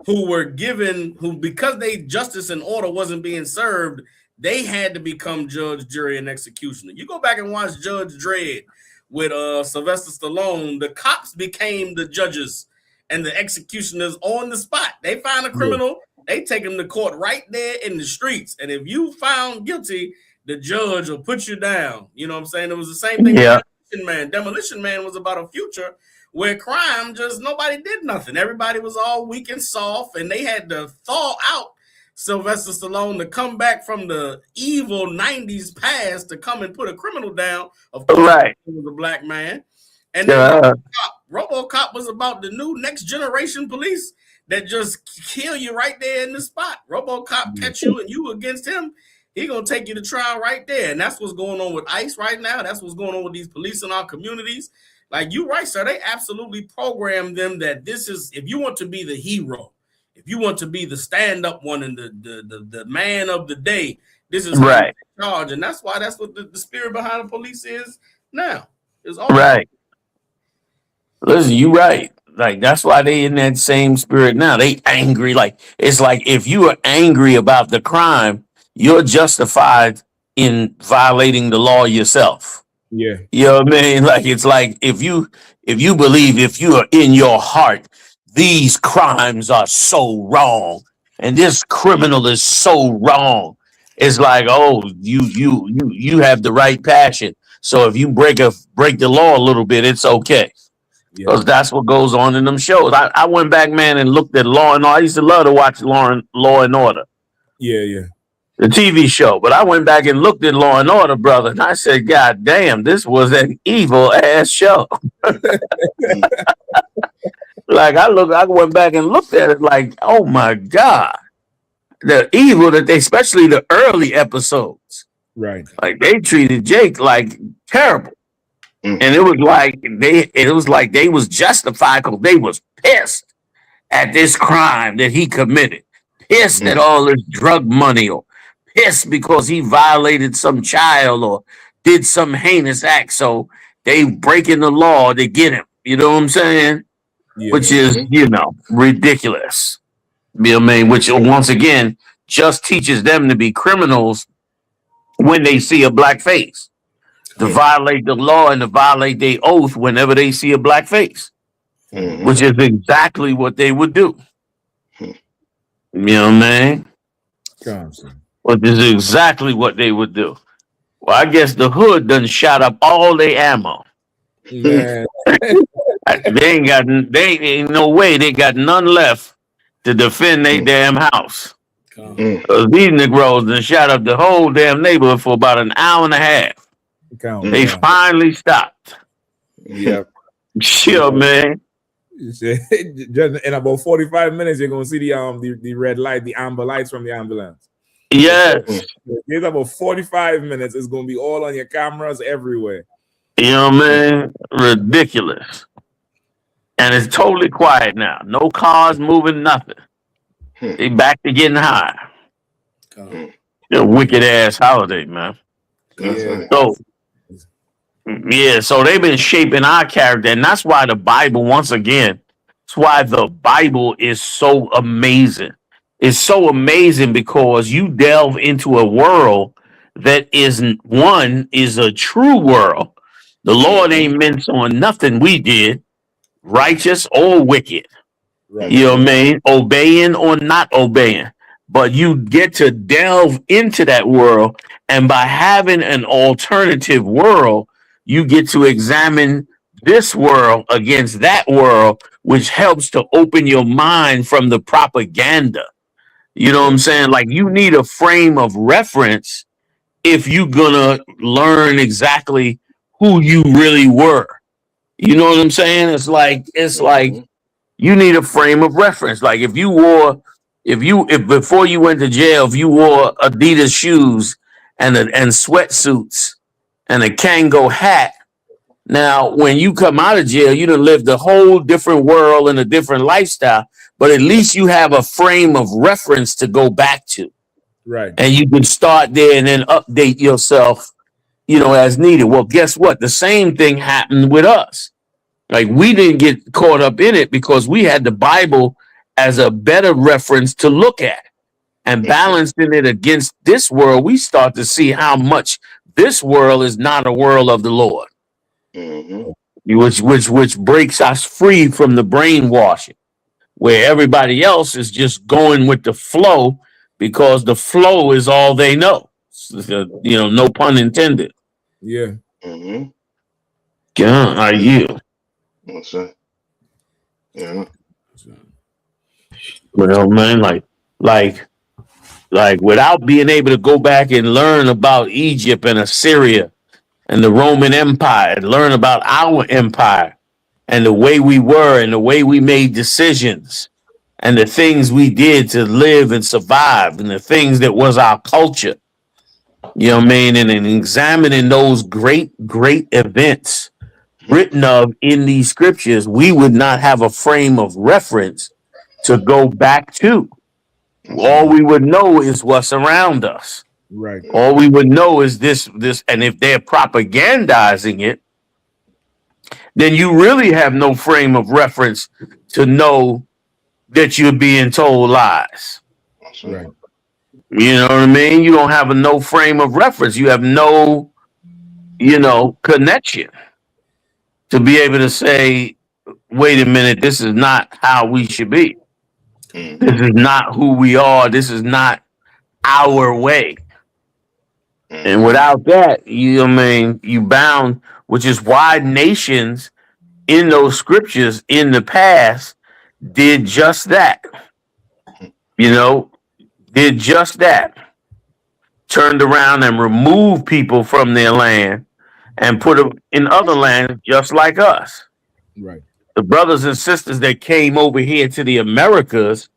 who were given, because they justice and order wasn't being served, they had to become judge, jury, and executioner. You go back and watch Judge Dredd with Sylvester Stallone, the cops became the judges and the executioners on the spot. They find a criminal, they take him to court right there in the streets. And if you found guilty, the judge will put you down. You know what I'm saying? It was the same thing with Demolition Man. Demolition Man was about a future where crime just, nobody did nothing. Everybody was all weak and soft, and they had to thaw out Sylvester Stallone to come back from the evil 90s past to come and put a criminal down. Of course, he was a black man. And then RoboCop was about the new next generation police that just kill you right there in the spot. RoboCop catch you and you against him, he gonna take you to trial right there. And that's what's going on with ICE right now. That's what's going on with these police in our communities. Like you right, sir, they absolutely program them that this is, if you want to be the hero, if you want to be the stand-up one and the man of the day, this is how you take charge. And that's why that's what the spirit behind the police is now. It's all Listen, you right. Like that's why they in that same spirit now. They angry. Like it's like if you are angry about the crime, you're justified in violating the law yourself. Yeah. You know what I mean? Like it's like if you believe, if you are in your heart, these crimes are so wrong and this criminal is so wrong. It's like, oh, you have the right passion. So if you break the law a little bit, it's okay. Because that's what goes on in them shows. I went back, man, and looked at Law and Order. I used to love to watch Law and Order. Yeah. The TV show. But I went back and looked at Law and Order, brother, and I said, God damn, this was an evil ass show. Like I went back and looked at it like, oh my God. The evil that they, especially the early episodes. Right. Like they treated Jake like terrible. And it was like they was justified because they was pissed at this crime that he committed, pissed at all this drug money, or pissed because he violated some child or did some heinous act. So they breaking the law to get him. You know what I'm saying? Yeah. Which is, ridiculous. You know what I mean? Which once again just teaches them to be criminals when they see a black face. To violate the law and to violate their oath whenever they see a black face, which is exactly what they would do. You know what I mean? Which is exactly what they would do. Well, I guess the hood done shot up all their ammo. Man. They ain't no way they got none left to defend their damn house. These Negroes then shot up the whole damn neighborhood for about an hour and a half. They finally stopped. Yeah. Sure, man. In about 45 minutes, you're gonna see the red light, the amber lights from the ambulance. Yes. It's about 45 minutes. It's gonna be all on your cameras everywhere. You know what I mean? Ridiculous. And it's totally quiet now. No cars moving, nothing. They back to getting high. Wicked ass holiday, man. So yeah, so they've been shaping our character, and that's why the Bible, once again, that's why the Bible is so amazing. It's so amazing because you delve into a world that is a true world. The Lord ain't meant on nothing we did, righteous or wicked. Right. You know what I mean? Obeying or not obeying. But you get to delve into that world, and by having an alternative world, you get to examine this world against that world, which helps to open your mind from the propaganda. You know what I'm saying? Like, you need a frame of reference if you're gonna learn exactly who you really were. You know what I'm saying? It's like you need a frame of reference. Like, if before you went to jail, if you wore Adidas shoes and sweatsuits and a Kango hat, now when you come out of jail, you done lived a whole different world and a different lifestyle. But at least you have a frame of reference to go back to. Right. And you can start there and then update yourself, as needed. Well, guess what? The same thing happened with us. Like, we didn't get caught up in it because we had the Bible as a better reference to look at. And balancing it against this world, we start to see how much this world is not a world of the Lord. Which breaks us free from the brainwashing, where everybody else is just going with the flow because the flow is all they know. No pun intended. Yeah. God, are you? What's that? Yeah. Well, man, like without being able to go back and learn about Egypt and Assyria and the Roman Empire, and learn about our empire and the way we were and the way we made decisions and the things we did to live and survive and the things that was our culture. You know what I mean? And in examining those great events written of in these scriptures, we would not have a frame of reference to go back to. All we would know is what's around us. Right. All we would know is this, and if they're propagandizing it, then you really have no frame of reference to know that you're being told lies. Right. You know what I mean? You don't have no frame of reference. You have no, connection to be able to say, wait a minute, this is not how we should be. This is not who we are. This is not our way. And without that, you bound, which is why nations in those scriptures in the past did just that. Did just that. Turned around and removed people from their land and put them in other lands just like us. Right. The brothers and sisters that came over here to the Americas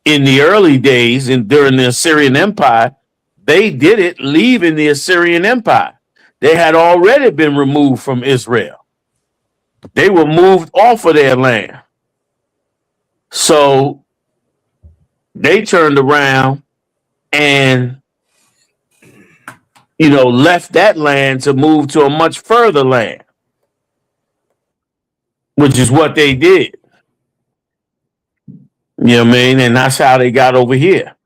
in the early days and during the Assyrian Empire, they did it leaving the Assyrian Empire. They had already been removed from Israel. They were moved off of their land. So they turned around and, left that land to move to a much further land, which is what they did. You know what I mean? And that's how they got over here.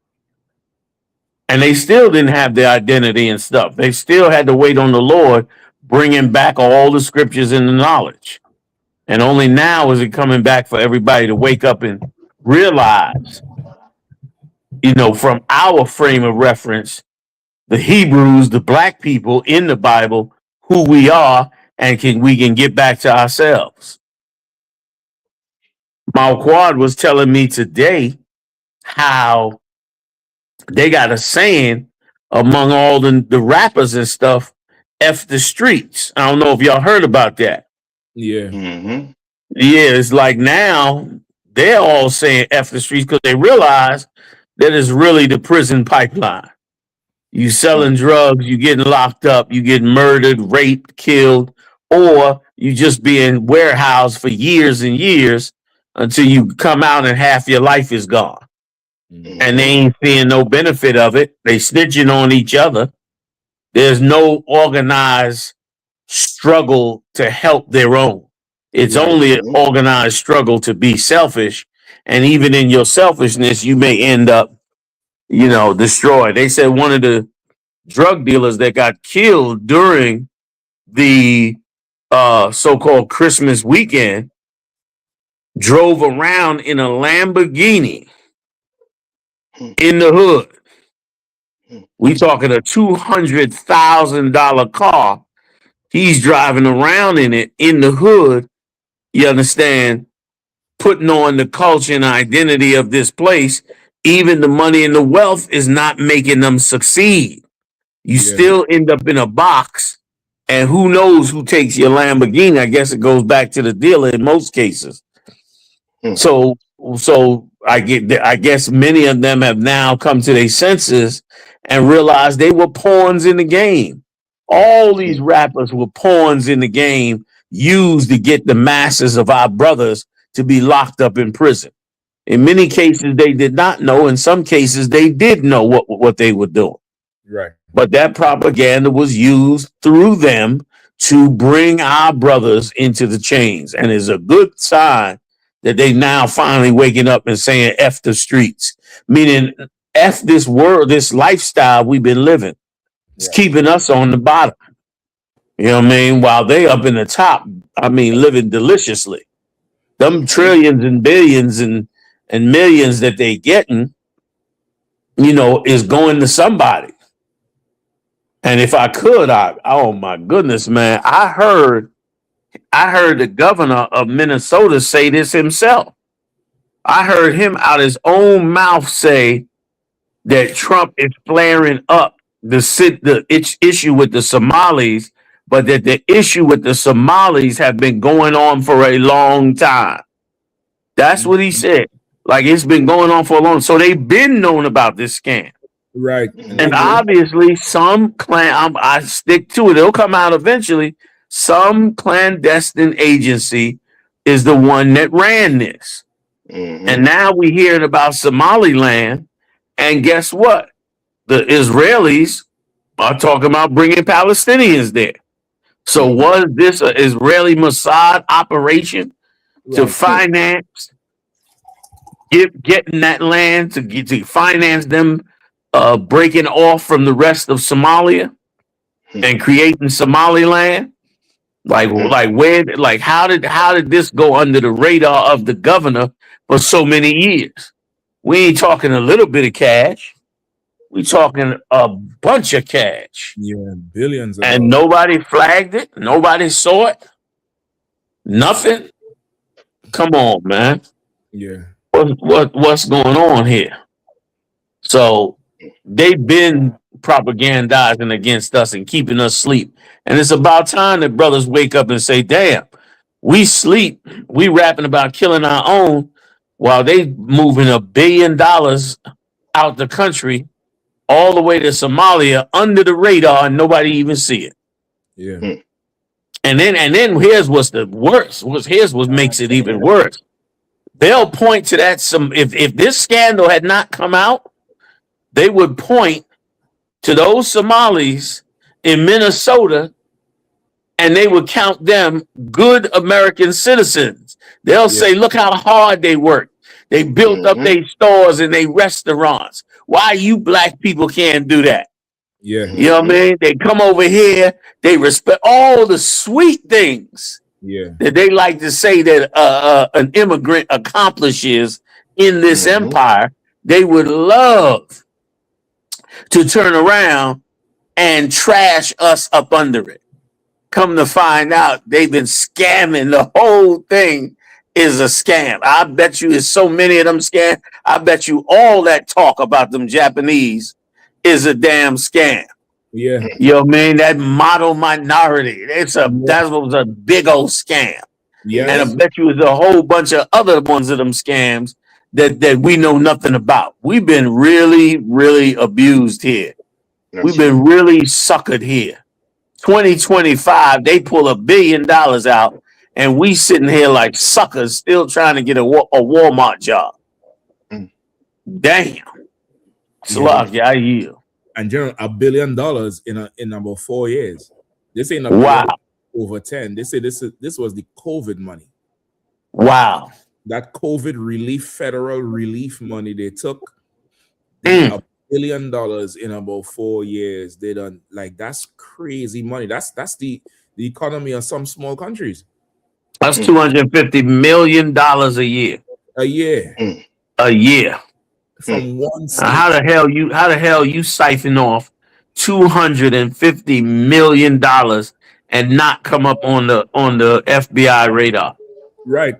And they still didn't have their identity and stuff. They still had to wait on the Lord, bringing back all the scriptures and the knowledge. And only now is it coming back for everybody to wake up and realize, from our frame of reference, the Hebrews, the black people in the Bible, who we are, and we can get back to ourselves. Malquad was telling me today how they got a saying among all the rappers and stuff, F the streets. I don't know if y'all heard about that. Yeah. Mm-hmm. Yeah, it's like now they're all saying F the streets because they realize that it's really the prison pipeline. You selling drugs, you getting locked up, you getting murdered, raped, killed, or you just being warehoused for years and years until you come out and half your life is gone. And they ain't seeing no benefit of it. They snitching on each other. There's no organized struggle to help their own. It's only an organized struggle to be selfish. And even in your selfishness, you may end up, destroyed. They said one of the drug dealers that got killed during the so-called Christmas weekend drove around in a Lamborghini in the hood. We talking a $200,000 car. He's driving around in it in the hood. You understand? Putting on the culture and identity of this place. Even the money and the wealth is not making them succeed. You still end up in a box, and who knows who takes your Lamborghini? I guess it goes back to the dealer in most cases. So I guess many of them have now come to their senses and realized they were pawns in the game. All these rappers were pawns in the game used to get the masses of our brothers to be locked up in prison. In many cases, they did not know. In some cases, they did know what they were doing. Right. But that propaganda was used through them to bring our brothers into the chains. And it's a good sign that they now finally waking up and saying F the streets, meaning F this world, this lifestyle we've been living. It's keeping us on the bottom. You know what I mean? While they up in the top, living deliciously. Them trillions and billions and millions that they getting, is going to somebody. And if I could, oh my goodness, man, I heard the governor of Minnesota say this himself. I heard him out his own mouth say that Trump is flaring up the issue with the Somalis, but that the issue with the Somalis have been going on for a long time. That's what he said. Like it's been going on for a long time. So they've been known about this scam. Right. And obviously some I stick to it. It'll come out eventually. Some clandestine agency is the one that ran this. And now we're hearing about Somaliland. And guess what? The Israelis are talking about bringing Palestinians there. So was this an Israeli Mossad operation to finance getting that land to finance them breaking off from the rest of Somalia and creating Somaliland? How did this go under the radar of the governor for so many years? We ain't talking a little bit of cash. We talking a bunch of cash. Yeah, billions. And nobody flagged it. Nobody saw it. Nothing. Come on, man. Yeah. What's going on here? So they've been propagandizing against us and keeping us asleep. And it's about time that brothers wake up and say, damn, we sleep. We rapping about killing our own while they moving $1 billion out the country all the way to Somalia under the radar and nobody even see it. Yeah. And then here's what's the worst. Here's what makes it even worse. They'll point to that if this scandal had not come out, they would point to those Somalis in Minnesota and they would count them good American citizens. They'll say, look how hard they work. They built up their stores and their restaurants. Why you black people can't do that? Yeah. You know what I mean? They come over here, they respect all the sweet things that they like to say that an immigrant accomplishes in this empire. They would love to turn around and trash us up under it. Come to find out, they've been scamming the whole thing is a scam. I bet you there's so many of them scam. I bet you all that talk about them Japanese is a damn scam. Yeah. You know what I mean? That model minority. That was a big old scam. Yes. And I bet you there's a whole bunch of other ones of them scams that we know nothing about. We've been really, really abused here. We've been really suckered here. 2025, they pull $1 billion out, and we sitting here like suckers, still trying to get a Walmart job. Damn. Slug, I yield. And general, $1 billion in about 4 years. This ain't a Wow. over 10. They say this was the COVID money. Wow. That COVID relief, federal relief money they took, $1 billion in about 4 years. They done, like, that's crazy money. That's the economy of some small countries. That's $250 million a year. A year. A year. From one state. How the hell you siphon off $250 million and not come up on the FBI radar? Right.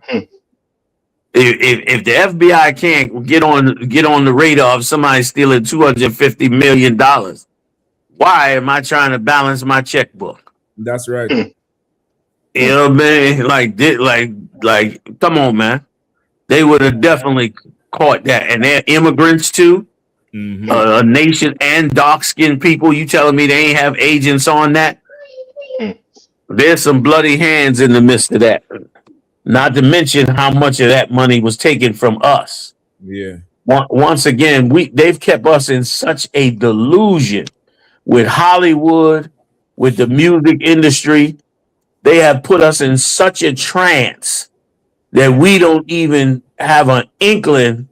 If the FBI can't get on the radar of somebody stealing $250 million, why am I trying to balance my checkbook? That's right. You know what I mean? Like, come on, man. They would have definitely caught that. And they're immigrants too. A nation and dark-skinned people. You telling me they ain't have agents on that? There's some bloody hands in the midst of that. Not to mention how much of that money was taken from us. Yeah. Once again, they've kept us in such a delusion with Hollywood, with the music industry. They have put us in such a trance that we don't even have an inkling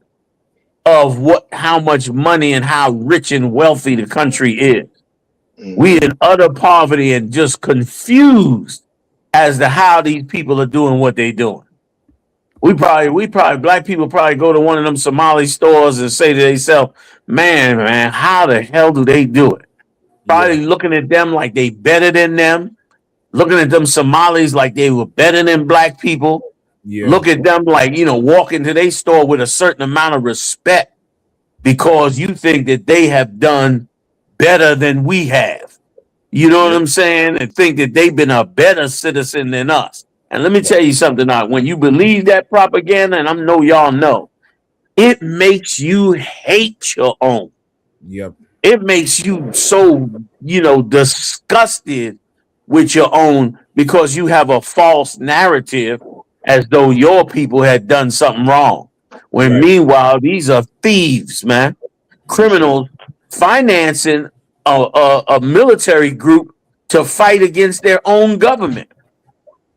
of how much money and how rich and wealthy the country is. We in utter poverty and just confused as to how these people are doing what they're doing. We probably black people probably go to one of them Somali stores and say to themselves, man, how the hell do they do it? Probably looking at them like they better than them, looking at them Somalis like they were better than black people. Yeah. Look at them like, walk into their store with a certain amount of respect because you think that they have done better than we have. You know what I'm saying? And think that they've been a better citizen than us. And let me tell you something now. When you believe that propaganda, and I know y'all know, it makes you hate your own. Yep. It makes you so, disgusted with your own because you have a false narrative as though your people had done something wrong. When meanwhile, these are thieves, man. Criminals financing a military group to fight against their own government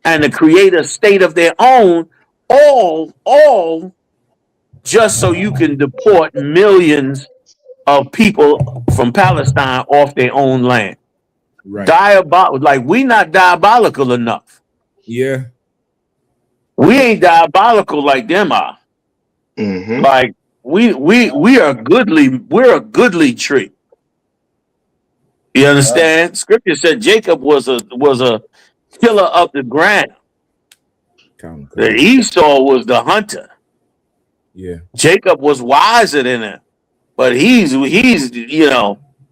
and to create a state of their own, all just so you can deport millions of people from Palestine off their own land. Right. We not diabolical enough. Yeah. We ain't diabolical like them are. Like we are goodly. We're a goodly tree. You understand? Scripture said Jacob was a killer of the ground. The Esau was the hunter. Yeah. Jacob was wiser than him, but he's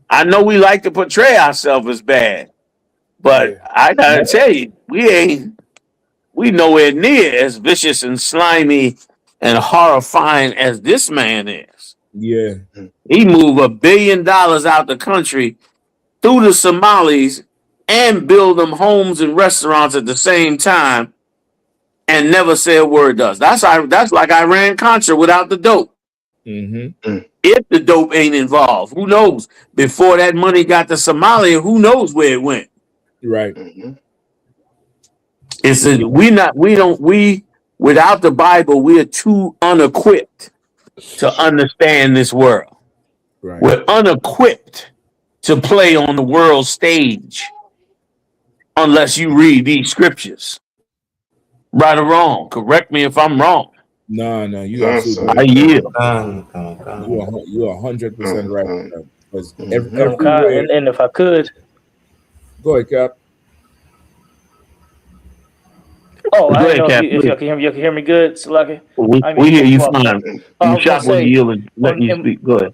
I know we like to portray ourselves as bad, but I gotta tell you, we nowhere near as vicious and slimy and horrifying as this man is. Yeah. He moved $1 billion out the country through the Somalis and build them homes and restaurants at the same time and never say a word to us. That's like Iran-Contra without the dope. If the dope ain't involved, who knows? Before that money got to Somalia, who knows where it went? Right. Without the Bible, we are too unequipped to understand this world. Right. We're unequipped to play on the world stage unless you read these scriptures. Right or wrong? Correct me if I'm wrong. No, you absolutely. I yield. You are 100% right. Because and if I could, go ahead, Cap. Oh, Go I didn't ahead, know if Cap. you can hear me. You can hear me good, Salaki. I We mean, hear cut you you off there. fine. I You was gonna shop was say yielding, letting on you in, speak. Go ahead.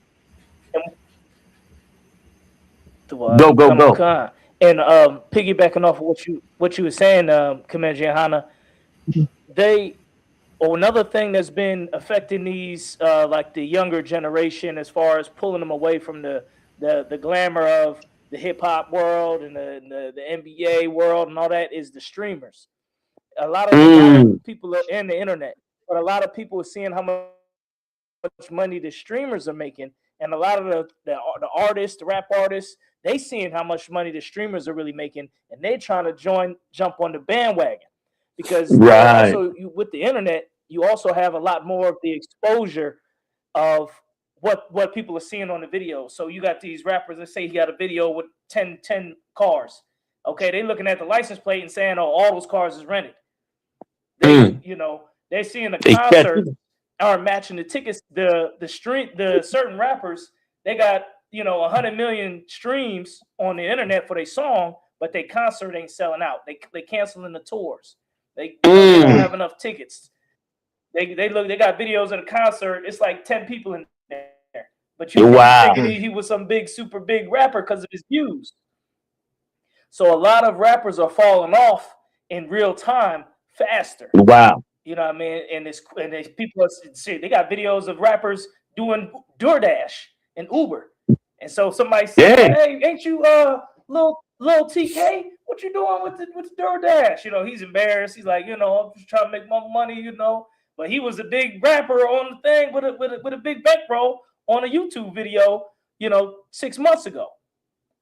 to Go, go, come on, go. Khan. And piggybacking off of what you were saying, Commander Johanna, they another thing that's been affecting these like the younger generation as far as pulling them away from the glamour of the hip hop world and the NBA world and all that is the streamers. A lot of people are in the internet, but a lot of people are seeing how much money the streamers are making, and a lot of the artists, the rap artists, they seeing how much money the streamers are really making, and they trying to jump on the bandwagon because Right. also with the internet, you also have a lot more of the exposure of what people are seeing on the video. So you got these rappers that say he got a video with 10 cars. Okay, they looking at the license plate and saying, "Oh, all those cars is rented." They're seeing the They catch concert it. aren't matching the tickets. The certain rappers they got 100 million streams on the internet for their song, but their concert ain't selling out. They canceling the tours. They don't have enough tickets. They got videos of the concert. It's like 10 people in there, but you Wow. thinking he was some big super big rapper because of his views. So a lot of rappers are falling off in real time faster. Wow. You know what I mean? And it's people are they got videos of rappers doing DoorDash and Uber. And so somebody said, Yeah. "Hey, ain't you little TK? What you doing with the DoorDash?" He's embarrassed. He's like, I'm just trying to make my money, But he was a big rapper on the thing with a big bankroll on a YouTube video, 6 months ago.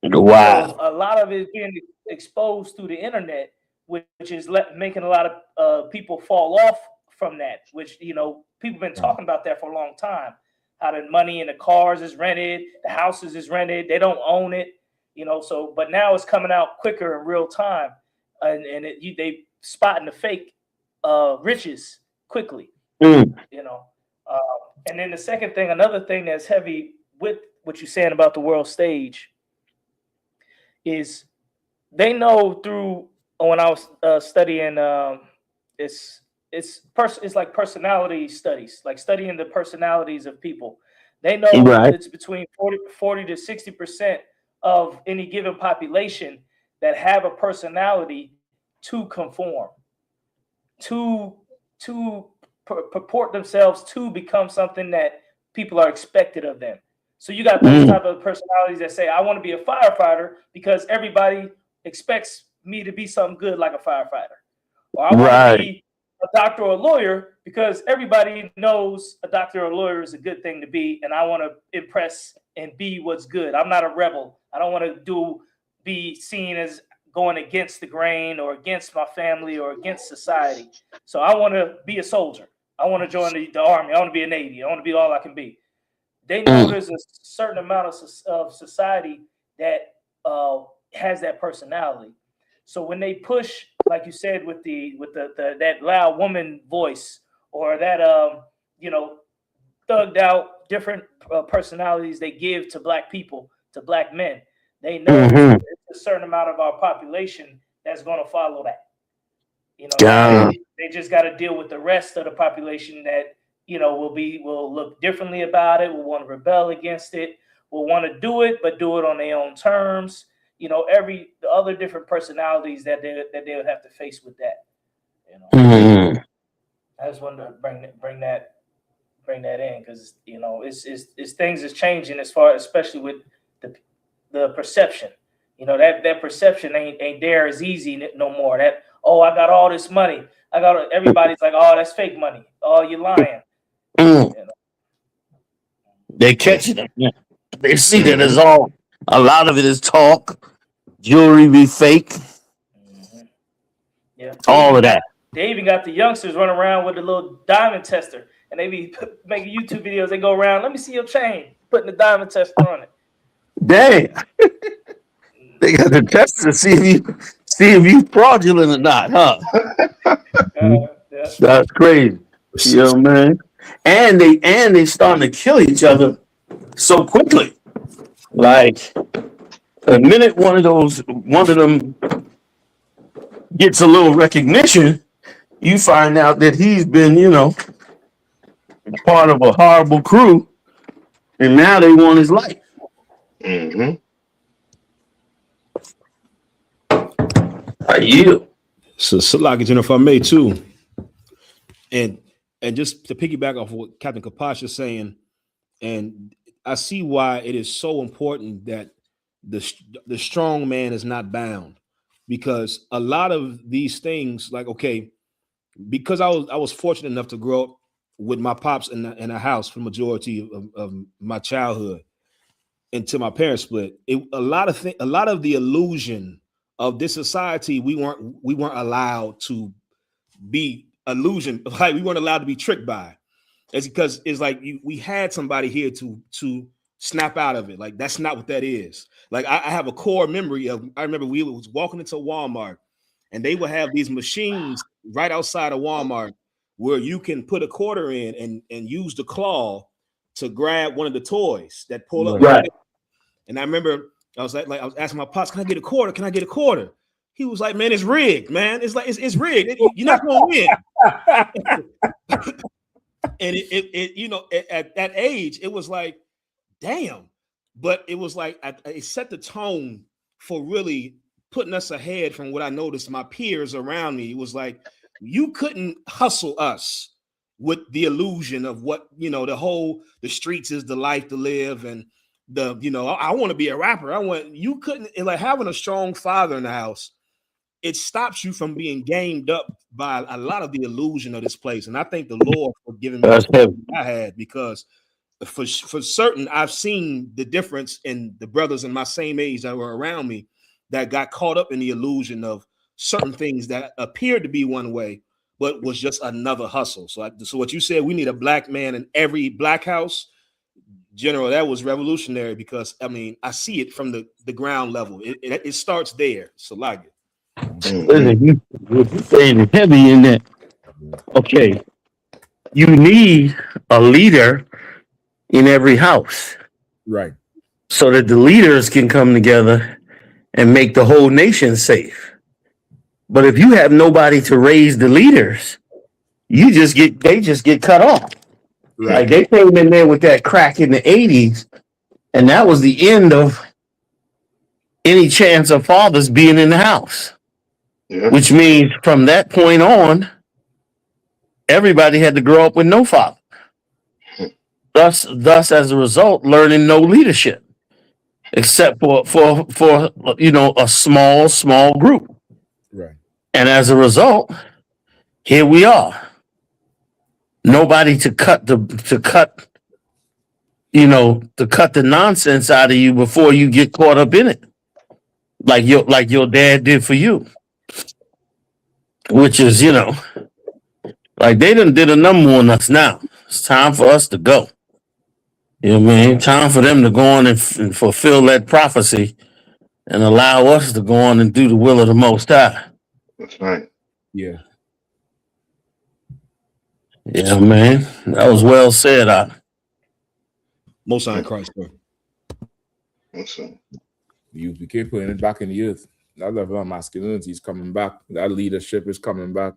Wow. So a lot of it being exposed through the internet, which is making a lot of people fall off from that. Which people been talking about that for a long time. How the money in the cars is rented, the houses is rented, they don't own it. So but now it's coming out quicker in real time, and they spotting the fake riches quickly. And then the second thing, another thing that's heavy with what you're saying about the world stage is they know through when I was studying it's like personality studies, like studying the personalities of people. They know it's between 40 to 60% of any given population that have a personality to conform, to purport themselves to become something that people are expected of them. So you got those type of personalities that say, "I want to be a firefighter because everybody expects me to be something good like a firefighter," or "I want to be a doctor or a lawyer because everybody knows a doctor or a lawyer is a good thing to be, and I want to impress and be what's good. I'm not a rebel. I don't want to be seen as going against the grain or against my family or against society. So I want to be a soldier. I want to join the army. I want to be a Navy. I want to be all I can be." They know there's a certain amount of society that has that personality. So when they push, like you said, with that loud woman voice or that thugged out different personalities they give to black people, to black men, they know it's a certain amount of our population that's going to follow that. They just got to deal with the rest of the population that will look differently about it, will want to rebel against it, will want to do it, but do it on their own terms. The other different personalities that they would have to face with that. I just wanted to bring that in because it's things is changing as far, especially with the perception. That perception ain't there as easy no more. That, "Oh, I got all this money. Everybody's like, "Oh, that's fake money. Oh, you're lying." They catch it. They see that it's all. A lot of it is talk. Jewelry be fake. Yeah, all of that. They even got the youngsters running around with a little diamond tester, and they be making YouTube videos. They go around, "Let me see your chain," putting the diamond tester on it. Damn. They got to test to see if you fraudulent or not, huh? That's crazy. Man. And they starting to kill each other so quickly. Like the minute one of them gets a little recognition, you find out that he's been, part of a horrible crew, and now they want his life. Mm-hmm. I yield. So, Salaki, if I may too, and just to piggyback off what Captain Kapash is saying, and I see why it is so important that the strong man is not bound, because a lot of these things, like, okay, because I was fortunate enough to grow up with my pops in a house for the majority of my childhood until my parents split. A lot of the illusion of this society, we weren't allowed to be illusion, like we weren't allowed to be tricked by. It's because it's like we had somebody here to snap out of it. Like, that's not what that is. Like, I have a core memory of, I remember we was walking into Walmart and they would have these machines right outside of Walmart where you can put a quarter in and use the claw to grab one of the toys that pull up. Right. And I remember I was I was asking my pops, can I get a quarter? Can I get a quarter? He was like, man, it's rigged, man. It's like, it's rigged. You're not going to win. And it at that age, it was like, damn. But it was like, it set the tone for really putting us ahead from what I noticed my peers around me. It was like, you couldn't hustle us with the illusion of what, the streets is the life to live. And I want to be a rapper. You couldn't, like, having a strong father in the house, it stops you from being gamed up by a lot of the illusion of this place. And I thank the Lord for giving me what I had, because for certain, I've seen the difference in the brothers in my same age that were around me that got caught up in the illusion of certain things that appeared to be one way, but was just another hustle. So what you said, we need a black man in every black house, General, that was revolutionary, because I see it from the ground level. It starts there. So like it. Listen, you're saying heavy in that. Okay, you need a leader in every house, right? So that the leaders can come together and make the whole nation safe. But if you have nobody to raise the leaders, they just get cut off. Right. Like, they came in there with that crack in the 80s, and that was the end of any chance of fathers being in the house. Yeah. Which means from that point on, everybody had to grow up with no father. Thus, as a result, learning no leadership, except for a small group. Right. And as a result, here we are. Nobody to cut the nonsense out of you before you get caught up in it, like your dad did for you. Which is, like, they done did a number on us now. It's time for us to go. You know what I mean? Time for them to go on and fulfill that prophecy and allow us to go on and do the will of the Most High. That's right. Yeah. Yeah, man. That was well said. Most High in Christ, bro. We keep putting it back in the youth. That level of masculinity is coming back. That leadership is coming back.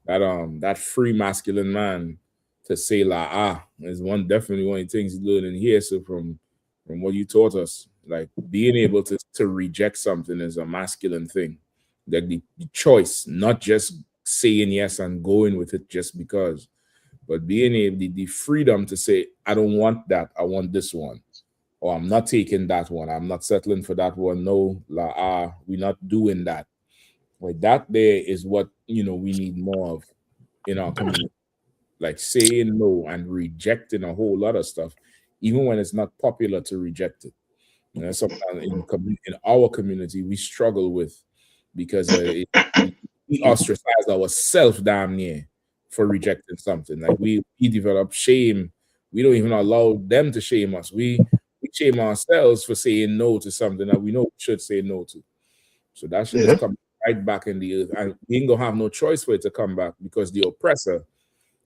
That free masculine man to say is definitely one of the things you learn in here. So from what you taught us, like, being able to reject something is a masculine thing. Like the choice, not just saying yes and going with it just because, but being able the freedom to say, I don't want that, I want this one. Or I'm not taking that one. I'm not settling for that one. No, we're not doing that. Like, that there is what we need more of in our community. Like, saying no and rejecting a whole lot of stuff, even when it's not popular to reject it. Sometimes in our community we struggle with, because we ostracize ourselves damn near for rejecting something. Like, we develop shame. We don't even allow them to shame us. We shame ourselves for saying no to something that we know we should say no to. So that shit is coming right back in the earth. And we ain't gonna have no choice for it to come back, because the oppressor,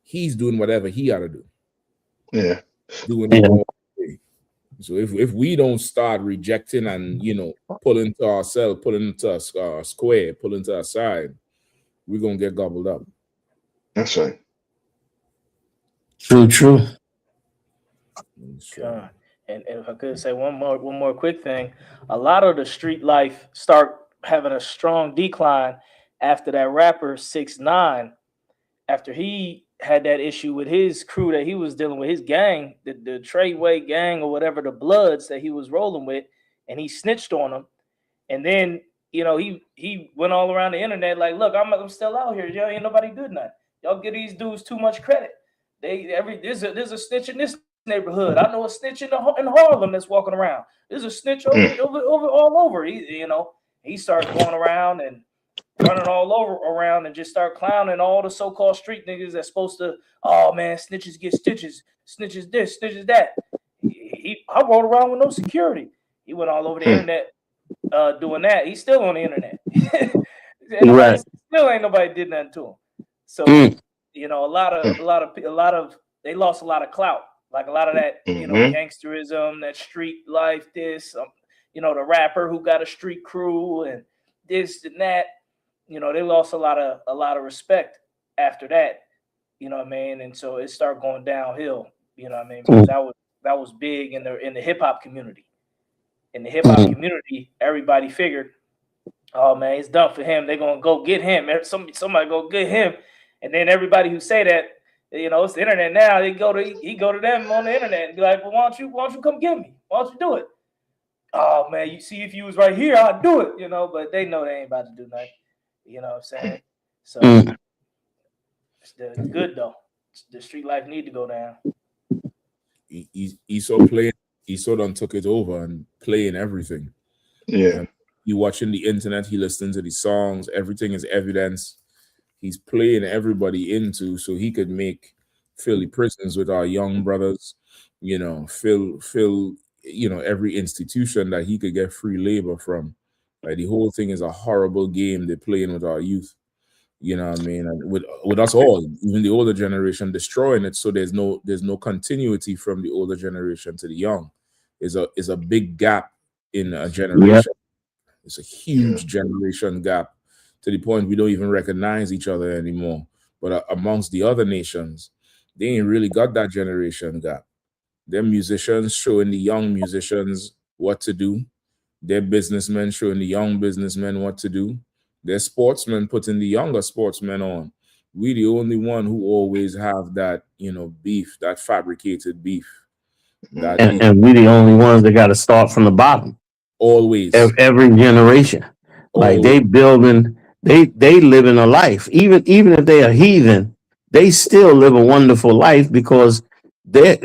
he's doing whatever he ought to do. Yeah. Doing it all day. So if we don't start rejecting and pulling to ourselves, pulling into a square, pulling to our side, we're gonna get gobbled up. That's right. True. And if I could say one more quick thing, a lot of the street life start having a strong decline after that rapper 6ix9ine, after he had that issue with his crew that he was dealing with, his gang, the Treyway gang or whatever, the Bloods that he was rolling with, and he snitched on them. And then, he went all around the internet like, look, I'm still out here. Y'all ain't nobody good nothing. Y'all give these dudes too much credit. There's a snitch in this neighborhood. I know a snitch in Harlem that's walking around. There's a snitch over all over. He starts going around and running all over around and just start clowning all the so-called street niggas that's supposed to, oh man, snitches get stitches, snitches this, snitches that. I rode around with no security. He went all over the internet doing that. He's still on the internet. Still ain't nobody did nothing to him. So a lot of they lost a lot of clout, like a lot of that gangsterism, that street life, the rapper who got a street crew and this and that. They lost a lot of respect after that. You know what I mean? And so it started going downhill. You know what I mean? Because that was big in the hip hop community. In the hip hop community, everybody figured, oh man, it's done for him. They're gonna go get him. Somebody go get him. And then everybody who say that, it's the internet now. He go to them on the internet and be like, well, why don't you come get me? Why don't you do it? Oh man, you see, if you was right here, I'd do it. But they know they ain't about to do nothing. You know what I'm saying? So it's good though. The street life need to go down. Esau done took it over and playing everything. Yeah. You watching the internet, he listening to the songs, everything is evidence. He's playing everybody into so he could fill the prisons with our young brothers, fill every institution that he could get free labor from. Like the whole thing is a horrible game they're playing with our youth. You know what I mean? And with us all, even the older generation, destroying it. So there's no continuity from the older generation to the young. Is a big gap in a generation. Yep. It's a huge generation gap to the point we don't even recognize each other anymore. But amongst the other nations, they ain't really got that generation gap. They're musicians showing the young musicians what to do. They're businessmen showing the young businessmen what to do. They're sportsmen putting the younger sportsmen on. We the only one who always have that, beef, that fabricated beef. And we the only ones that got to start from the bottom. Always. Every generation. Like Always. they building, they living a life. Even if they are heathen, they still live a wonderful life because their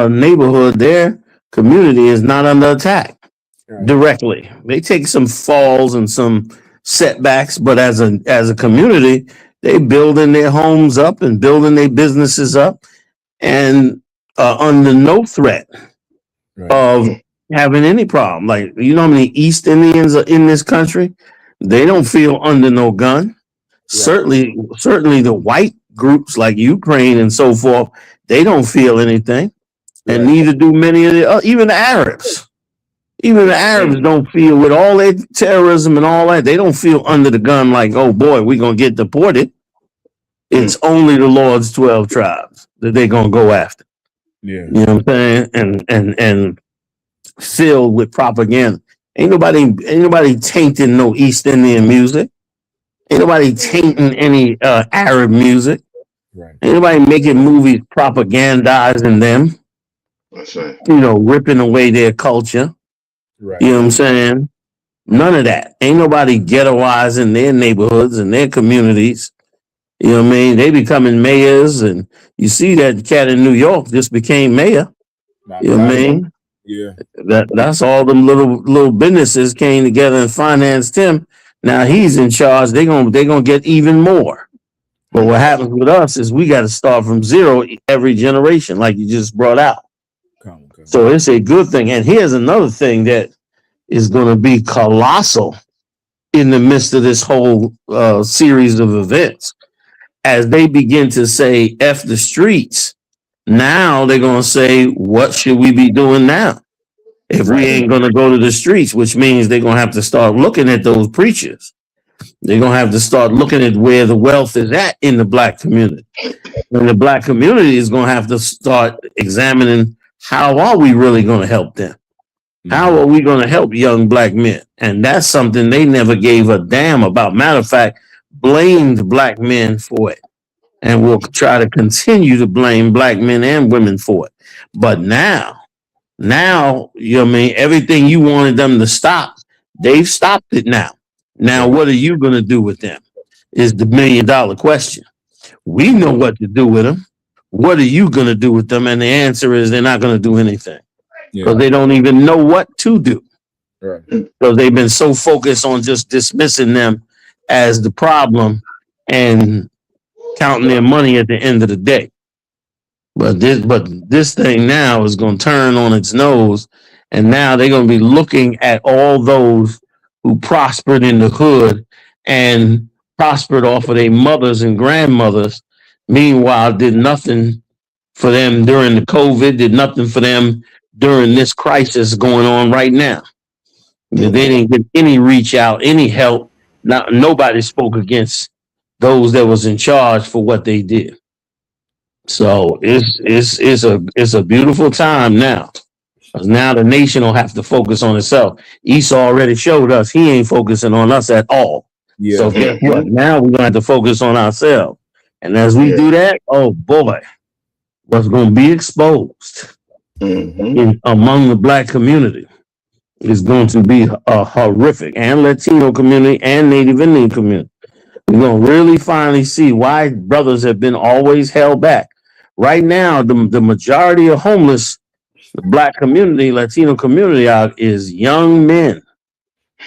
neighborhood, their community is not under attack directly. They take some falls and some setbacks, but as a community, they building their homes up and building their businesses up and under no threat of having any problem. Like, how many East Indians are in this country? They don't feel under no gun. Certainly the white groups like Ukraine and so forth, they don't feel anything. And neither do many of the even the Arabs. Even the Arabs don't feel, with all their terrorism and all that, they don't feel under the gun like, oh boy, we're going to get deported. It's only the Lord's 12 tribes that they're going to go after. Yeah. You know what I'm saying? And filled with propaganda. Ain't nobody tainting no East Indian music. Ain't nobody tainting any Arab music. Right. Ain't nobody making movies propagandizing them. That's right. Ripping away their culture. Right. You know what I'm saying? None of that. Ain't nobody ghettoizing their neighborhoods and their communities. You know what I mean? They becoming mayors, and you see that cat in New York just became mayor. You know what I mean? Yeah. That's all them little businesses came together and financed him. Now he's in charge. They're gonna get even more. But what happens with us is we got to start from zero every generation, like you just brought out. So it's a good thing. And here's another thing that is going to be colossal in the midst of this whole series of events. As they begin to say, F the streets, now they're going to say, what should we be doing now? If we ain't going to go to the streets, which means they're going to have to start looking at those preachers They're going to have to start looking at where the wealth is at in the black community. And the black community is going to have to start examining how are we really going to help them? How are we going to help young black men? And that's something they never gave a damn about. Matter of fact, blamed black men for it. And will try to continue to blame black men and women for it. But now, you know what I mean, everything you wanted them to stop, they've stopped it now. Now, what are you going to do with them is the $1 million question. We know what to do with them. What are you going to do with them? And the answer is they're not going to do anything because they don't even know what to do. Right. Because they've been so focused on just dismissing them as the problem and counting their money at the end of the day. But this thing now is going to turn on its nose, and now they're going to be looking at all those who prospered in the hood and prospered off of their mothers and grandmothers. Meanwhile, did nothing for them during the COVID, did nothing for them during this crisis going on right now. They didn't get any reach out, any help. Nobody spoke against those that was in charge for what they did. So it's a beautiful time now. Because now the nation will have to focus on itself. Esau already showed us he ain't focusing on us at all. Yeah. So guess what? Now we're gonna have to focus on ourselves. And as we do that, oh boy, what's gonna be exposed among the black community is going to be horrific, and Latino community and Native Indian community. We're going to really finally see why brothers have been always held back. Right now, the majority of homeless, the black community, Latino community is young men.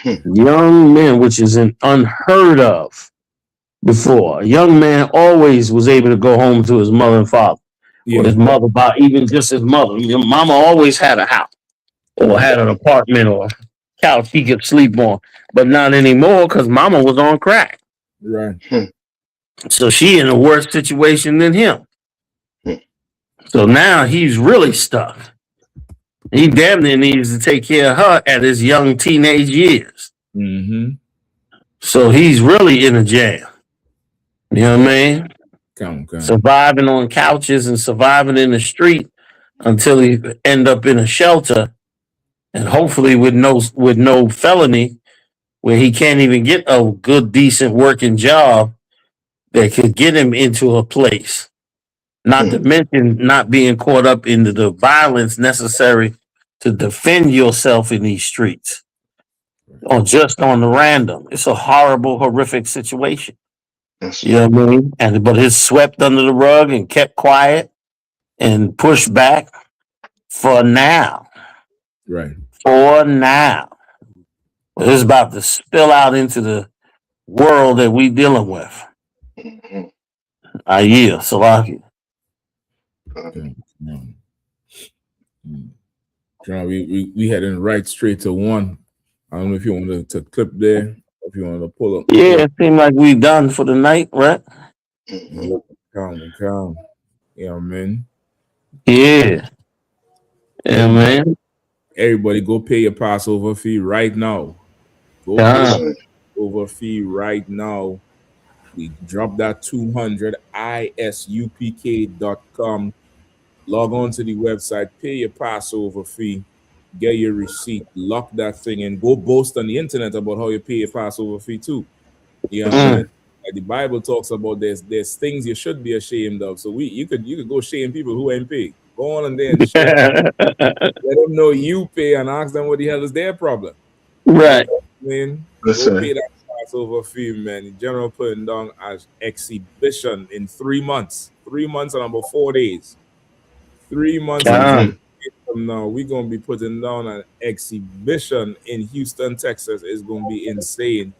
Young men, which is unheard of before. A young man always was able to go home to his mother and father. Or his mother, even just his mother. Your mama always had a house or had an apartment or couch he could sleep on. But not anymore because mama was on crack. Right. So she in a worse situation than him. So now he's really stuck. He damn near needs to take care of her at his young teenage years. So he's really in a jam. You know what I mean? Surviving on couches and surviving in the street until he end up in a shelter, and hopefully with no felony, where he can't even get a good, decent working job that could get him into a place. Not to mention not being caught up into the violence necessary to defend yourself in these streets or just on the random. It's a horrible, horrific situation. You know what I mean? But it's swept under the rug and kept quiet and pushed back for now. Right. For now. But it's about to spill out into the world that we dealing with. I yield, Salaki. John, we heading right straight to one. I don't know if you wanted to clip there, if you wanted to pull up. Yeah, it seemed like we done for the night, right? Calm. Yeah, man. Yeah. Yeah, man. Everybody go pay your Passover fee right now. Go pay your Passover fee right now. We drop that 200 isupk.com. Log on to the website, pay your Passover fee, get your receipt, lock that thing, and go boast on the internet about how you pay your Passover fee too. You know what I mean? Like the Bible talks about there's things you should be ashamed of. So you could go shame people who ain't paid. Go on there and share. Let them know you pay and ask them what the hell is their problem. Right. You know I mean, go pay that Passover fee, man. The general putting down as exhibition in 3 months. 3 months and about 4 days. 3 months from now, we're going to be putting down an exhibition in Houston, Texas. It's going to be insane.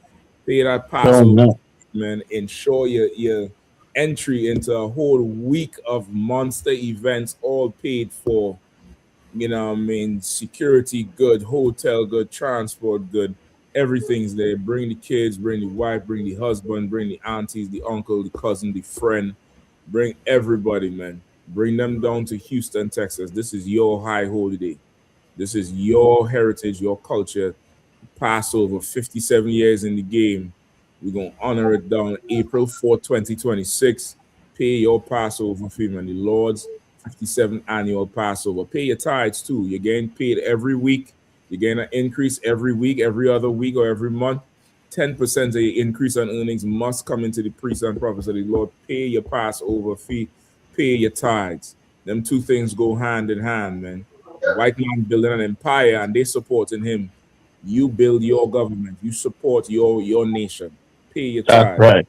Pay that Passover, man. Ensure your entry into a whole week of monster events, all paid for. You know what I mean? Security good, hotel good, transport good. Everything's there. Bring the kids, bring the wife, bring the husband, bring the aunties, the uncle, the cousin, the friend. Bring everybody, man. Bring them down to Houston, Texas. This is your high holiday. This is your heritage, your culture. Passover, 57 years in the game. We're going to honor it down April 4th, 2026. Pay your Passover fee, man. The Lord's 57th annual Passover. Pay your tithes too. You're getting paid every week. You're getting an increase every week, every other week, or every month. 10% of your increase on earnings must come into the priests and prophets of the Lord. Pay your Passover fee. Pay your tithes. Them two things go hand in hand, man. The white man building an empire and they supporting him. You build your government. You support your nation. Pay your That's tithes. right.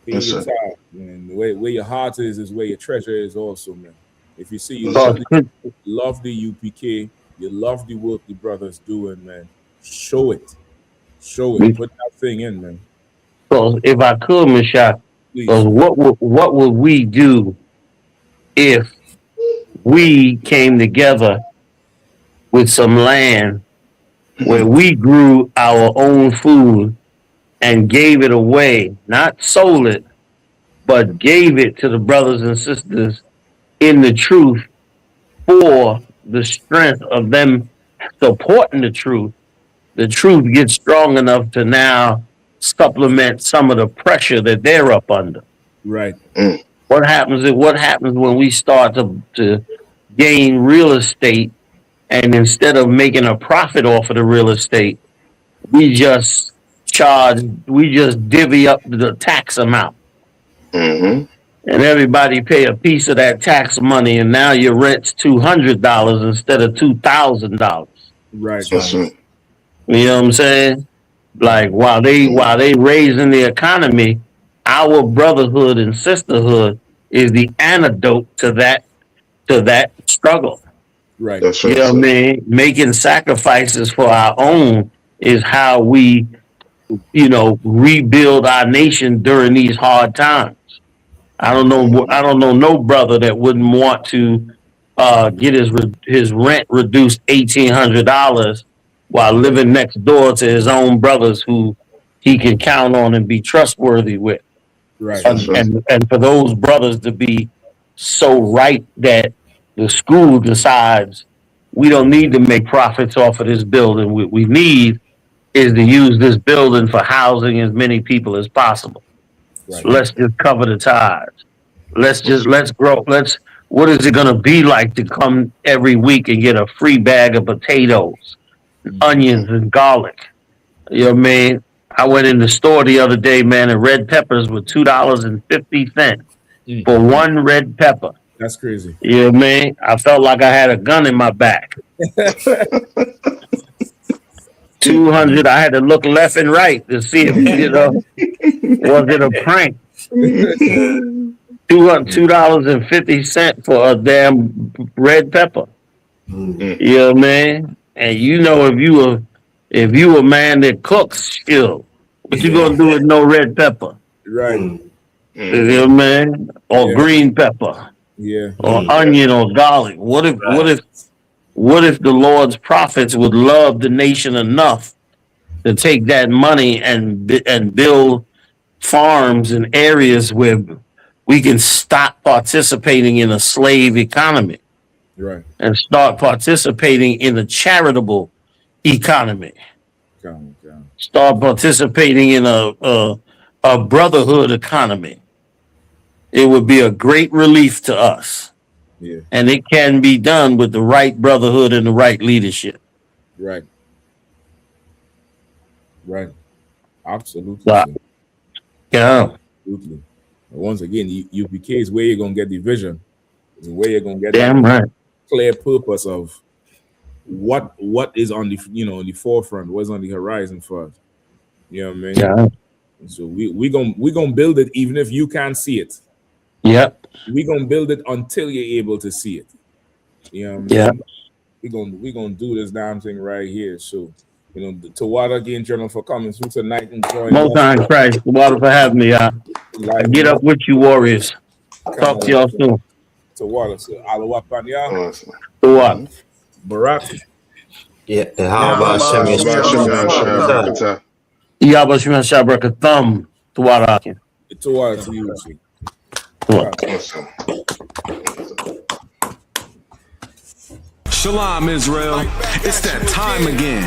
Pay your tithes, man. Where your heart is where your treasure is also, man. If you see you love the UPK, you love the work the brothers doing, man. Show it. Put that thing in, man. So if I could, Michelle, what would we do if we came together with some land where we grew our own food and gave it away, not sold it, but gave it to the brothers and sisters in the truth for the strength of them supporting the truth gets strong enough to now supplement some of the pressure that they're up under. Right. What happens when we start to gain real estate, and instead of making a profit off of the real estate, we just divvy up the tax amount. And everybody pay a piece of that tax money, and now your rent's $200 instead of $2,000. Right. You know what I'm saying? Like while they raising the economy, our brotherhood and sisterhood is the antidote to that struggle. Right. You know what I mean? Making sacrifices for our own is how we, rebuild our nation during these hard times. I don't know no brother that wouldn't want to get his rent reduced $1,800 while living next door to his own brothers who he can count on and be trustworthy with. Right. And for those brothers to be so right that the school decides we don't need to make profits off of this building. What we need is to use this building for housing as many people as possible. Right. So let's just cover the tithes. Let's grow. What is it going to be like to come every week and get a free bag of potatoes, onions, and garlic? You know what I mean? I went in the store the other day, man, and red peppers were $2.50 for one red pepper. That's crazy. You know what I mean? I felt like I had a gun in my back. 200. I had to look left and right to see if was it a prank? $2.50 for a damn red pepper. You know what I mean? And if you a man that cooks still, what you gonna do with no red pepper? Right. You know what I mean? Or green pepper. Yeah. Or onion or garlic. What if the Lord's prophets would love the nation enough to take that money and build farms in areas where we can stop participating in a slave economy, right, and start participating in a charitable economy. Start participating in a brotherhood economy. It would be a great relief to us. Yeah. And it can be done with the right brotherhood and the right leadership. Right. Right. Absolutely. Yeah. Absolutely. Once again, UPK is where you're gonna get the vision. Is where you're gonna get damn right clear purpose of what is on the the forefront, what's on the horizon for us. You know what I mean? Yeah. So we gonna build it even if you can't see it. Yep. We gonna build it until you're able to see it. You know what I mean? Yeah. We gonna do this damn thing right here. So to Water again, Journal, for coming through tonight and joining Most time Christ, Water for having me. I get up with you, warriors. Talk to y'all soon. To Water, so Alawapan, yeah. To what? Barat. Yeah. How about Yabashim Shabraka Thumb to Water. To Water to you. Shalom, Israel. It's that time again.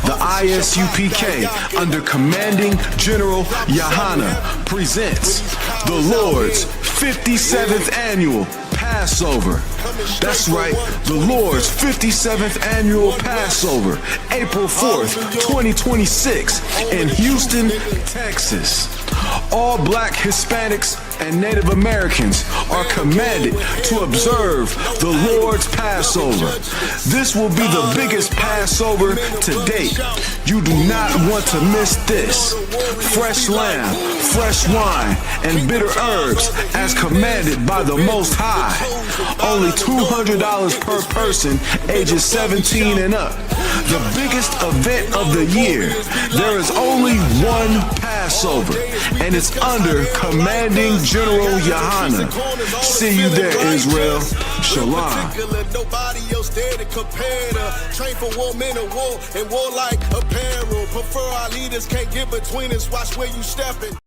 The ISUPK, under Commanding General Yahana, presents the Lord's 57th Annual Passover. That's right, the Lord's 57th Annual Passover, April 4th, 2026, in Houston, Texas. All Black, Hispanics, and Native Americans are commanded to observe the Lord's Passover. This will be the biggest Passover to date. You do not want to miss this. Fresh lamb, fresh wine, and bitter herbs as commanded by the Most High. Only $200 per person ages 17 and up. The biggest event of the year. There is only one Passover, and it's under Commanding General Yahana. See you there, Israel. Shalom. Nobody else there to compare to. Train for war, men of war, and war like apparel. Prefer our leaders, can't get between us. Watch where you stepping.